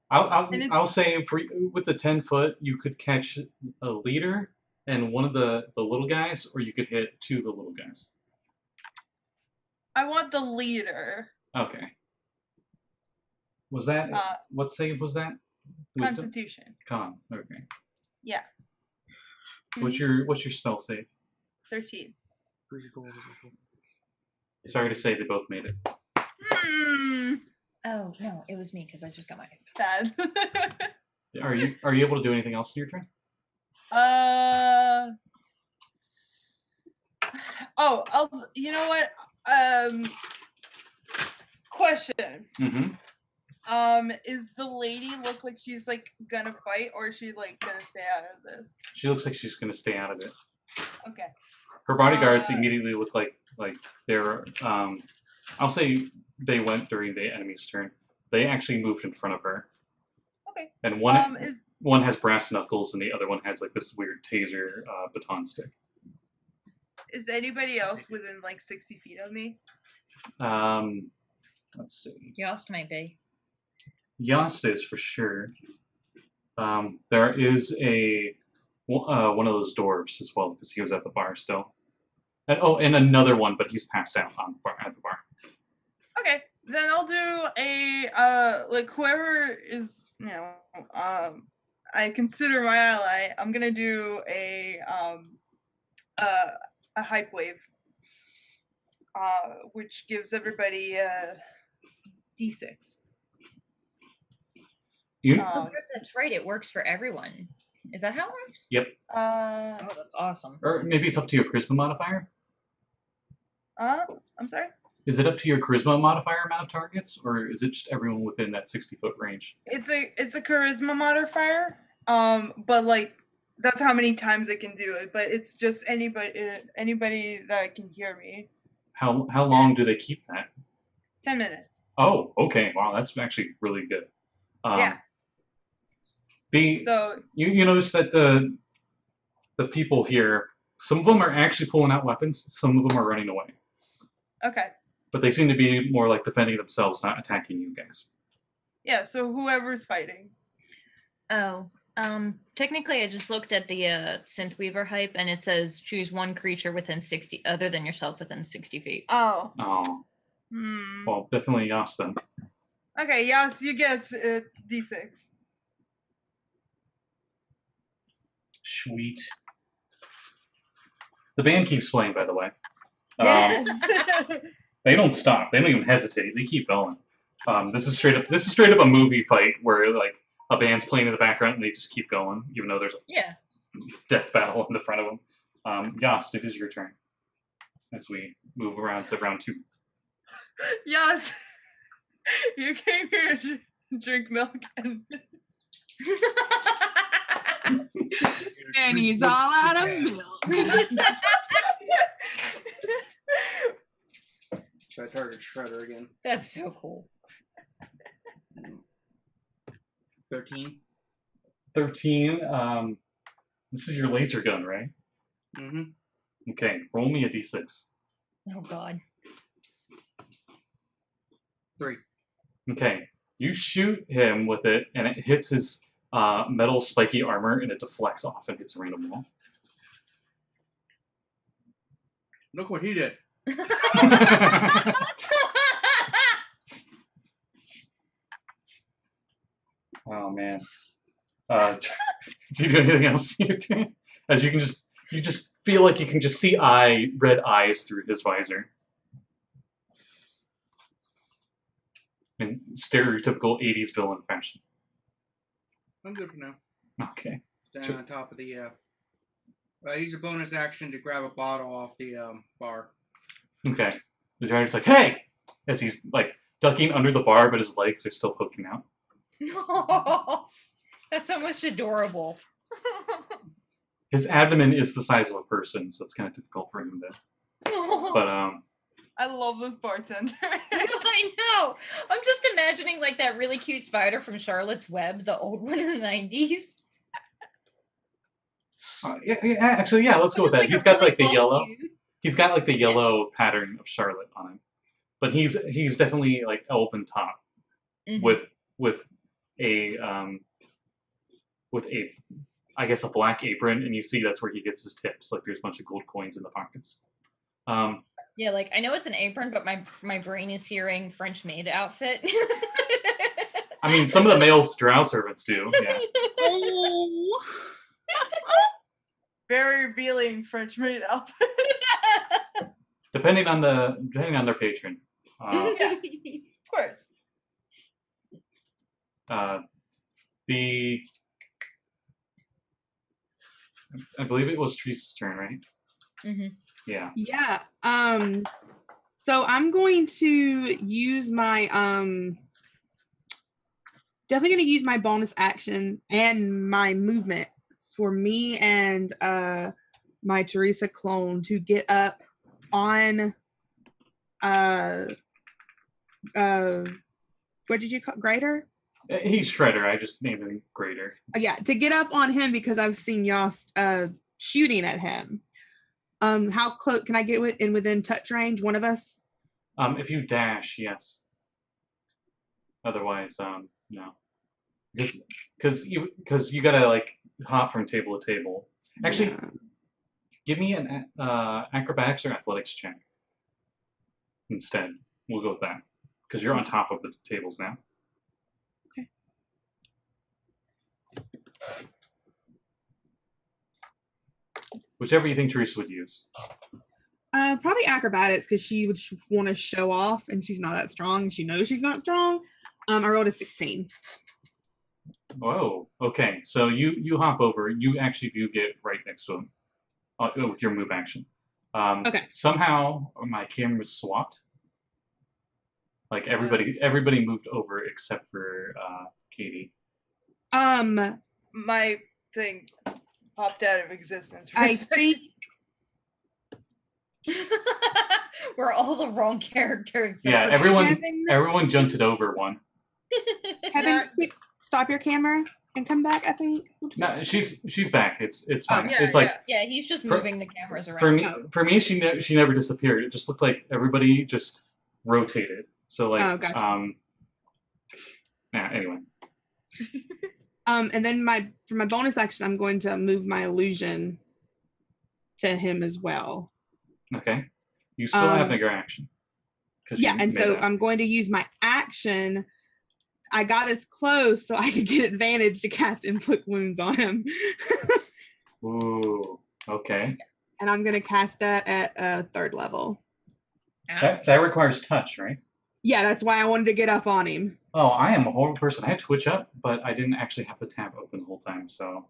[SPEAKER 3] And
[SPEAKER 2] I'll say with the 10 foot, you could catch a leader and one of the little guys, or you could hit 2 of the little guys.
[SPEAKER 3] I want the leader.
[SPEAKER 2] Okay. Was that what save was that? Wisdom?
[SPEAKER 3] Constitution.
[SPEAKER 2] Con. Okay.
[SPEAKER 3] Yeah.
[SPEAKER 2] What's your spell save?
[SPEAKER 3] 13.
[SPEAKER 2] Sorry to say, they both made it.
[SPEAKER 1] Oh no, it was me because I just got my.
[SPEAKER 3] Sad.
[SPEAKER 2] Are you able to do anything else in your turn?
[SPEAKER 3] You know what? Question.
[SPEAKER 2] Mm-hmm.
[SPEAKER 3] Is the lady look like she's like gonna fight, or is she like gonna stay out of this?
[SPEAKER 2] She looks like she's gonna stay out of it.
[SPEAKER 3] Okay.
[SPEAKER 2] Her bodyguards immediately look like they're I'll say they went during the enemy's turn. They actually moved in front of her.
[SPEAKER 3] Okay.
[SPEAKER 2] And one has brass knuckles and the other one has like this weird taser baton stick.
[SPEAKER 3] Is anybody else within like 60 feet of me?
[SPEAKER 2] Let's see.
[SPEAKER 1] Yost might be.
[SPEAKER 2] Yost is for sure. There is one of those dwarves as well because he was at the bar still. And another one, but he's passed out at the bar.
[SPEAKER 3] Okay, then I'll do a like whoever is I consider my ally. I'm gonna do a hype wave, which gives everybody a D6.
[SPEAKER 1] That's right. It works for everyone. Is that how it works?
[SPEAKER 2] Yep.
[SPEAKER 1] Oh, that's awesome.
[SPEAKER 2] Or maybe it's up to your charisma modifier.
[SPEAKER 3] I'm sorry.
[SPEAKER 2] Is it up to your charisma modifier amount of targets, or is it just everyone within that 60-foot range?
[SPEAKER 3] It's a charisma modifier. But like that's how many times it can do it. But it's just anybody that can hear me.
[SPEAKER 2] How long do they keep that?
[SPEAKER 3] 10 minutes.
[SPEAKER 2] Oh, okay. Wow, that's actually really good.
[SPEAKER 3] Yeah.
[SPEAKER 2] So you notice that the people here, some of them are actually pulling out weapons, some of them are running away.
[SPEAKER 3] Okay.
[SPEAKER 2] But they seem to be more like defending themselves, not attacking you guys.
[SPEAKER 3] Yeah, so whoever's fighting.
[SPEAKER 1] Oh, technically I just looked at the Synth Weaver hype and it says choose one creature within 60, other than yourself within 60 feet.
[SPEAKER 3] Oh.
[SPEAKER 2] Oh. Well, definitely Yas then.
[SPEAKER 3] Okay, Yas, you guess D6.
[SPEAKER 2] Sweet. The band keeps playing, by the way.
[SPEAKER 3] Yes.
[SPEAKER 2] They don't stop. They don't even hesitate. They keep going. This is straight up a movie fight where like a band's playing in the background and they just keep going, even though there's a death battle in the front of them. Yas, it is your turn as we move around to round 2.
[SPEAKER 3] Yes. You came here to drink milk and
[SPEAKER 4] And he's all out of milk.
[SPEAKER 5] So I target Shredder again.
[SPEAKER 1] That's so cool.
[SPEAKER 5] 13.
[SPEAKER 2] 13. This is your laser gun, right?
[SPEAKER 5] Mm-hmm.
[SPEAKER 2] Okay, roll me a d6.
[SPEAKER 1] Oh god.
[SPEAKER 5] 3.
[SPEAKER 2] Okay, you shoot him with it, and it hits his metal spiky armor, and it deflects off and hits a random wall.
[SPEAKER 5] Look what he did.
[SPEAKER 2] Oh man. Do you do anything else in your turn? As you just feel like you can just see red eyes through his visor. In stereotypical 80s villain fashion.
[SPEAKER 5] I'm good for now.
[SPEAKER 2] Okay.
[SPEAKER 5] Stand
[SPEAKER 2] Sure.
[SPEAKER 5] on top of the. Use a bonus action to grab a bottle off the bar.
[SPEAKER 2] Okay. The giant's like, hey! As he's like ducking under the bar, but his legs are still poking out.
[SPEAKER 1] No, that's almost adorable.
[SPEAKER 2] His abdomen is the size of a person, so it's kind of difficult for him to. But
[SPEAKER 3] I love this bartender.
[SPEAKER 1] I know. I'm just imagining like that really cute spider from Charlotte's Web, the old one in the 90s.
[SPEAKER 2] actually, yeah, let's go with that.
[SPEAKER 1] Like
[SPEAKER 2] He's
[SPEAKER 1] a
[SPEAKER 2] got
[SPEAKER 1] really
[SPEAKER 2] like the
[SPEAKER 1] buff
[SPEAKER 2] yellow.
[SPEAKER 1] dude.
[SPEAKER 2] He's got like the yellow pattern of Charlotte on him, but he's definitely like elven top
[SPEAKER 1] Mhm.
[SPEAKER 2] with a I guess a black apron, and you see that's where he gets his tips. Like there's a bunch of gold coins in the pockets.
[SPEAKER 1] Yeah, like I know it's an apron, but my brain is hearing French maid outfit.
[SPEAKER 2] I mean, some of the male drow servants do. Yeah.
[SPEAKER 4] Oh.
[SPEAKER 3] Very revealing French maid outfit.
[SPEAKER 2] Depending on their patron.
[SPEAKER 3] Yeah, of course.
[SPEAKER 2] I believe it was Teresa's turn, right?
[SPEAKER 1] Mhm.
[SPEAKER 2] Yeah.
[SPEAKER 4] Yeah. So I'm going to use my definitely going to use my bonus action and my movement for me and my Teresa clone to get up on what did you call Grader?
[SPEAKER 2] He's Shredder. I just named him Greater.
[SPEAKER 4] Yeah, to get up on him because I've seen y'all shooting at him. How close can I get within touch range? One of us?
[SPEAKER 2] If you dash, yes. Otherwise, no. Because you gotta like hop from table to table. Actually,
[SPEAKER 4] Yeah.
[SPEAKER 2] give me an acrobatics or athletics check instead. We'll go with that because you're on top of the tables now.
[SPEAKER 4] Okay.
[SPEAKER 2] Whichever you think Teresa would use.
[SPEAKER 4] Probably acrobatics because she would want to show off, and she's not that strong. She knows she's not strong. I rolled a 16.
[SPEAKER 2] Whoa. Okay. So you hop over. You actually do get right next to him with your move action.
[SPEAKER 4] Okay.
[SPEAKER 2] Somehow my camera was swapped. Like everybody moved over except for Katie.
[SPEAKER 3] My thing popped out of existence. For a
[SPEAKER 4] I
[SPEAKER 3] second.
[SPEAKER 4] think
[SPEAKER 1] We're all the wrong character except
[SPEAKER 2] Yeah,
[SPEAKER 1] for
[SPEAKER 2] everyone junted over one.
[SPEAKER 4] Kevin, quick, stop your camera and come back. I think.
[SPEAKER 2] No, she's back. It's fine.
[SPEAKER 3] Yeah,
[SPEAKER 2] It's like
[SPEAKER 1] Yeah, he's just
[SPEAKER 2] For-
[SPEAKER 1] moving the cameras around.
[SPEAKER 2] for me she never disappeared. It just looked like everybody just rotated. So like
[SPEAKER 4] gotcha.
[SPEAKER 2] yeah, anyway.
[SPEAKER 4] And then for my bonus action, I'm going to move my illusion to him as well.
[SPEAKER 2] Okay. You still have your action. 'Cause
[SPEAKER 4] Yeah,
[SPEAKER 2] you
[SPEAKER 4] and
[SPEAKER 2] made
[SPEAKER 4] so
[SPEAKER 2] that.
[SPEAKER 4] I'm going to use my action. I got as close so I could get advantage to cast inflict wounds on him.
[SPEAKER 2] Ooh, okay.
[SPEAKER 4] And I'm going to cast that at 3rd level.
[SPEAKER 2] That requires touch, right?
[SPEAKER 4] Yeah, that's why I wanted to get up on him.
[SPEAKER 2] Oh, I am a horrible person. I had Twitch up, but I didn't actually have the tab open the whole time, so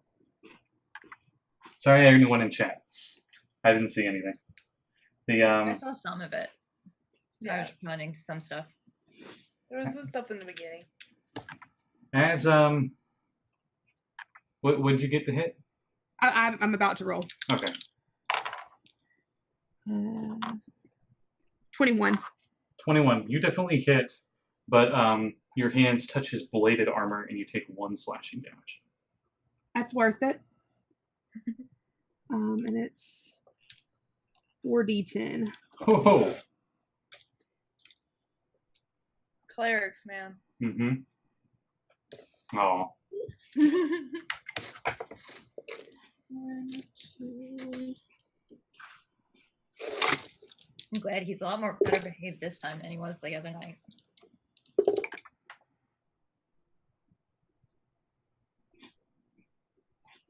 [SPEAKER 2] sorry anyone in chat. I didn't see anything.
[SPEAKER 1] I saw some of it. I
[SPEAKER 3] Yeah.
[SPEAKER 1] was finding some stuff.
[SPEAKER 3] There was some stuff in the beginning.
[SPEAKER 2] As what would you get to hit?
[SPEAKER 4] I'm about to roll.
[SPEAKER 2] Okay.
[SPEAKER 4] 21.
[SPEAKER 2] 21. You definitely hit, but your hands touch his bladed armor and you take 1 slashing damage.
[SPEAKER 4] That's worth it. And it's 4d10.
[SPEAKER 2] Ho ho.
[SPEAKER 3] Clerics, man.
[SPEAKER 2] Mm-hmm. Oh.
[SPEAKER 4] 1, 2.
[SPEAKER 1] I'm glad he's a lot more better behaved this time than he was the other night.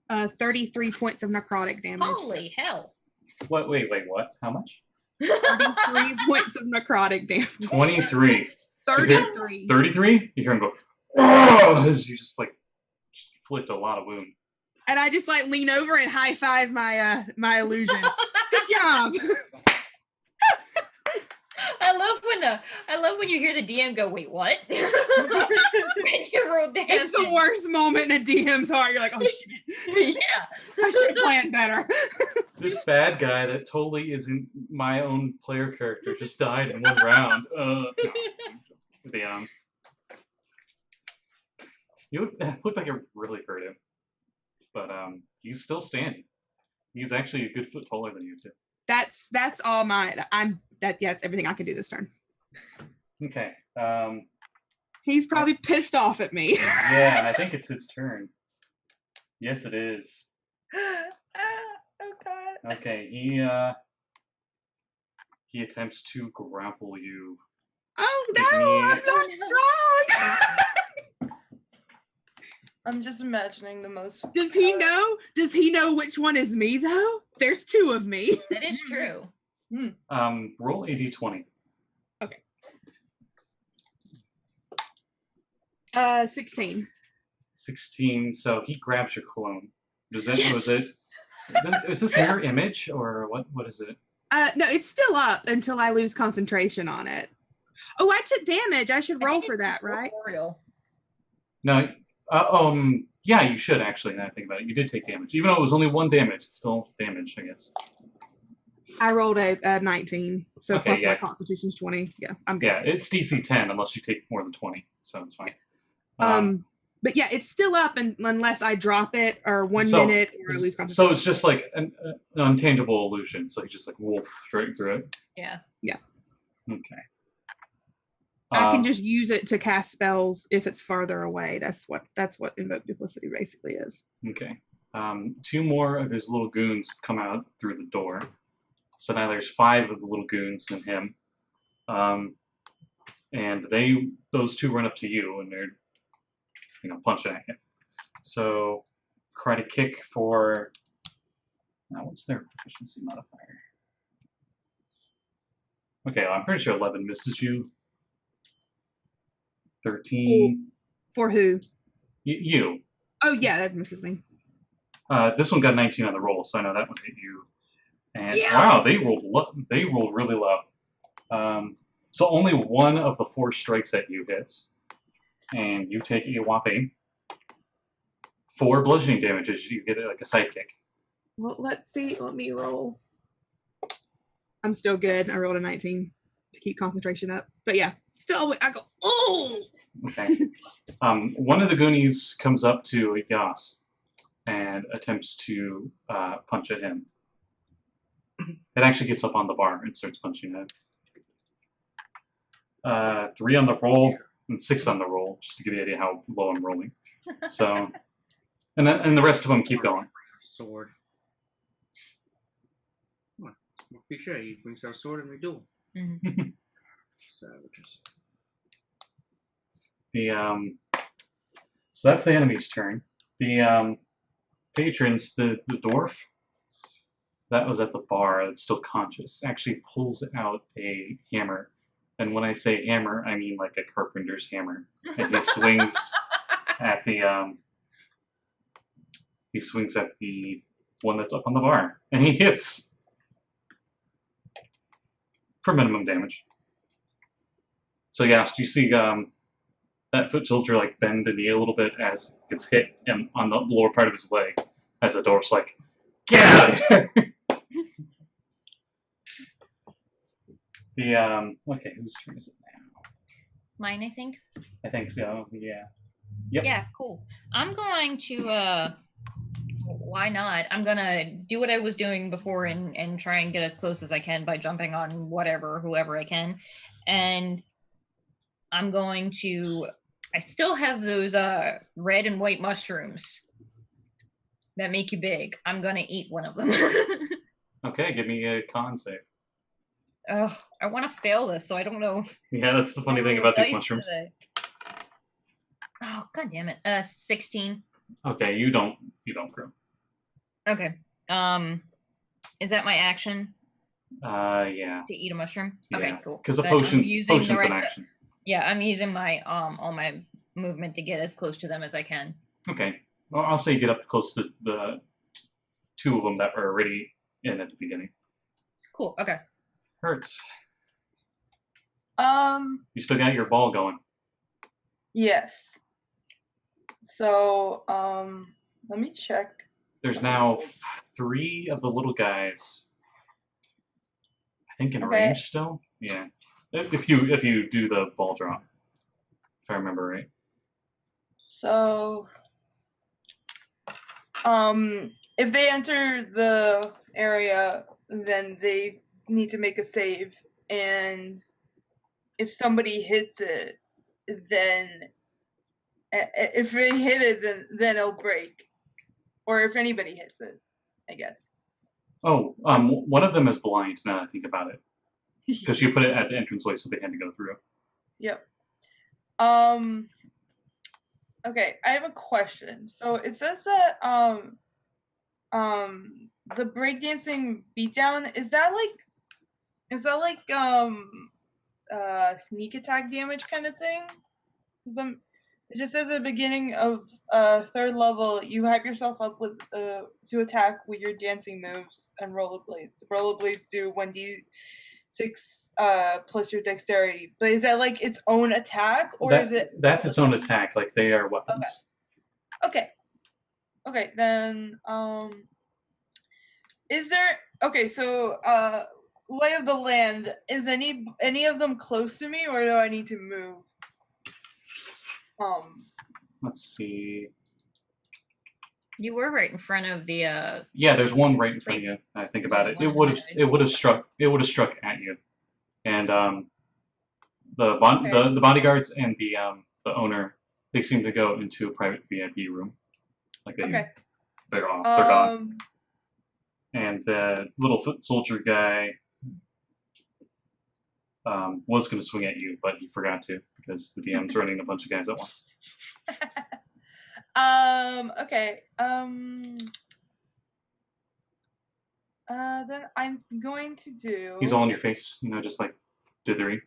[SPEAKER 4] Uh, 33 points of necrotic damage.
[SPEAKER 1] Holy hell!
[SPEAKER 2] What? Wait, what? How much?
[SPEAKER 4] 33 points of necrotic damage.
[SPEAKER 2] 23.
[SPEAKER 4] 33.
[SPEAKER 2] 33? You hear him go, oh! As you just inflict a lot of wound.
[SPEAKER 4] And I just like lean over and high five my my illusion. Good job.
[SPEAKER 1] I love when you hear the DM go, wait, what? When you roll damage.
[SPEAKER 4] It's the worst moment in a DM's heart. You're like, oh shit.
[SPEAKER 1] Yeah.
[SPEAKER 4] I should have planned better.
[SPEAKER 2] This bad guy that totally isn't my own player character just died in 1 round. No. You looked like it really hurt him. But he's still standing. He's actually a good foot taller than you too.
[SPEAKER 4] That's all that's everything I can do this turn.
[SPEAKER 2] Okay.
[SPEAKER 4] He's probably pissed off at me.
[SPEAKER 2] Yeah, I think it's his turn. Yes, it is.
[SPEAKER 3] Oh god.
[SPEAKER 2] Okay, he attempts to grapple you.
[SPEAKER 4] Oh
[SPEAKER 2] Give
[SPEAKER 4] no,
[SPEAKER 2] me-
[SPEAKER 4] I'm not strong.
[SPEAKER 3] I'm just imagining the most.
[SPEAKER 4] Does he know? Does he know which one is me though? There's 2 of me.
[SPEAKER 1] That is true.
[SPEAKER 2] Roll a d20.
[SPEAKER 4] 16.
[SPEAKER 2] 16. So he grabs your cologne. Was this mirror image or what is it?
[SPEAKER 4] No, it's still up until I lose concentration on it. Oh, I took damage. I should
[SPEAKER 1] I
[SPEAKER 4] roll
[SPEAKER 1] think
[SPEAKER 4] for
[SPEAKER 1] it's
[SPEAKER 4] that, right?
[SPEAKER 1] corporeal.
[SPEAKER 2] No. Yeah, you should actually. Now I think about it, you did take damage, even though it was only 1 damage. It's still damage, I guess.
[SPEAKER 4] I rolled a 19, so
[SPEAKER 2] Okay,
[SPEAKER 4] plus
[SPEAKER 2] yeah.
[SPEAKER 4] my constitution's 20. Yeah, I'm good.
[SPEAKER 2] Yeah, it's DC 10 unless you take more than 20, so it's fine.
[SPEAKER 4] But yeah, it's still up unless I drop it or 1
[SPEAKER 2] So-
[SPEAKER 4] minute or I lose concentration.
[SPEAKER 2] So it's just like an untangible illusion. So he just wolf straight through it.
[SPEAKER 1] Yeah.
[SPEAKER 2] Okay.
[SPEAKER 4] I can just use it to cast spells if it's farther away. That's what invoke duplicity basically is.
[SPEAKER 2] Okay. 2 more of his little goons come out through the door. So now there's 5 of the little goons and him. And those 2 run up to you and they're punching at you. So karate kick for now what's their proficiency modifier? Okay, I'm pretty sure 11 misses you. 13.
[SPEAKER 4] For who?
[SPEAKER 2] You.
[SPEAKER 4] Oh yeah, that misses me.
[SPEAKER 2] This one got 19 on the roll, so I know that one hit you. And
[SPEAKER 4] Yeah.
[SPEAKER 2] wow, they rolled really low. So only 1 of the 4 strikes at you hits, and you take a whopping 4 bludgeoning damage as you get like a sidekick.
[SPEAKER 4] Well, let's see. Let me roll. I'm still good. I rolled a 19 to keep concentration up. But yeah, still I go, oh!
[SPEAKER 2] Okay. One of the Goonies comes up to Yas and attempts to punch at him. It actually gets up on the bar and starts punching at him. 3 on the roll and 6 on the roll, just to give you an idea how low I'm rolling. So, and the rest of them keep going.
[SPEAKER 5] Sword. Come on. Be sure he brings our sword and we duel.
[SPEAKER 1] Mhm.
[SPEAKER 5] Savages.
[SPEAKER 2] So that's the enemy's turn. The patrons, the dwarf that was at the bar that's still conscious actually pulls out a hammer. And when I say hammer, I mean like a carpenter's hammer. And he swings at the one that's up on the bar. And he hits for minimum damage. So yeah, so you see that foot soldier like bend the knee a little bit as it gets hit on the lower part of his leg, as the dwarf's like, "Get out of here!" Okay, whose turn is it now?
[SPEAKER 1] Mine, I think.
[SPEAKER 2] I think so. Yeah. Yep.
[SPEAKER 1] Yeah, cool. I'm going to why not? I'm gonna do what I was doing before and try and get as close as I can by jumping on whoever I can. And I'm going to I still have those red and white mushrooms that make you big. I'm gonna eat one of them.
[SPEAKER 2] Okay, give me a con save.
[SPEAKER 1] Oh, I want to fail this, so I don't know.
[SPEAKER 2] Yeah, that's the funny thing about these mushrooms.
[SPEAKER 1] Today. Oh, god damn it. 16.
[SPEAKER 2] Okay, you don't grow.
[SPEAKER 1] Okay. Is that my action
[SPEAKER 2] Yeah.
[SPEAKER 1] to eat a mushroom?
[SPEAKER 2] Yeah.
[SPEAKER 1] Okay, cool.
[SPEAKER 2] Because the
[SPEAKER 1] Then I'm
[SPEAKER 2] potion's
[SPEAKER 1] using the
[SPEAKER 2] an
[SPEAKER 1] rest
[SPEAKER 2] action.
[SPEAKER 1] Yeah, I'm using my all my movement to get as close to them as I can.
[SPEAKER 2] Okay. Well, I'll say get up close to the two of them that were already in at the beginning.
[SPEAKER 1] Cool. Okay.
[SPEAKER 2] Hurts.
[SPEAKER 3] You
[SPEAKER 2] still got your ball going.
[SPEAKER 3] Yes. So, let me check.
[SPEAKER 2] There's now 3 of the little guys. I think in
[SPEAKER 3] Okay.
[SPEAKER 2] range still. Yeah. If you do the ball drop, if I remember right.
[SPEAKER 3] So, if they enter the area, then they need to make a save, and if somebody hits it, then if they hit it, then it'll break, or if anybody hits it, I guess.
[SPEAKER 2] Oh, one of them is blind. Now that I think about it, because you put it at the entranceway, so they had to go through.
[SPEAKER 3] Yep. Okay, I have a question. So it says that the breakdancing beatdown, is that like sneak attack damage kind of thing? 'Cause it just says at the beginning of 3rd level, you hype yourself up with to attack with your dancing moves and rollerblades. The rollerblades do 1d6 plus your dexterity. But is that like its own attack, or is it?
[SPEAKER 2] That's its own attack. Like they are weapons.
[SPEAKER 3] Okay. Okay, then is there so lay of the land, is any of them close to me, or do I need to move?
[SPEAKER 2] Let's see.
[SPEAKER 1] You were right in front of the
[SPEAKER 2] Yeah, there's one right in front of you. I think about it. It would have struck at you. And the bodyguards and the owner, they seem to go into a private VIP room. Like they're off. They're gone. And the little foot soldier guy was going to swing at you, but he forgot to because the DM's running a bunch of guys at once.
[SPEAKER 3] Okay. Then I'm going to do.
[SPEAKER 2] He's all in your face, just like dithery.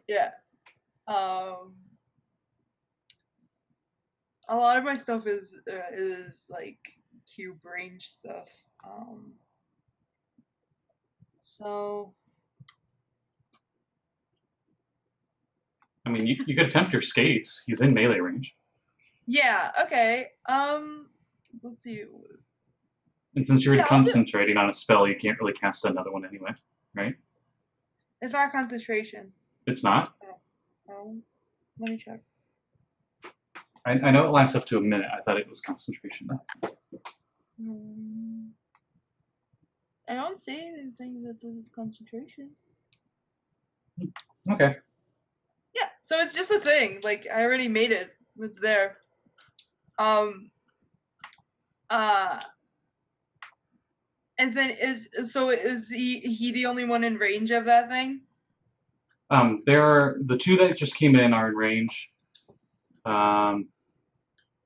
[SPEAKER 3] Yeah. A lot of my stuff is like cube range stuff. So.
[SPEAKER 2] I mean, you could attempt your skates. He's in melee range.
[SPEAKER 3] Yeah. Okay. Let's see.
[SPEAKER 2] And since you're concentrating on a spell, you can't really cast another one anyway, right?
[SPEAKER 3] It's not concentration.
[SPEAKER 2] It's not?
[SPEAKER 3] Oh. Let me check.
[SPEAKER 2] I know it lasts up to a minute. I thought it was concentration.
[SPEAKER 3] I don't see anything that says it's concentration.
[SPEAKER 2] Okay.
[SPEAKER 3] Yeah, so it's just a thing. Like, I already made it. It's there. And then is he the only one in range of that thing?
[SPEAKER 2] There are the 2 that just came in are in range.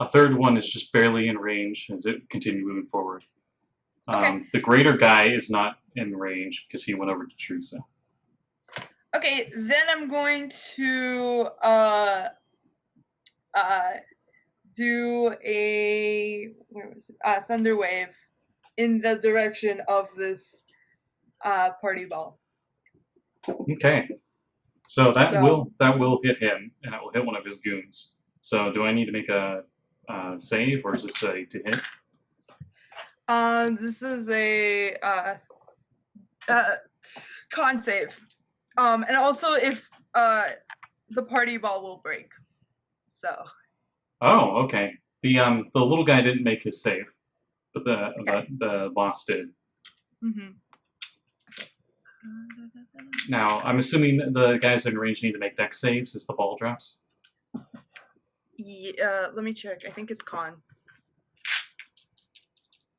[SPEAKER 2] A third one is just barely in range as it continued moving forward.
[SPEAKER 3] Okay.
[SPEAKER 2] The greater guy is not in range because he went over to Teresa.
[SPEAKER 3] Okay, then I'm going to do a thunder wave in the direction of this party ball.
[SPEAKER 2] Okay. So that
[SPEAKER 3] So-
[SPEAKER 2] will hit him, and that will hit one of his goons. So do I need to make a save, or is this a to hit?
[SPEAKER 3] This is a con save. And also if the party ball will break. So
[SPEAKER 2] Oh, okay. The little guy didn't make his save, but the boss did.
[SPEAKER 3] mhm.
[SPEAKER 2] Now I'm assuming the guys in range need to make dex saves as the ball drops.
[SPEAKER 3] Yeah, let me check. I think it's con.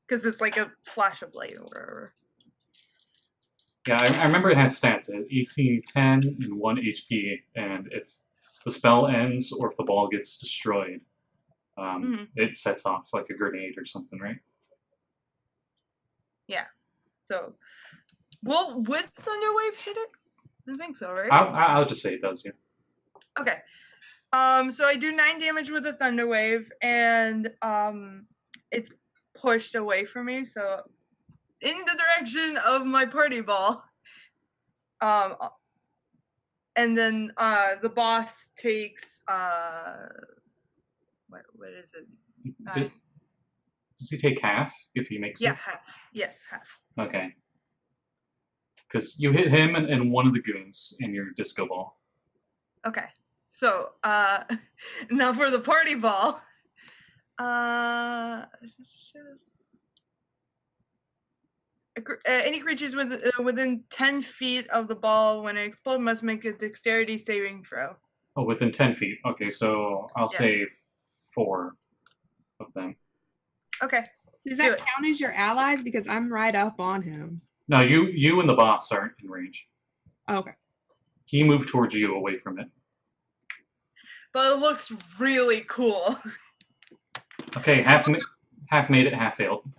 [SPEAKER 3] Because it's like a flash of light or whatever.
[SPEAKER 2] Yeah, I remember it has stats. It has AC 10 and 1 HP, and if the spell ends or if the ball gets destroyed, it sets off like a grenade or something, right?
[SPEAKER 3] So would Thunderwave hit it? I think so, right?
[SPEAKER 2] I'll just say it does, yeah.
[SPEAKER 3] Okay. So I do 9 damage with the Thunder Wave, and it's pushed away from me, so in the direction of my party ball. And then the boss takes what is it?
[SPEAKER 2] Does he take half if he makes
[SPEAKER 3] Yeah,
[SPEAKER 2] it?
[SPEAKER 3] half. Yes, half.
[SPEAKER 2] Okay. Because you hit him and one of the goons in your disco ball.
[SPEAKER 3] Okay. So now for the party ball. Any creatures within 10 feet of the ball when it explodes must make a dexterity saving throw.
[SPEAKER 2] Oh, within 10 feet. Okay, so I'll
[SPEAKER 3] Yeah.
[SPEAKER 2] say 4 of them.
[SPEAKER 3] Okay.
[SPEAKER 4] Does
[SPEAKER 3] Do
[SPEAKER 4] that
[SPEAKER 3] it.
[SPEAKER 4] count as your allies? Because I'm right up on him.
[SPEAKER 2] No, you and the boss aren't in range.
[SPEAKER 4] Okay.
[SPEAKER 2] He moved towards you away from it.
[SPEAKER 3] But it looks really cool.
[SPEAKER 2] Okay, half made it, half failed.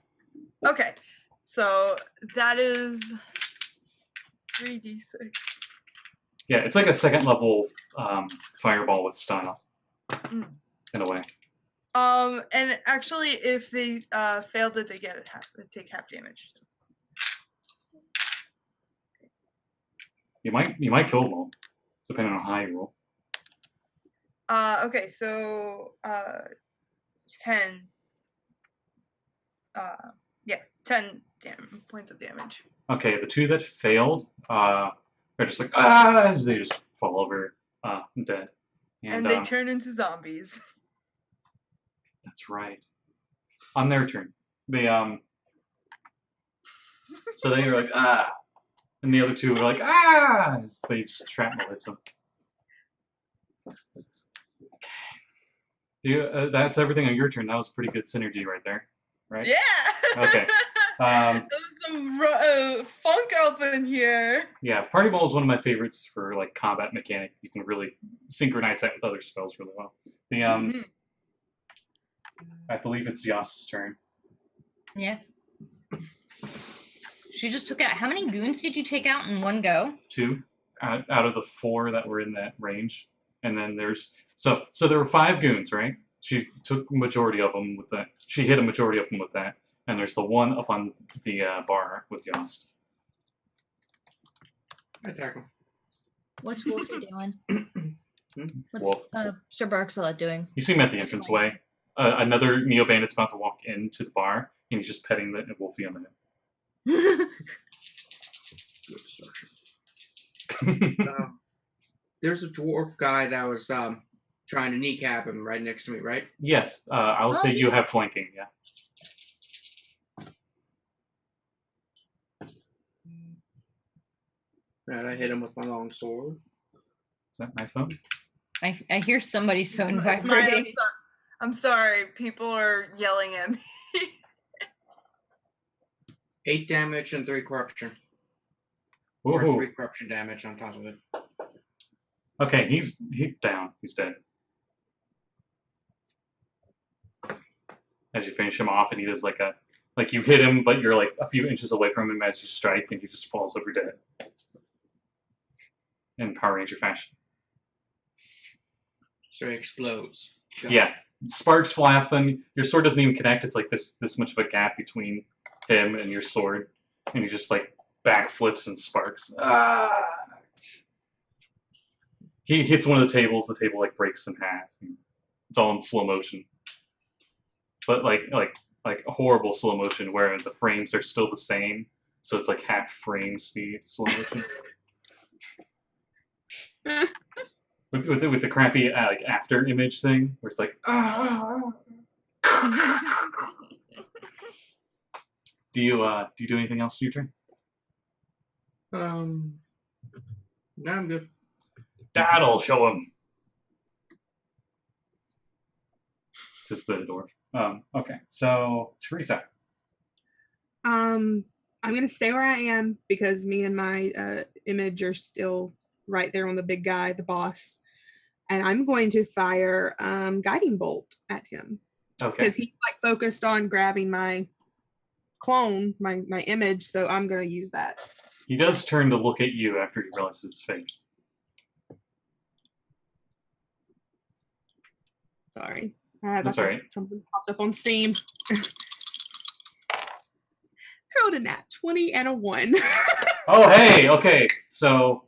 [SPEAKER 3] Okay. So that is 3d6.
[SPEAKER 2] Yeah, it's like a second level fireball with style,
[SPEAKER 3] Mm.
[SPEAKER 2] in a way.
[SPEAKER 3] And actually, if they failed it, they take half damage.
[SPEAKER 2] You might kill them all, depending on how you roll.
[SPEAKER 3] Okay, so 10. 10 points of damage.
[SPEAKER 2] Okay, the 2 that failed, they're just like as they just fall over, dead.
[SPEAKER 3] And they turn into zombies.
[SPEAKER 2] That's right. On their turn, they so they are like and the other 2 are like as they shrapnel hits them. That's everything on your turn. That was pretty good synergy right there, right?
[SPEAKER 3] Yeah.
[SPEAKER 2] Okay.
[SPEAKER 3] There's some funk up in here.
[SPEAKER 2] Yeah, Party Ball is one of my favorites for like combat mechanic. You can really synchronize that with other spells really well. The I believe it's Yas's turn.
[SPEAKER 1] Yeah. She just took out. How many goons did you take out in one go?
[SPEAKER 2] 2 out of the 4 that were in that range, and then there's so there were 5 goons, right? She took majority of them with that. She hit a majority of them with that, and there's the one up on the bar with Yost.
[SPEAKER 5] Attack him.
[SPEAKER 1] What's Wolfie doing? What's
[SPEAKER 2] Wolf.
[SPEAKER 1] Sir Barxella doing?
[SPEAKER 2] You see him at the entranceway. Another Neo Bandit's about to walk into the bar, and he's just petting the Wolfie on the
[SPEAKER 5] Good destruction.
[SPEAKER 2] head.
[SPEAKER 5] There's a dwarf guy that was trying to kneecap him right next to me, right?
[SPEAKER 2] Yes, I'll say you have flanking, yeah.
[SPEAKER 5] And I hit him with my long sword.
[SPEAKER 2] Is that my phone?
[SPEAKER 1] I hear somebody's phone
[SPEAKER 3] It's mine,
[SPEAKER 1] vibrating.
[SPEAKER 3] I'm sorry. People are yelling at me.
[SPEAKER 5] 8 damage and 3 corruption. Or
[SPEAKER 2] Woohoo.
[SPEAKER 5] 3 corruption damage on top of it.
[SPEAKER 2] Okay, he's down. He's dead. As you finish him off, and he does like you hit him, but you're like a few inches away from him as you strike, and he just falls over dead. In Power Ranger fashion.
[SPEAKER 5] So he explodes. Got
[SPEAKER 2] Yeah, sparks fly off, and your sword doesn't even connect. It's like this much of a gap between him and your sword, and he just like backflips and sparks. He hits one of the tables. The table like breaks in half. It's all in slow motion, but like a horrible slow motion where the frames are still the same, so it's like half frame speed slow motion. with the crappy like after image thing where it's like Do you do anything else in your turn?
[SPEAKER 5] No, I'm good.
[SPEAKER 2] That'll show him. This is the dwarf. Okay, so Teresa.
[SPEAKER 4] I'm gonna stay where I am because me and my image are still right there on the big guy, the boss, and I'm going to fire guiding bolt at him
[SPEAKER 2] Okay.
[SPEAKER 4] because he's like focused on grabbing my clone, my image. So I'm gonna use that.
[SPEAKER 2] He does turn to look at you after he realizes it's fake.
[SPEAKER 4] Sorry, that's
[SPEAKER 2] all right.
[SPEAKER 4] Something popped up on Steam. Rolled a nat 20 and a 1.
[SPEAKER 2] Oh, hey, okay. So,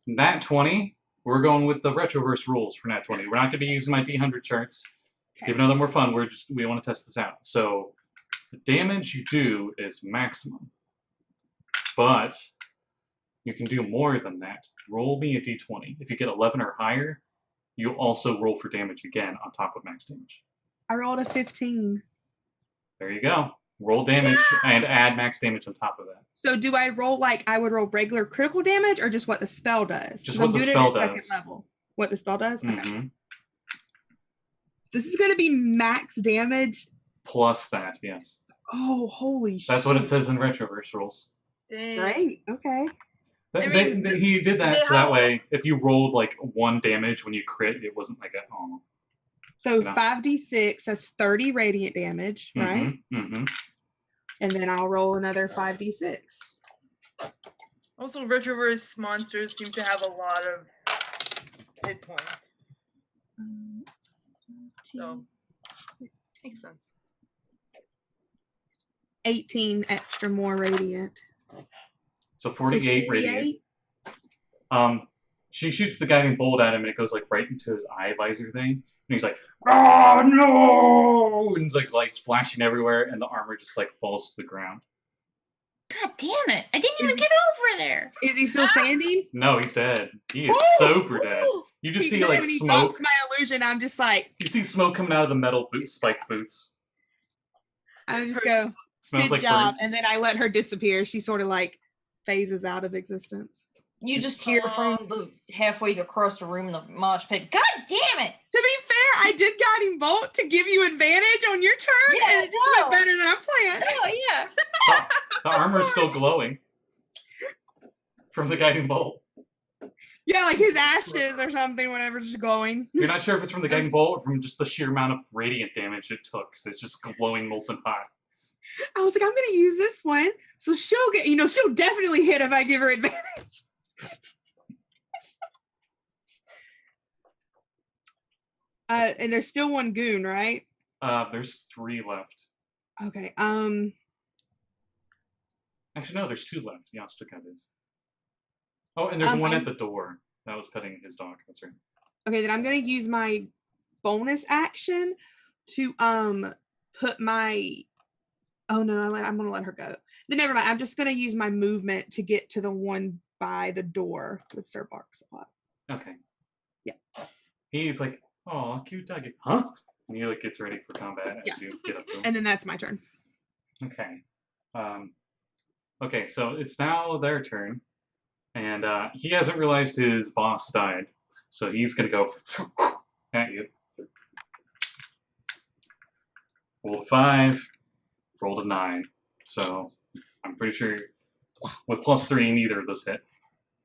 [SPEAKER 2] nat 20, we're going with the Retroverse rules for nat 20. We're not going to be using my D100 charts.
[SPEAKER 4] Okay.
[SPEAKER 2] Even though they're more fun, we want to test this out. So, the damage you do is maximum. But, you can do more than that. Roll me a D20. If you get 11 or higher, you also roll for damage again on top of max damage.
[SPEAKER 4] I rolled a 15.
[SPEAKER 2] There you go. Roll damage and add max damage on top of that.
[SPEAKER 4] So do I roll like I would roll regular critical damage or just what the spell does?
[SPEAKER 2] Just what the spell does.
[SPEAKER 4] Second level. What the spell does? Okay.
[SPEAKER 2] Mm-hmm.
[SPEAKER 4] This is going to be max damage.
[SPEAKER 2] Plus that, yes.
[SPEAKER 4] Oh, holy shit.
[SPEAKER 2] That's what it says in Retroverse rules.
[SPEAKER 3] Dang.
[SPEAKER 4] Great. Okay.
[SPEAKER 2] He did that so that way if you rolled like 1 damage when you crit, it wasn't like a
[SPEAKER 4] So
[SPEAKER 2] no.
[SPEAKER 4] 5d6, that's 30 radiant damage, right?
[SPEAKER 2] Mm-hmm.
[SPEAKER 4] And then I'll roll another 5d6.
[SPEAKER 3] Also, Retroverse monsters seem to have a lot of hit points. So, makes sense.
[SPEAKER 4] 18 extra more radiant.
[SPEAKER 2] So 48 radiant. She shoots the guiding bolt at him and it goes like right into his eye visor thing. And he's like, "Oh no!" And it's like lights flashing everywhere and the armor just like falls to the ground.
[SPEAKER 1] God damn it! I didn't even get over there.
[SPEAKER 4] Is he still standing?
[SPEAKER 2] No, he's dead. He is super dead. You just see like
[SPEAKER 4] when he
[SPEAKER 2] smoke.
[SPEAKER 4] drops my illusion, I'm just like,
[SPEAKER 2] You see smoke coming out of the metal spiked boots.
[SPEAKER 4] I just go,
[SPEAKER 2] Smells
[SPEAKER 4] good
[SPEAKER 2] like
[SPEAKER 4] job.
[SPEAKER 2] burnt.
[SPEAKER 4] And then I let her disappear. She sort of like phases out of existence.
[SPEAKER 1] You just hear from the halfway across the room in the mosh pit. God damn it!
[SPEAKER 4] To be fair, I did guiding bolt to give you advantage on your turn,
[SPEAKER 1] Yeah,
[SPEAKER 4] and it just went better than I planned.
[SPEAKER 1] Oh yeah.
[SPEAKER 2] The armor's still glowing from the guiding bolt.
[SPEAKER 4] Yeah, like his ashes or something, whatever's just glowing.
[SPEAKER 2] You're not sure if it's from the guiding bolt or from just the sheer amount of radiant damage it took. So it's just glowing molten hot.
[SPEAKER 4] I was like, I'm gonna use this one, so she'll get, she'll definitely hit if I give her advantage. And there's still one goon, right?
[SPEAKER 2] There's 3 left.
[SPEAKER 4] Okay.
[SPEAKER 2] Actually, no, there's 2 left. Yas took out his. Oh, and there's one at the door that was petting his dog. That's right.
[SPEAKER 4] Okay, then I'm gonna use my bonus action to put my. Oh no, I'm gonna let her go. Then never mind. I'm just gonna use my movement to get to the one by the door with Sir Barkspot.
[SPEAKER 2] Okay.
[SPEAKER 4] Yeah.
[SPEAKER 2] He's like, "Oh, cute doggy." Huh? And he like gets ready for combat as
[SPEAKER 4] Yeah.
[SPEAKER 2] you get up to him.
[SPEAKER 4] And then that's my turn.
[SPEAKER 2] Okay. Okay, so it's now their turn. And he hasn't realized his boss died. So he's going to go at you. Rolled a 5. Rolled a 9. So I'm pretty sure with +3, neither of those hit.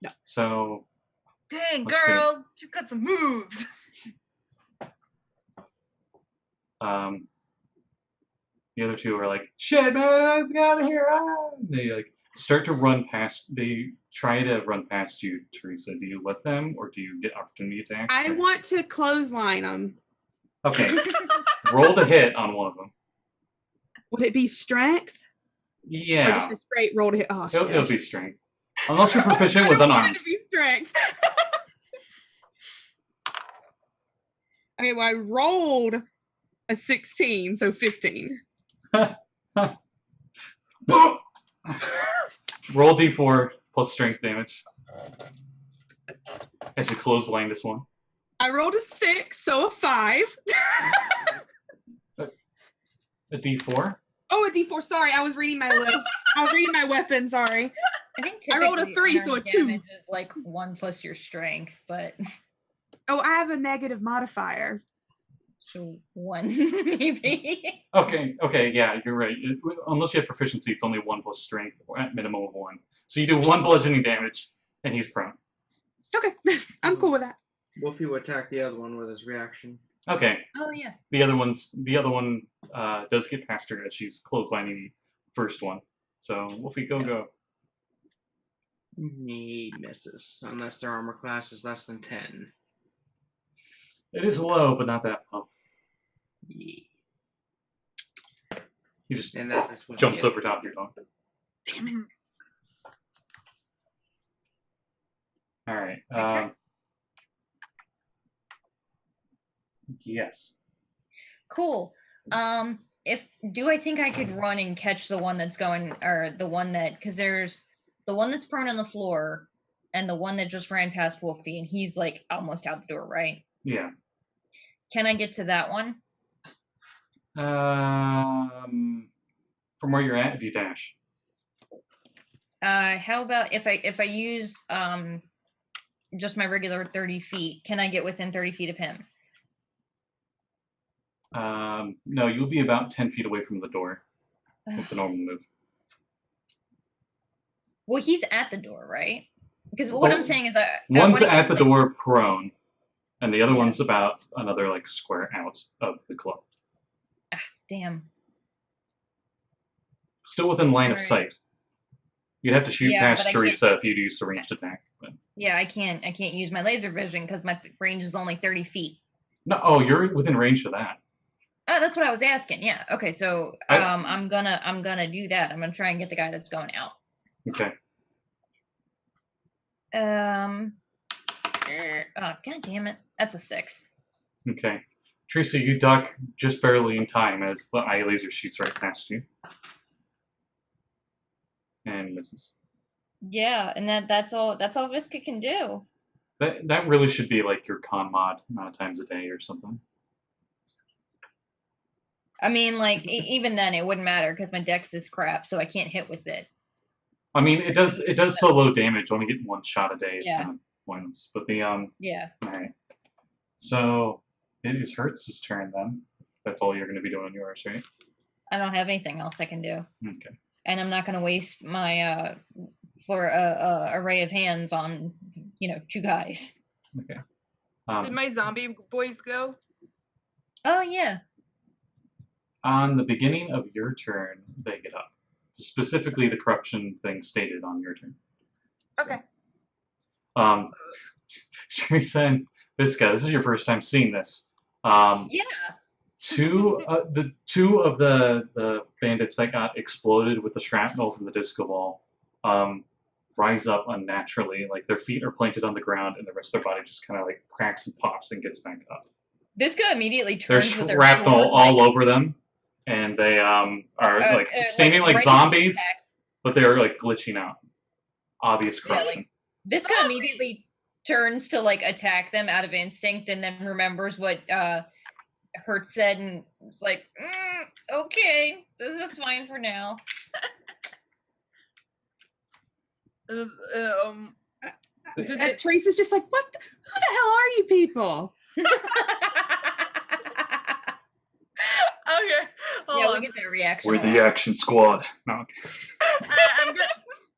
[SPEAKER 4] No.
[SPEAKER 2] So.
[SPEAKER 3] Dang,
[SPEAKER 2] Let's see.
[SPEAKER 3] girl, you've got some moves.
[SPEAKER 2] The other 2 are like, "Shit, man, get out of here!" And they like start to run past. They try to run past you, Teresa. Do you let them, or do you get opportunity attacks?
[SPEAKER 4] I want to clothesline them.
[SPEAKER 2] Okay. Roll to hit on one of them.
[SPEAKER 4] Would it be strength? Or
[SPEAKER 2] Yeah.
[SPEAKER 4] just a straight roll to hit? Oh,
[SPEAKER 2] It'll
[SPEAKER 4] shit.
[SPEAKER 2] be strength. Unless you're proficient with
[SPEAKER 4] I don't want
[SPEAKER 2] unarmed.
[SPEAKER 4] it to be strength. Okay, well, I rolled a 16, so 15.
[SPEAKER 2] Roll d4 plus strength damage. As you clothesline this one.
[SPEAKER 4] I rolled a 6, so a 5.
[SPEAKER 2] A d4?
[SPEAKER 4] Oh, a d4. Sorry, I was reading my list. I was reading my weapon. Sorry.
[SPEAKER 1] I think
[SPEAKER 4] I rolled a
[SPEAKER 1] typically
[SPEAKER 4] 3, so a
[SPEAKER 1] unearned
[SPEAKER 4] 2.
[SPEAKER 1] damage is like 1 plus your strength, but
[SPEAKER 4] Oh, I have a negative modifier.
[SPEAKER 1] so 1 maybe.
[SPEAKER 2] Okay, yeah, you're right. Unless you have proficiency, it's only 1 plus strength, or at minimum of 1. So you do 1 bludgeoning damage, and he's prone.
[SPEAKER 4] Okay, I'm cool with that.
[SPEAKER 5] Wolfie will attack the other one with his reaction.
[SPEAKER 2] Okay,
[SPEAKER 1] Oh yes.
[SPEAKER 2] the other one does get past her as she's clotheslining the first one. So Wolfie, go.
[SPEAKER 5] He misses, unless their armor class is less than 10.
[SPEAKER 2] It is low, but not that low.
[SPEAKER 5] Yeah.
[SPEAKER 2] He just
[SPEAKER 5] And that's just what
[SPEAKER 2] jumps over top of your dog.
[SPEAKER 4] Damn it.
[SPEAKER 2] All right.
[SPEAKER 1] Okay.
[SPEAKER 2] Yes.
[SPEAKER 1] Cool. Do I think I could run and catch the one that's going, or the one that, because there's the one that's prone on the floor and the one that just ran past Wolfie, and he's like almost out the door, right?
[SPEAKER 2] Yeah.
[SPEAKER 1] Can I get to that one?
[SPEAKER 2] From where you're at, if you dash.
[SPEAKER 1] How about if I use just my regular 30 feet, can I get within 30 feet of him?
[SPEAKER 2] No, you'll be about 10 feet away from the door with the normal move.
[SPEAKER 1] Well, he's at the door, right? Because what I'm saying is
[SPEAKER 2] One's
[SPEAKER 1] wanna
[SPEAKER 2] at
[SPEAKER 1] get,
[SPEAKER 2] the
[SPEAKER 1] like,
[SPEAKER 2] door prone, and the other
[SPEAKER 1] Yeah.
[SPEAKER 2] one's about another like square out of the club.
[SPEAKER 1] Damn.
[SPEAKER 2] Still within line of
[SPEAKER 1] Alright.
[SPEAKER 2] sight. You'd have to shoot
[SPEAKER 1] Yeah,
[SPEAKER 2] past
[SPEAKER 1] but I can't-
[SPEAKER 2] Teresa if you'd use the ranged attack. But...
[SPEAKER 1] Yeah, I can't use my laser vision because my range is only 30 feet.
[SPEAKER 2] No, oh, you're within range for that.
[SPEAKER 1] Oh, that's what I was asking. Yeah. Okay. So
[SPEAKER 2] I-
[SPEAKER 1] I'm gonna do that. I'm gonna try and get the guy that's going out.
[SPEAKER 2] Okay.
[SPEAKER 1] Oh, god damn it. That's a 6.
[SPEAKER 2] Okay. Teresa, you duck just barely in time as the eye laser shoots right past you. And misses.
[SPEAKER 1] Yeah, and that's all Visca can do.
[SPEAKER 2] That really should be like your con mod amount of times a day or something.
[SPEAKER 1] I mean, like even then it wouldn't matter because my dex is crap, so I can't hit with it.
[SPEAKER 2] I mean, it does so low damage. Only getting 1 shot a day is
[SPEAKER 1] Yeah.
[SPEAKER 2] kind of pointless. But the
[SPEAKER 1] Yeah.
[SPEAKER 2] all right. So it is Hertz's turn then. That's all you're going to be doing on yours, right?
[SPEAKER 1] I don't have anything else I can do,
[SPEAKER 2] Okay.
[SPEAKER 1] and I'm not gonna waste my array of hands on 2 guys.
[SPEAKER 2] Okay.
[SPEAKER 3] Did my zombie boys go?
[SPEAKER 1] Oh yeah.
[SPEAKER 2] On the beginning of your turn, they get up. Specifically, the corruption thing stated on your turn. So,
[SPEAKER 3] Okay.
[SPEAKER 2] Teresa and Visca, this is your first time seeing this.
[SPEAKER 1] Yeah.
[SPEAKER 2] Two of the bandits that got exploded with the shrapnel from the disco ball rise up unnaturally. Like their feet are planted on the ground, and the rest of their body just kind of like cracks and pops and gets back up.
[SPEAKER 1] Visca immediately
[SPEAKER 2] There's
[SPEAKER 1] turns with her
[SPEAKER 2] shrapnel
[SPEAKER 1] sword,
[SPEAKER 2] all over them, and they are like standing like
[SPEAKER 1] ready to
[SPEAKER 2] zombies,
[SPEAKER 1] attack.
[SPEAKER 2] but they're like glitching out. Obvious
[SPEAKER 1] Yeah, like-
[SPEAKER 2] corruption.
[SPEAKER 1] Visca immediately turns to like attack them out of instinct, and then remembers what Hertz said, and it's like, okay, this is fine for now.
[SPEAKER 4] Teresa's just like, what? Who the hell are you people?
[SPEAKER 3] Okay, hold
[SPEAKER 1] Yeah,
[SPEAKER 3] on.
[SPEAKER 1] we get that reaction.
[SPEAKER 2] We're
[SPEAKER 1] a
[SPEAKER 2] the
[SPEAKER 1] lot.
[SPEAKER 2] action squad. No.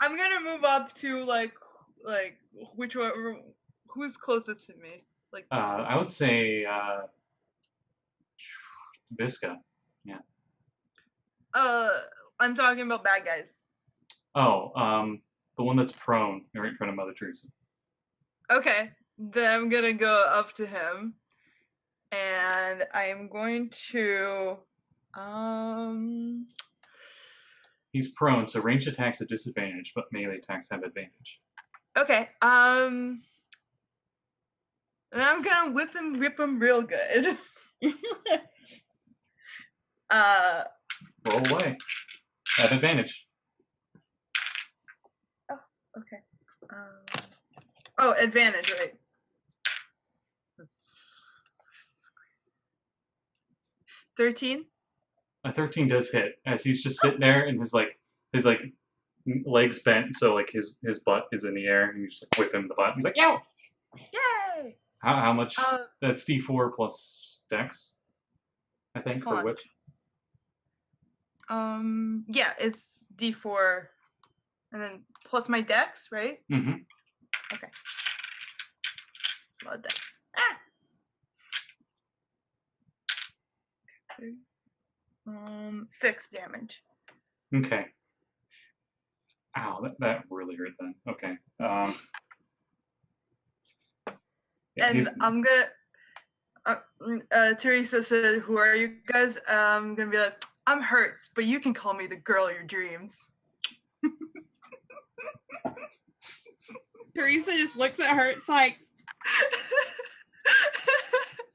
[SPEAKER 3] I'm gonna move up to like which one? Who's closest to me? Like
[SPEAKER 2] I would say Visca.
[SPEAKER 3] I'm talking about bad guys.
[SPEAKER 2] Oh, the one that's prone right in front of Mother Teresa.
[SPEAKER 3] Okay, then I'm gonna go up to him, and I'm going to
[SPEAKER 2] He's prone, so ranged attacks at disadvantage, but melee attacks have advantage.
[SPEAKER 3] Okay. And I'm gonna rip him real good.
[SPEAKER 2] Roll away. Have advantage.
[SPEAKER 3] Okay. Oh, advantage, right? 13.
[SPEAKER 2] A 13 does hit as he's just sitting there and his legs bent, so like his butt is in the air, and you just like whip him in the butt. He's like, "Yo!"
[SPEAKER 3] Yay!
[SPEAKER 2] How much? That's D4 plus Dex, I think, for whip.
[SPEAKER 3] Yeah, it's D4, and then plus my Dex, right?
[SPEAKER 2] Mm-hmm.
[SPEAKER 3] Okay. Well, Dex. 6 damage.
[SPEAKER 2] Okay. Ow, that really hurt then. Okay. Yeah,
[SPEAKER 3] And I'm gonna. Teresa said, "Who are you guys?" I'm gonna be like, "I'm Hertz, but you can call me the girl of your dreams."
[SPEAKER 4] Teresa just looks at her. It's like,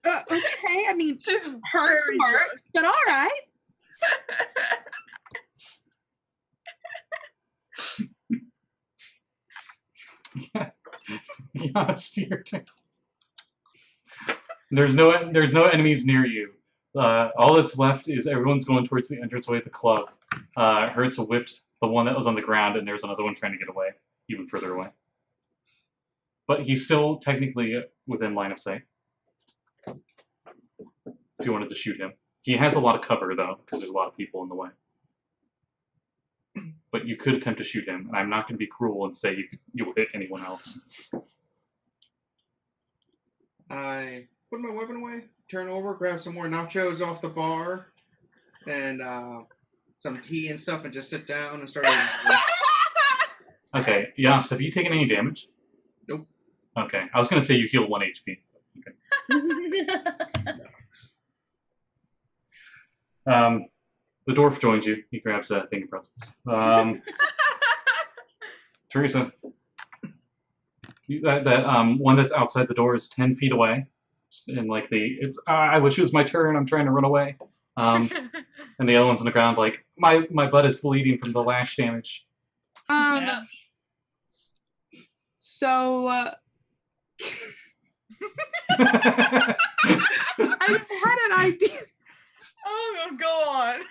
[SPEAKER 4] okay. I mean,
[SPEAKER 3] She's
[SPEAKER 4] Hertz
[SPEAKER 3] very
[SPEAKER 4] works, but all right.
[SPEAKER 2] Yeah, your turn. There's no enemies near you. All that's left is everyone's going towards the entranceway of the club. Hertz whipped the one that was on the ground, and there's another one trying to get away, even further away. But he's still technically within line of sight. If you wanted to shoot him. He has a lot of cover, though, because there's a lot of people in the way. But you could attempt to shoot him, and I'm not going to be cruel and say you will hit anyone else.
[SPEAKER 5] I put my weapon away, turn over, grab some more nachos off the bar, and some tea and stuff, and just sit down and start eating.
[SPEAKER 2] Okay, Yas, have you taken any damage?
[SPEAKER 5] Nope.
[SPEAKER 2] Okay, I was going to say you heal 1 HP. Okay. The dwarf joins you. He grabs a thing of pretzels. Teresa, that one that's outside the door is 10 feet away, and like I wish it was my turn. I'm trying to run away. And the other one's on the ground, like my butt is bleeding from the lash damage.
[SPEAKER 4] So I just had an idea.
[SPEAKER 3] Oh, go on.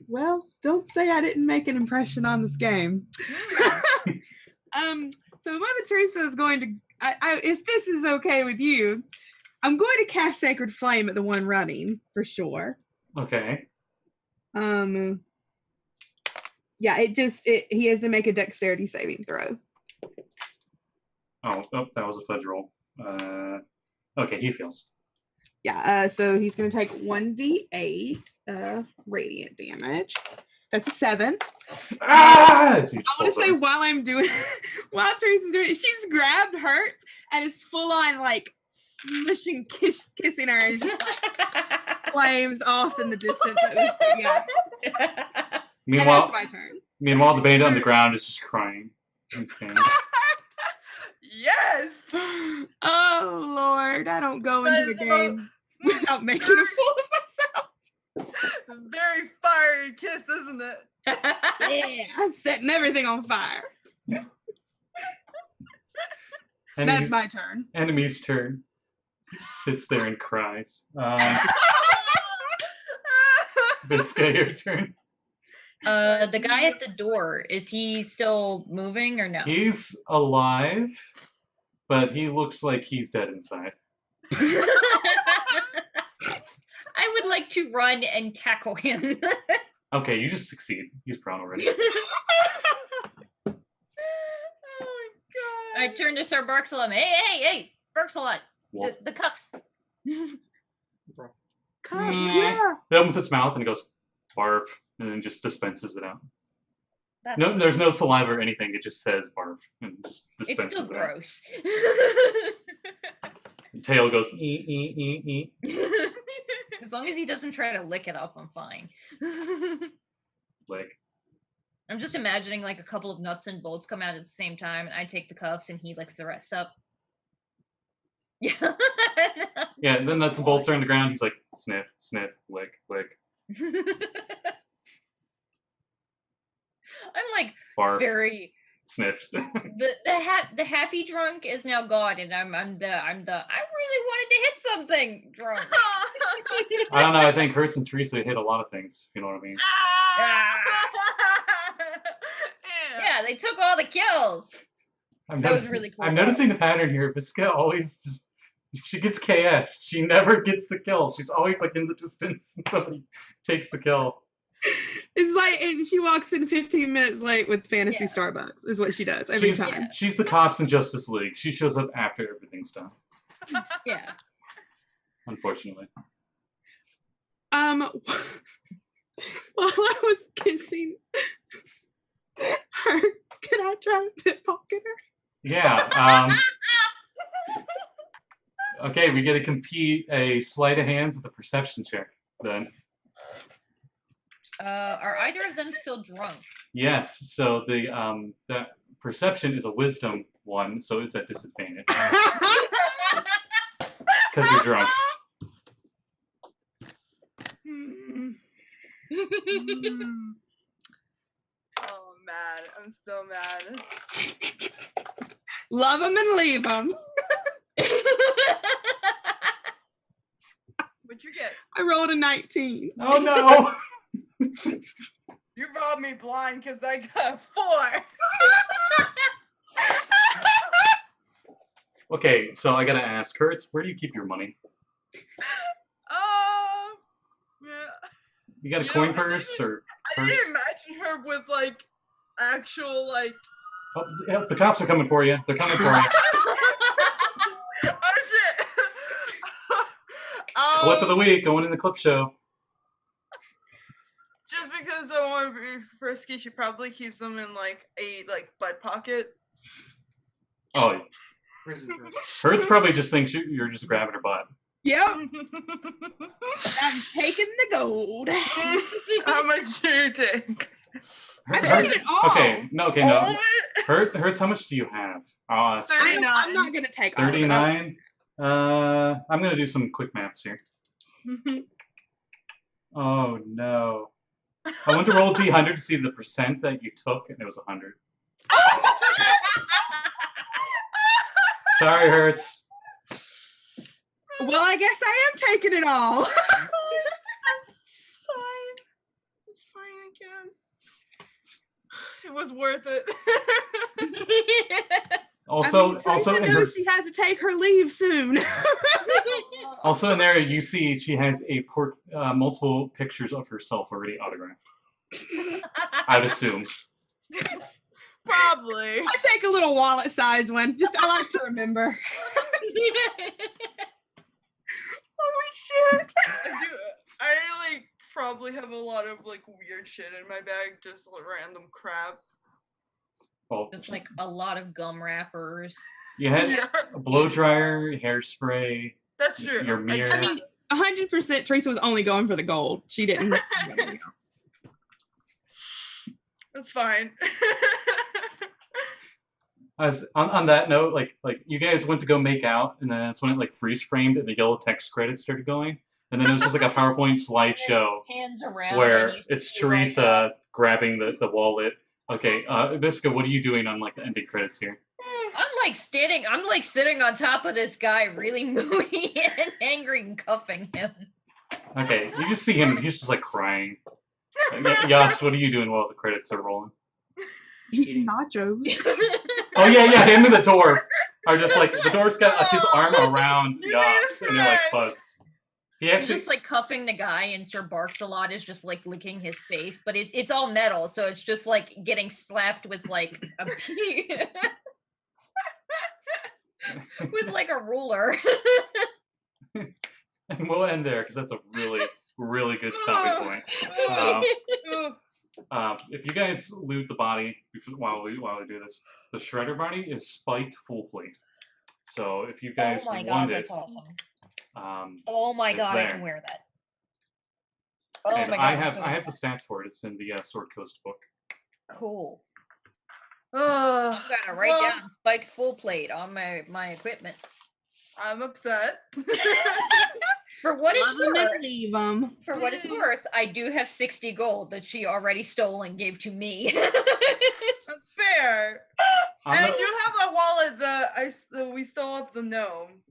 [SPEAKER 4] Well, don't say I didn't make an impression on this game. So Mother Teresa is going to, if this is okay with you, I'm going to cast Sacred Flame at the one running for sure.
[SPEAKER 2] Okay.
[SPEAKER 4] Yeah, he has to make a dexterity saving throw.
[SPEAKER 2] Oh, that was a fudge roll. Okay, he fails.
[SPEAKER 4] Yeah, so he's going to take 1d8 radiant damage. That's a 7.
[SPEAKER 2] Ah!
[SPEAKER 4] I want to say while Teresa's doing it, she's grabbed Hertz and is full on like smushing, kissing her, and just like flames off in the distance. Yeah.
[SPEAKER 2] Meanwhile,
[SPEAKER 4] and that's my turn.
[SPEAKER 2] Meanwhile, the bandit on the ground is just crying. Okay.
[SPEAKER 3] Yes.
[SPEAKER 4] Oh Lord, I don't go into the game without making a fool of myself.
[SPEAKER 3] Very fiery kiss, isn't it?
[SPEAKER 4] Yeah, I'm setting everything on fire. That's my turn.
[SPEAKER 2] Enemy's turn. He just sits there and cries. Bisca, your turn.
[SPEAKER 1] The guy at the door, is he still moving or no?
[SPEAKER 2] He's alive, but he looks like he's dead inside.
[SPEAKER 1] I would like to run and tackle him.
[SPEAKER 2] Okay, you just succeed. He's prone already.
[SPEAKER 3] Oh my god.
[SPEAKER 1] I turn to Sir Barxelum. Hey, Barxelum, the cuffs.
[SPEAKER 4] Cuffs, yeah.
[SPEAKER 2] He opens his mouth and he goes, barf, and then just dispenses it out. No, there's no saliva or anything. It just says barf and just dispenses
[SPEAKER 1] it's still
[SPEAKER 2] it out.
[SPEAKER 1] gross.
[SPEAKER 2] The tail goes, ee.
[SPEAKER 1] As long as he doesn't try to lick it up, I'm fine.
[SPEAKER 2] Like,
[SPEAKER 1] I'm just imagining like a couple of nuts and bolts come out at the same time, and I take the cuffs and he licks the rest up. Yeah.
[SPEAKER 2] Yeah, then nuts and bolts are on the ground. He's like, sniff, sniff, lick, lick,
[SPEAKER 1] I'm like
[SPEAKER 2] barf,
[SPEAKER 1] very
[SPEAKER 2] sniff, sniff.
[SPEAKER 1] the happy drunk is now gone, and I'm the I really wanted to hit something drunk.
[SPEAKER 2] I don't know. I think Hertz and Teresa hit a lot of things. If you know what I mean.
[SPEAKER 1] Yeah, they took all the kills. That was really cool.
[SPEAKER 2] I'm noticing the pattern here. Visca always just she gets KS. She never gets the kill. She's always like in the distance and somebody takes the kill.
[SPEAKER 4] It's like she walks in 15 minutes late with Fantasy Starbucks, is what she does every time.
[SPEAKER 2] She's the cops in Justice League. She shows up after everything's done.
[SPEAKER 1] Yeah.
[SPEAKER 2] Unfortunately.
[SPEAKER 4] While I was kissing her, can I try to pickpocket her?
[SPEAKER 2] Yeah. Okay, we get to compete a sleight of hands with a perception check then.
[SPEAKER 1] Are either of them still drunk?
[SPEAKER 2] Yes. So the perception is a wisdom one, so it's at disadvantage because you're drunk.
[SPEAKER 3] Oh, mad. I'm so mad.
[SPEAKER 4] Love them and leave them.
[SPEAKER 3] What'd you get?
[SPEAKER 4] I rolled a 19.
[SPEAKER 2] Oh no!
[SPEAKER 3] You robbed me blind because I got 4.
[SPEAKER 2] Okay, so I gotta ask, Hertz, where do you keep your money?
[SPEAKER 3] Yeah.
[SPEAKER 2] You got a
[SPEAKER 3] You
[SPEAKER 2] coin
[SPEAKER 3] know,
[SPEAKER 2] purse or
[SPEAKER 3] I
[SPEAKER 2] purse?
[SPEAKER 3] didn't imagine her with like actual like.
[SPEAKER 2] Oh, yeah, the cops are coming for you. They're coming for you.
[SPEAKER 3] Oh shit!
[SPEAKER 2] Clip of the week, going in the clip show.
[SPEAKER 3] Just because I want to be frisky, she probably keeps them in like a butt pocket.
[SPEAKER 2] Oh,
[SPEAKER 5] Prison person.
[SPEAKER 2] Hertz probably just thinks you're just grabbing her butt.
[SPEAKER 4] Yep. I'm taking the gold.
[SPEAKER 3] How much do you take?
[SPEAKER 4] I'm
[SPEAKER 2] Hertz,
[SPEAKER 4] taking it all.
[SPEAKER 2] okay, no.
[SPEAKER 3] All of it?
[SPEAKER 2] Hertz, how much do you have? I'll ask.
[SPEAKER 3] 39.
[SPEAKER 4] I'm not gonna take all of it.
[SPEAKER 2] 39. I'm gonna do some quick maths here. Oh no. I went to roll D100 to see the percent that you took, and it was 100. Sorry, Hertz.
[SPEAKER 4] Well, I guess I am taking it all.
[SPEAKER 3] Fine. It's fine, I guess. It was worth it.
[SPEAKER 2] Also,
[SPEAKER 4] Teresa
[SPEAKER 2] in her,
[SPEAKER 4] knows she has to take her leave soon.
[SPEAKER 2] also in there, you see she has multiple pictures of herself already autographed. I'd assume.
[SPEAKER 3] Probably.
[SPEAKER 4] I take a little wallet size one. Just I like to remember. Holy shit.
[SPEAKER 3] I like probably have a lot of like weird shit in my bag, just random crap.
[SPEAKER 2] Well,
[SPEAKER 1] Just like a lot of gum wrappers.
[SPEAKER 2] you had
[SPEAKER 3] Yeah,
[SPEAKER 2] a blow dryer, hairspray,
[SPEAKER 3] that's true.
[SPEAKER 2] your mirror.
[SPEAKER 4] I mean, 100% Teresa was only going for the gold. She didn't do anything else.
[SPEAKER 3] That's fine.
[SPEAKER 2] As on that note, like you guys went to go make out, and then that's when it like freeze framed and the yellow text credits started going, and then it was just like a PowerPoint slideshow
[SPEAKER 1] Hands around.
[SPEAKER 2] where
[SPEAKER 1] and you
[SPEAKER 2] it's
[SPEAKER 1] see, like,
[SPEAKER 2] Teresa grabbing the wallet. Okay, Visca, what are you doing on like the ending credits here?
[SPEAKER 1] I'm like sitting on top of this guy, really moody and angry, and cuffing him.
[SPEAKER 2] Okay, you just see him, he's just like crying. Yas, what are you doing while the credits are rolling?
[SPEAKER 4] Eating nachos.
[SPEAKER 2] Oh yeah, him and the door are just like, the door's got like his arm around Yas, and they're like buds. He
[SPEAKER 1] I'm
[SPEAKER 2] actually,
[SPEAKER 1] just like cuffing the guy, and Sir Barks a lot is just like licking his face, but it's all metal, so it's just like getting slapped with like a with like a ruler.
[SPEAKER 2] and we'll end there because that's a really, really good stopping point. If you guys loot the body while we do this, the shredder body is spiked full plate. So if you guys
[SPEAKER 1] Oh my god,
[SPEAKER 2] want
[SPEAKER 1] that's
[SPEAKER 2] it,
[SPEAKER 1] awesome.
[SPEAKER 2] Oh
[SPEAKER 1] Oh my
[SPEAKER 2] it's
[SPEAKER 1] god, I
[SPEAKER 2] there.
[SPEAKER 1] can wear that. Oh
[SPEAKER 2] and
[SPEAKER 1] my god,
[SPEAKER 2] I
[SPEAKER 1] I'm
[SPEAKER 2] have
[SPEAKER 1] so
[SPEAKER 2] the stats for it. It's in the Sword Coast book.
[SPEAKER 1] Cool.
[SPEAKER 3] Oh,
[SPEAKER 1] I'm gonna write down spiked full plate on my equipment.
[SPEAKER 3] I'm upset.
[SPEAKER 1] For what it's
[SPEAKER 4] Love 'em
[SPEAKER 1] worth,
[SPEAKER 4] and leave 'em.
[SPEAKER 1] for what it's worth, I do have 60 gold that she already stole and gave to me.
[SPEAKER 3] That's fair. And I
[SPEAKER 2] the-
[SPEAKER 3] do have a wallet that we stole off the gnome.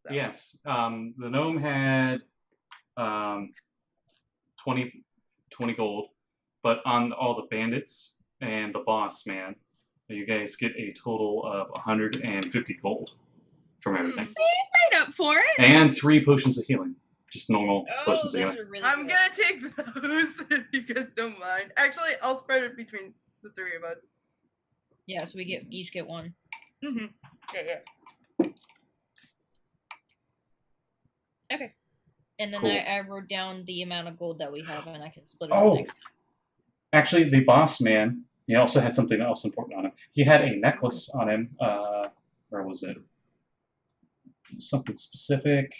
[SPEAKER 3] So.
[SPEAKER 2] Yes. The gnome had 20 gold, but on all the bandits and the boss man, you guys get a total of 150 gold from everything.
[SPEAKER 4] Made up for it.
[SPEAKER 2] And 3 potions of healing. Just normal potions of
[SPEAKER 1] those
[SPEAKER 2] healing.
[SPEAKER 1] are really
[SPEAKER 3] I'm
[SPEAKER 1] good.
[SPEAKER 3] gonna take those if you guys don't mind. Actually, I'll spread it between the 3 of us.
[SPEAKER 1] Yeah, so we each get one.
[SPEAKER 3] Mm-hmm. Yeah.
[SPEAKER 1] Okay. And then
[SPEAKER 2] Cool.
[SPEAKER 1] I wrote down the amount of gold that we have, and I can split it
[SPEAKER 2] Oh.
[SPEAKER 1] up next time.
[SPEAKER 2] Actually, the boss man, he also had something else important on him. He had a necklace on him. Where was it? Something specific.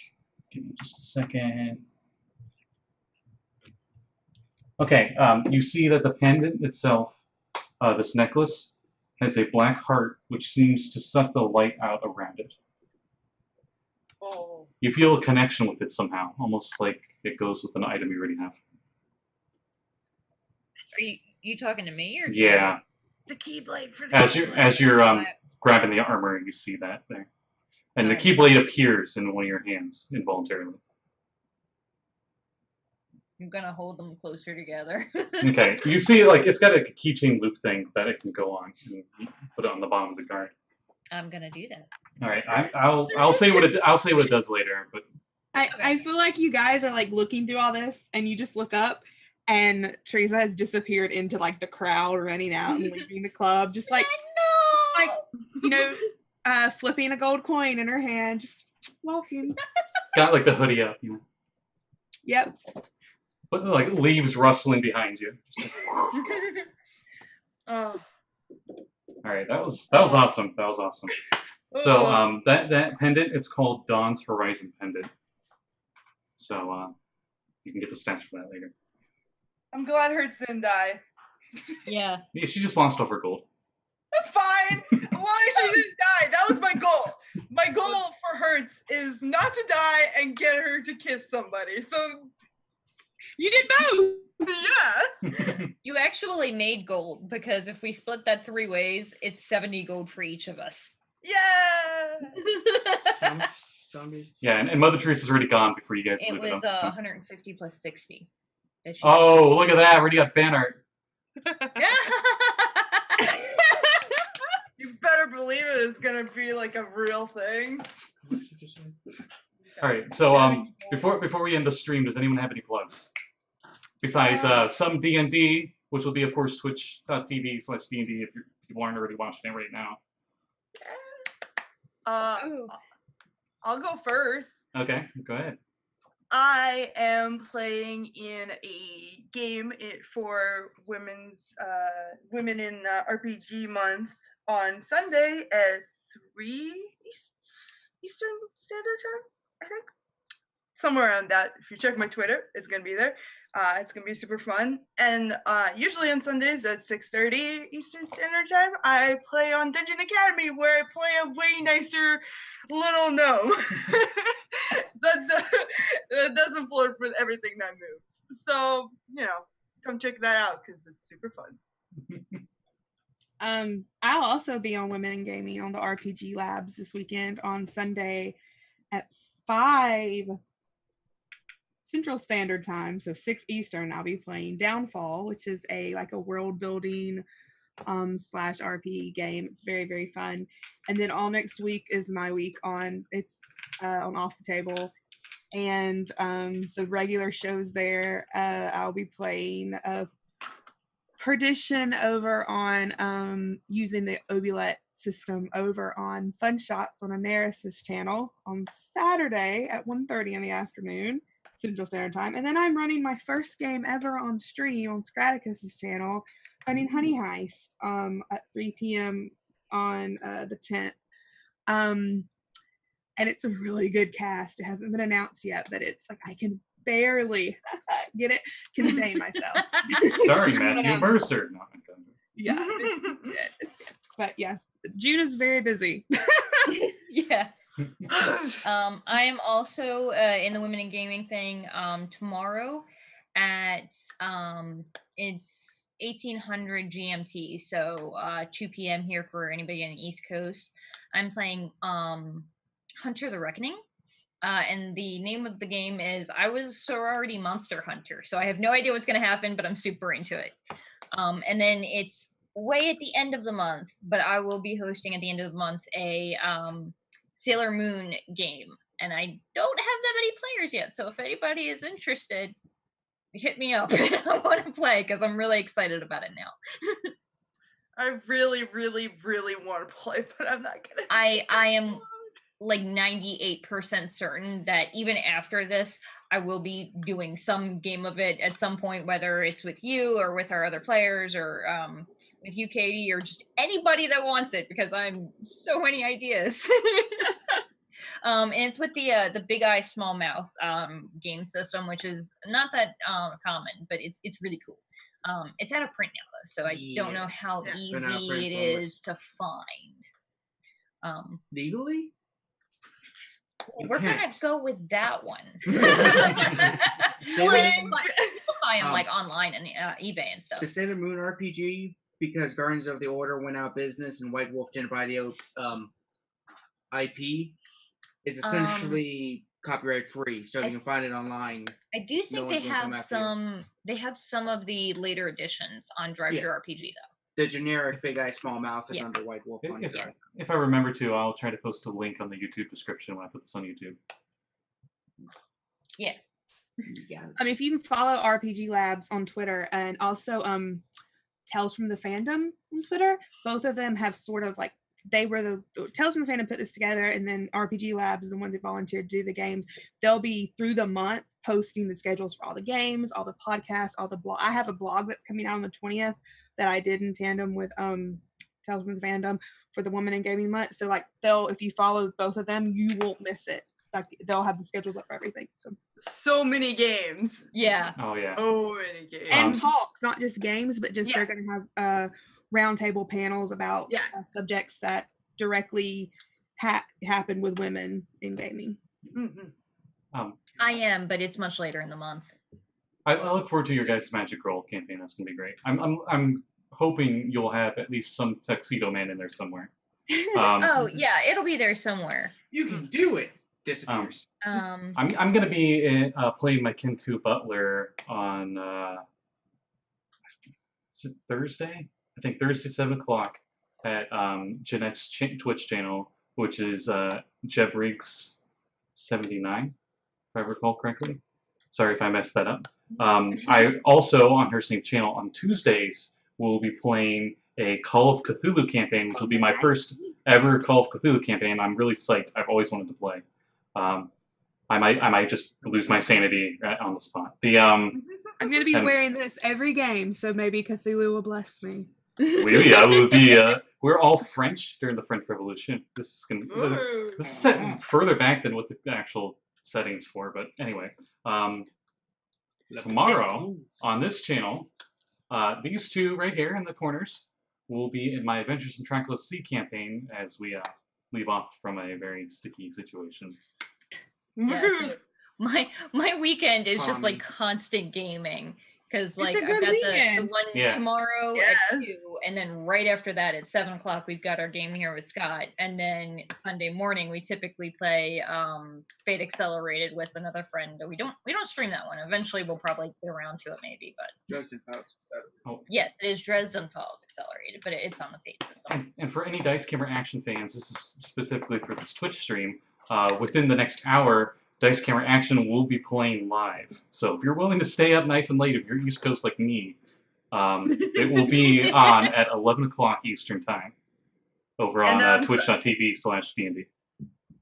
[SPEAKER 2] Give me just a second. Okay, you see that the pendant itself, this necklace, has a black heart which seems to suck the light out around it.
[SPEAKER 3] Oh.
[SPEAKER 2] You feel a connection with it somehow, almost like it goes with an item you already have.
[SPEAKER 1] Are you talking to me or?
[SPEAKER 2] Yeah.
[SPEAKER 3] The keyblade for the
[SPEAKER 2] As you're grabbing the armor, you see that there, and the
[SPEAKER 1] Nice.
[SPEAKER 2] keyblade appears in one of your hands involuntarily.
[SPEAKER 1] I'm gonna hold them closer together.
[SPEAKER 2] Okay, you see, like it's got a keychain loop thing that it can go on, and you put it on the bottom of the guard.
[SPEAKER 1] I'm gonna do that.
[SPEAKER 2] All right, I'll say what it does later, but
[SPEAKER 4] I feel like you guys are like looking through all this and you just look up and Teresa has disappeared into like the crowd running out and leaving the club, just like like you know, flipping a gold coin in her hand, just walking.
[SPEAKER 2] got like the hoodie up, you know,
[SPEAKER 4] Yep.
[SPEAKER 2] but like leaves rustling behind you. Just like,
[SPEAKER 3] Oh.
[SPEAKER 2] all right, that was awesome. That was awesome. So that pendant, it's called Dawn's Horizon pendant. So you can get the stats for that later.
[SPEAKER 3] I'm glad Hertz didn't die.
[SPEAKER 1] Yeah.
[SPEAKER 2] Yeah, she just lost all her gold.
[SPEAKER 3] That's fine. As long as she didn't die. That was my goal. My goal for Hertz is not to die and get her to kiss somebody. So
[SPEAKER 4] You did both.
[SPEAKER 3] yeah.
[SPEAKER 1] You actually made gold because if we split that 3 ways, it's 70 gold for each of us.
[SPEAKER 3] Yeah.
[SPEAKER 5] Zombie.
[SPEAKER 2] Yeah, and Mother Teresa's already gone before you guys
[SPEAKER 1] It
[SPEAKER 2] leave it
[SPEAKER 1] was
[SPEAKER 2] up. So.
[SPEAKER 1] 150 plus 60. that she-
[SPEAKER 2] Oh, look at that! We already got fan art.
[SPEAKER 3] You better believe it. It's gonna be like a real thing.
[SPEAKER 5] What did you say?
[SPEAKER 2] All right, so before we end the stream, does anyone have any plugs? Besides some D&D, which will be of course twitch.tv/D&D if people aren't already watching it right now.
[SPEAKER 3] I'll go first.
[SPEAKER 2] Okay, go ahead.
[SPEAKER 3] I am playing in a game for women in RPG month on Sunday at 3 Eastern Standard Time, I think. Somewhere around that. If you check my Twitter, it's gonna be there. It's gonna be super fun. And usually on Sundays at 6:30 Eastern Standard Time, I play on Dungeon Academy, where I play a way nicer little gnome that doesn't flirt with everything that moves. So come check that out because it's super fun.
[SPEAKER 4] I'll also be on Women in Gaming on the RPG Labs this weekend on Sunday at 5 Central Standard Time, so 6 Eastern. I'll be playing Downfall, which is a world building / RPG game. It's very, very fun. And then all next week is my week on Off the Table. And so regular shows there. I'll be playing Perdition over on using the Obulet system over on Fun Shots on Anaris' channel on Saturday at 1:30 in the afternoon Central Standard Time. And then I'm running my first game ever on stream on Scraticus's channel, running Honey Heist at 3 p.m. on the 10th. And it's a really good cast. It hasn't been announced yet, but it's like I can barely contain myself.
[SPEAKER 2] Starring Matthew Mercer. No,
[SPEAKER 4] Yeah, it's good. But yeah, June is very busy.
[SPEAKER 1] Yeah. I am also in the Women in Gaming thing tomorrow at it's 1800 GMT, so 2 p.m. here for anybody on the East Coast. I'm playing Hunter the Reckoning. And the name of the game is I Was a Sorority Monster Hunter. So I have no idea what's going to happen, but I'm super into it. And then it's way at the end of the month, but I will be hosting at the end of the month a Sailor Moon game. And I don't have that many players yet. So if anybody is interested, hit me up. I want to play because I'm really excited about it now.
[SPEAKER 3] I really, really, really want to play, but I'm not gonna.
[SPEAKER 1] I am like 98% certain that even after this, I will be doing some game of it at some point, whether it's with you or with our other players or with you, Katie, or just anybody that wants it, because I'm so many ideas. And it's with the Big Eye Small Mouth game system, which is not that common, but it's really cool. It's out of print now though, so I don't know how
[SPEAKER 5] It's been out of
[SPEAKER 1] easy
[SPEAKER 5] print
[SPEAKER 1] it
[SPEAKER 5] for
[SPEAKER 1] is to find.
[SPEAKER 5] Legally? You
[SPEAKER 1] We're gonna
[SPEAKER 5] can't.
[SPEAKER 1] go with that one.
[SPEAKER 5] Sailor
[SPEAKER 1] Like,
[SPEAKER 5] Moon-
[SPEAKER 1] you can buy them like
[SPEAKER 5] Um,
[SPEAKER 1] online and eBay and stuff.
[SPEAKER 5] The Sailor Moon RPG, because Guardians of the Order went out of business and White Wolf didn't buy the IP, is essentially copyright free, so you can find it online.
[SPEAKER 1] I do think
[SPEAKER 5] one's
[SPEAKER 1] they
[SPEAKER 5] gonna come
[SPEAKER 1] have
[SPEAKER 5] after you.
[SPEAKER 1] some. They have some of the later editions on Drive
[SPEAKER 5] Yeah.
[SPEAKER 1] Through RPG though.
[SPEAKER 5] The generic Big Eye Small Mouth is
[SPEAKER 1] Yeah.
[SPEAKER 5] under White Wolf on
[SPEAKER 2] If,
[SPEAKER 5] Drive.
[SPEAKER 2] if I remember to, I'll try to post a link on the YouTube description when I put this on YouTube.
[SPEAKER 5] You got it.
[SPEAKER 4] If you can follow RPG Labs on Twitter and also Tales from the Fandom on Twitter, both of them have sort of like they were the Tales from the Fandom put this together, and then RPG Labs is the ones that volunteered to do the games. They'll be through the month posting the schedules for all the games, all the podcasts, all the blog. I have a blog that's coming out on the 20th that I did in tandem with Tales from the Fandom for the Women in Gaming month. So like if you follow both of them, you won't miss it. Like they'll have the schedules up for everything.
[SPEAKER 3] So many games.
[SPEAKER 1] Yeah.
[SPEAKER 2] Oh yeah.
[SPEAKER 3] So many games.
[SPEAKER 4] And talks, not just games, but just
[SPEAKER 3] Yeah.
[SPEAKER 4] they're going to have roundtable panels about
[SPEAKER 3] Yeah.
[SPEAKER 4] subjects that directly happen with women in gaming.
[SPEAKER 3] Mhm.
[SPEAKER 1] I am, but it's much later in the month.
[SPEAKER 2] I look forward to your guys' Magic Roll campaign. That's gonna be great. I'm hoping you'll have at least some tuxedo man in there somewhere.
[SPEAKER 1] Oh yeah, it'll be there somewhere.
[SPEAKER 5] You can do it. Disappears.
[SPEAKER 1] Um,
[SPEAKER 2] I'm gonna be playing my Kenku Butler on is it Thursday? I think Thursday 7 o'clock at Jeanette's Twitch channel, which is Jebriggs79, if I recall correctly. Sorry if I messed that up. I also on her same channel on Tuesdays will be playing a Call of Cthulhu campaign, which will be my first ever Call of Cthulhu campaign. I'm really psyched. I've always wanted to play. I might just lose my sanity on the spot.
[SPEAKER 4] I'm going to be
[SPEAKER 2] And-
[SPEAKER 4] wearing this every game, so maybe Cthulhu will bless me.
[SPEAKER 2] will be. We're all French during the French Revolution. This
[SPEAKER 3] Ooh.
[SPEAKER 2] is set further back than what the actual settings for. But anyway, tomorrow on this channel, these two right here in the corners will be in my Adventures in Tranquil Sea campaign as we leave off from a very sticky situation.
[SPEAKER 1] yeah, so my weekend is just like
[SPEAKER 5] Tommy.
[SPEAKER 1] constant gaming because like
[SPEAKER 4] a
[SPEAKER 1] I've
[SPEAKER 4] good
[SPEAKER 1] got the
[SPEAKER 4] weekend.
[SPEAKER 1] one
[SPEAKER 2] Yeah.
[SPEAKER 1] tomorrow
[SPEAKER 3] Yeah.
[SPEAKER 1] at 2, and then right after that at 7 o'clock we've got our game here with Scott, and then Sunday morning we typically play Fate Accelerated with another friend. We don't stream that one. Eventually we'll probably get around to it maybe, but
[SPEAKER 5] Justin Faust.
[SPEAKER 1] yes, it is Dresden Falls Accelerated, but it's on the Fate system.
[SPEAKER 2] And for any Dice Camera Action fans, this is specifically for this Twitch stream. Within the next hour, Dice Camera Action will be playing live. So if you're willing to stay up nice and late, if you're East Coast like me, it will be on at 11 o'clock Eastern Time over on twitch.tv/D&D.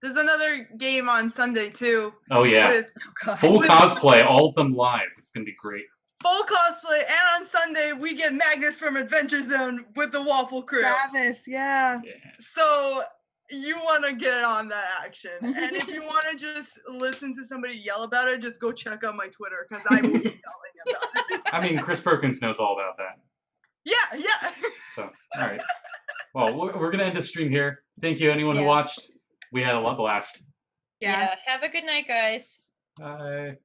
[SPEAKER 3] There's another game on Sunday too.
[SPEAKER 2] Oh yeah,
[SPEAKER 3] With
[SPEAKER 1] Oh, God.
[SPEAKER 2] full cosplay, all of them live. It's gonna be great.
[SPEAKER 3] full cosplay, and on Sunday we get Magnus from Adventure Zone with the Waffle Crew.
[SPEAKER 4] Travis, yeah.
[SPEAKER 2] Yeah.
[SPEAKER 3] So you want to get on that action, and if you want to just listen to somebody yell about it, just go check out my Twitter because I will be yelling about it.
[SPEAKER 2] I mean, Chris Perkins knows all about that.
[SPEAKER 3] Yeah, yeah.
[SPEAKER 2] So, all right. Well, we're gonna end the stream here. Thank you, anyone who
[SPEAKER 1] Yeah.
[SPEAKER 2] watched. We had a lot blast.
[SPEAKER 1] Yeah. Have a good night, guys.
[SPEAKER 2] Bye.